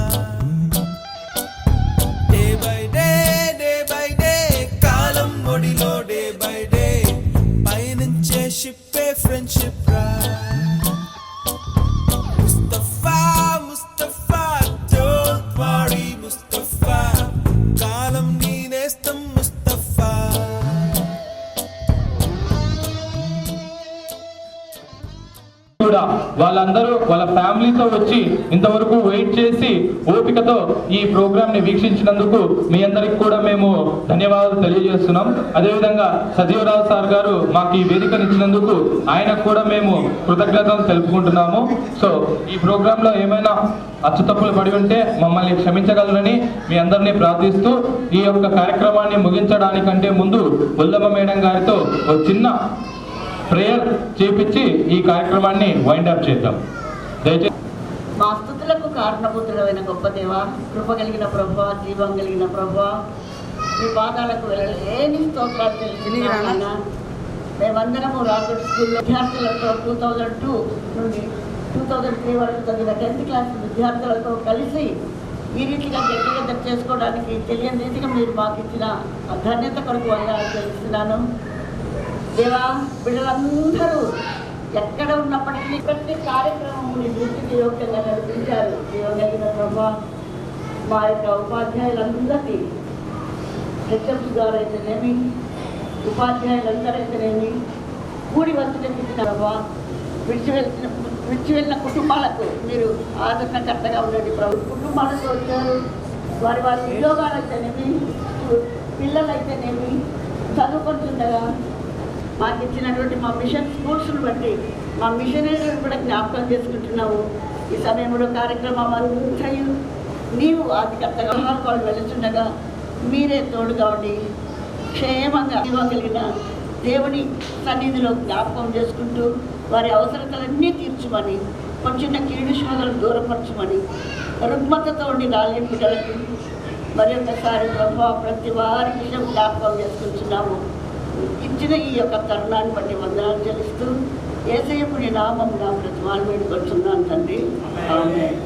డే బై డే కాలం ఒడిలో డే బై డే పయనించే షిప్పే ఫ్రెండ్షిప్ రా ముస్తఫా ముస్తఫా డోంట్ వరీ ముస్తఫా కాలం నీ నేస్తం ముస్తఫా కూడా వాళ్ళందరూ వాళ్ళ ఫ్యామిలీతో వచ్చి ఇంతవరకు వెయిట్ చేసి ఓపికతో ఈ ప్రోగ్రామ్ ని వీక్షించినందుకు మీ అందరికి కూడా మేము ధన్యవాదాలు తెలియజేస్తున్నాం. అదేవిధంగా సజీవరావు సార్ గారు మాకు ఈ వేదికనిచ్చినందుకు ఆయనకు కూడా మేము కృతజ్ఞతలు తెలుపుకుంటున్నాము. సో ఈ ప్రోగ్రామ్ లో ఏమైనా అచ్చుతప్పులు పడి ఉంటే మమ్మల్ని క్షమించగలరని మీ అందరినీ ప్రార్థిస్తూ ఈ యొక్క కార్యక్రమాన్ని ముగించడానికంటే ముందు బుల్లమ్మ మేడం గారితో ఒక చిన్న ప్రేయర్ చేపించి ఈ కార్యక్రమాన్ని వైండ్ అప్ చేద్దాం. దయచేసి మా స్తుతులకు కారణభూతుడమైన గొప్ప దేవ, కృప కలిగిన ప్రభువా, జీవం కలిగిన ప్రభువా, మీ పాదాలకు వెళ్ళలేని స్తోత్రాలు తెలుసుకున్నా. మేమందరము రాఘడ్ స్కూల్లో విద్యార్థులతో 2002 నుండి 2003 వరకు చదివిన 10th క్లాస్ విద్యార్థులతో కలిసి ఈ రీతిగా గట్టిగా చేసుకోవడానికి తెలియని రీతిగా మీరు మాకు ఇచ్చిన ధన్యత కొరకు వందనాలు తెలుస్తున్నాను. దేవా, బిడ్డలందరూ ఎక్కడ ఉన్నప్పటికీ ప్రతి కార్యక్రమం మీ దృష్టికి యోగ్యంగా నడిపించారు. జీవగలిగిన ప్రభా, మా యొక్క ఉపాధ్యాయులందరికీ, హెచ్ఎంస్ గారు అయితేనేమి, ఉపాధ్యాయులందరూ అయితేనేమి, కూడి వచ్చి ప్రభా, విడిచి వెళ్ళిన కుటుంబాలకు మీరు ఆదరణకర్తగా ఉండండి ప్రభు. కుటుంబాలతో వచ్చారు, వారి ఉద్యోగాలు అయితేనేమి, పిల్లలు అయితేనేమి చదువుకుంటుండగా మాకు ఇచ్చినటువంటి మా మిషన్ స్కూల్స్ను బట్టి మా మిషనరీలను కూడా జ్ఞాపకం చేసుకుంటున్నావు. ఈ సమయంలో కార్యక్రమం అంతయు నీవు ఆధికర్తగా వాళ్ళు వెళుతుండగా మీరే తోడుగా ఉండి క్షేమంగా ఇవ్వగలిగిన దేవుని సన్నిధిలో జ్ఞాపకం చేసుకుంటూ వారి అవసరతలన్నీ తీర్చమని, కొంచెం కీడు శోధనలు దూరపరచమని, రుగ్మతతో ఉండి రాలేని బిడ్డలకు మరి ఒకసారి ప్రభావ ప్రతి వారి విషయం జ్ఞాపకం చేసుకుంటున్నాము. ఇచ్చిన ఈ యొక్క తరుణాన్ని బట్టి వందనాలు చెల్లిస్తూ యేసయ్యకు నీ నామం నా ప్రతిమాలు వేడుకొచ్చున్నాను తండ్రి. ఆమేన్.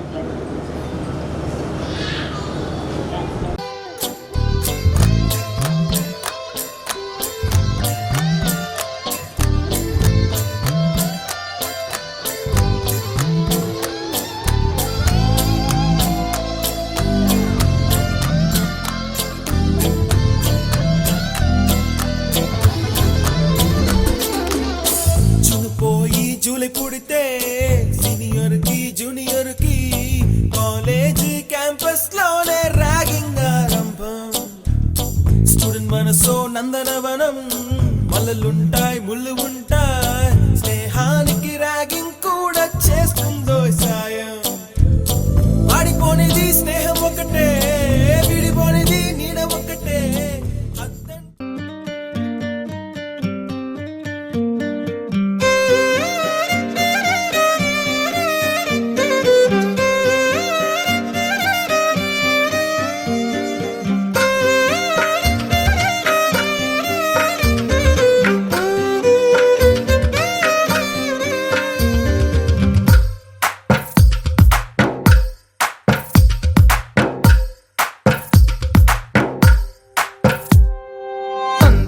పుడితే సీనియర్ కి జూనియర్ కి కాలేజ్ క్యాంపస్ లోనే ర్యాగింగ్ ఆరంభం. స్టూడెంట్ మనసో నందనవనం, మల్లలుంటాయి ముళ్ళు ఉంటాయి, స్నేహానికి ర్యాగింగ్ కూడా చేస్తుందో సాయం. వాడిపోనిది స్నేహం ఒకటే, విడిపోనిది నీడ ఒకటే.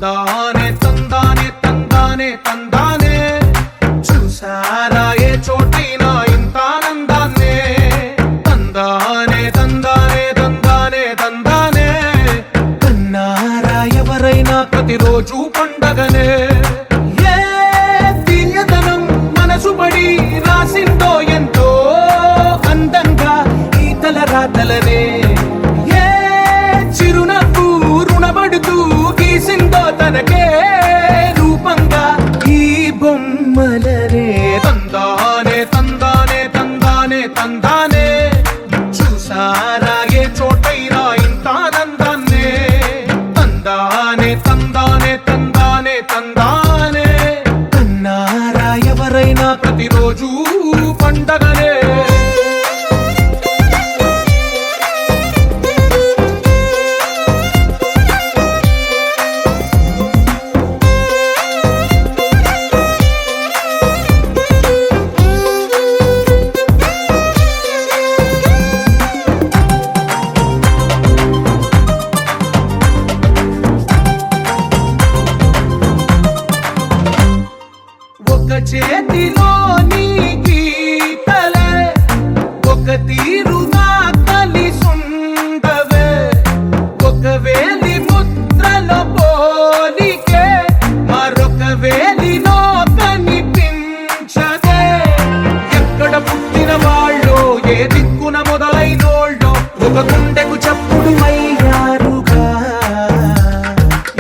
తందానే తందానే తందానే తందానే, చూసారా ఏ చోటైనా ఇంత ఆనందాన్నే. తందానే తందానే తందానే తందానే, కన్నారా ఎవరైనా ప్రతిరోజు పండగనే. ఏ తీయదనం మనసు పడి రాసిందో ఎంతో అందంగా ఈ తలరాతలనే. ఏ చిరునవ్వు రుణపడుతూ గీసిందో తనకే రూపంగా ఈ బొమ్మలనే. తందానే తందానే తందానే తందానే, చూసారా ఏ చోటైనా ఇంత ఆనందాన్నే. తందానే తందానే తందానే తందానే, కన్నారా ఎవరైనా ప్రతిరోజు పండగనే. ఒక గుండెకు చప్పుడు అయ్యారుగా.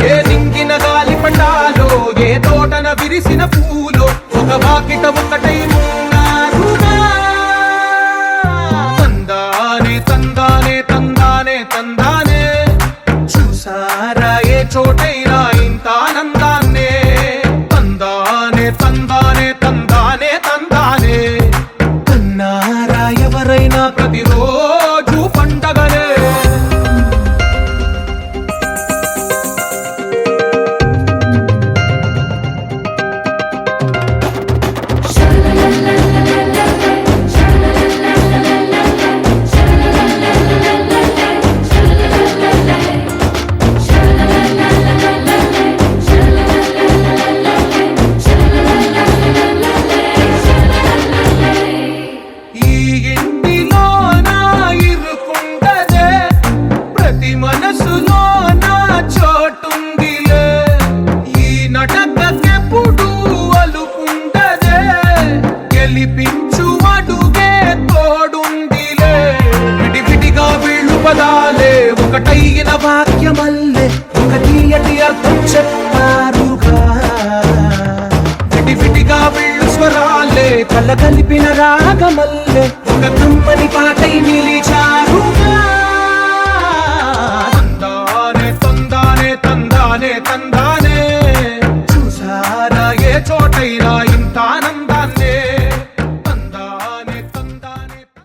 ఏ నింగిన గాలి పటాలో ఏ తోటన విరిసిన పూలో ఒక వాకిట ఒకటై ఉన్నారుగా. తందానే తందానే తందానే తందానే చూసారా ఏ చోటైనా ఇంత ఆనందాన్నే. తందానే తందానే తందానే తందానే కన్నారా ఎవరైనా ప్రతిరోజు పండగనే. ఈ ఇంటిలో నా ఇరుకుండదే ప్రతి మనసులో నా చోటుందిలే. ఈ నటకెప్పుడు అలుకుండదే గెలిపించు అడుగే తోడుందిలే. విడివిడిగా వీళ్ళు పదాలే ఒకటైన వాక్యమల్లే ఒక తీయటి అర్థం చెప్పారుగా. విడివిడిగా వీళ్ళు స్వరాలే కల కలిపిన రాగమల్లే ఒక కమ్మని పాటై నిలిచారుగా.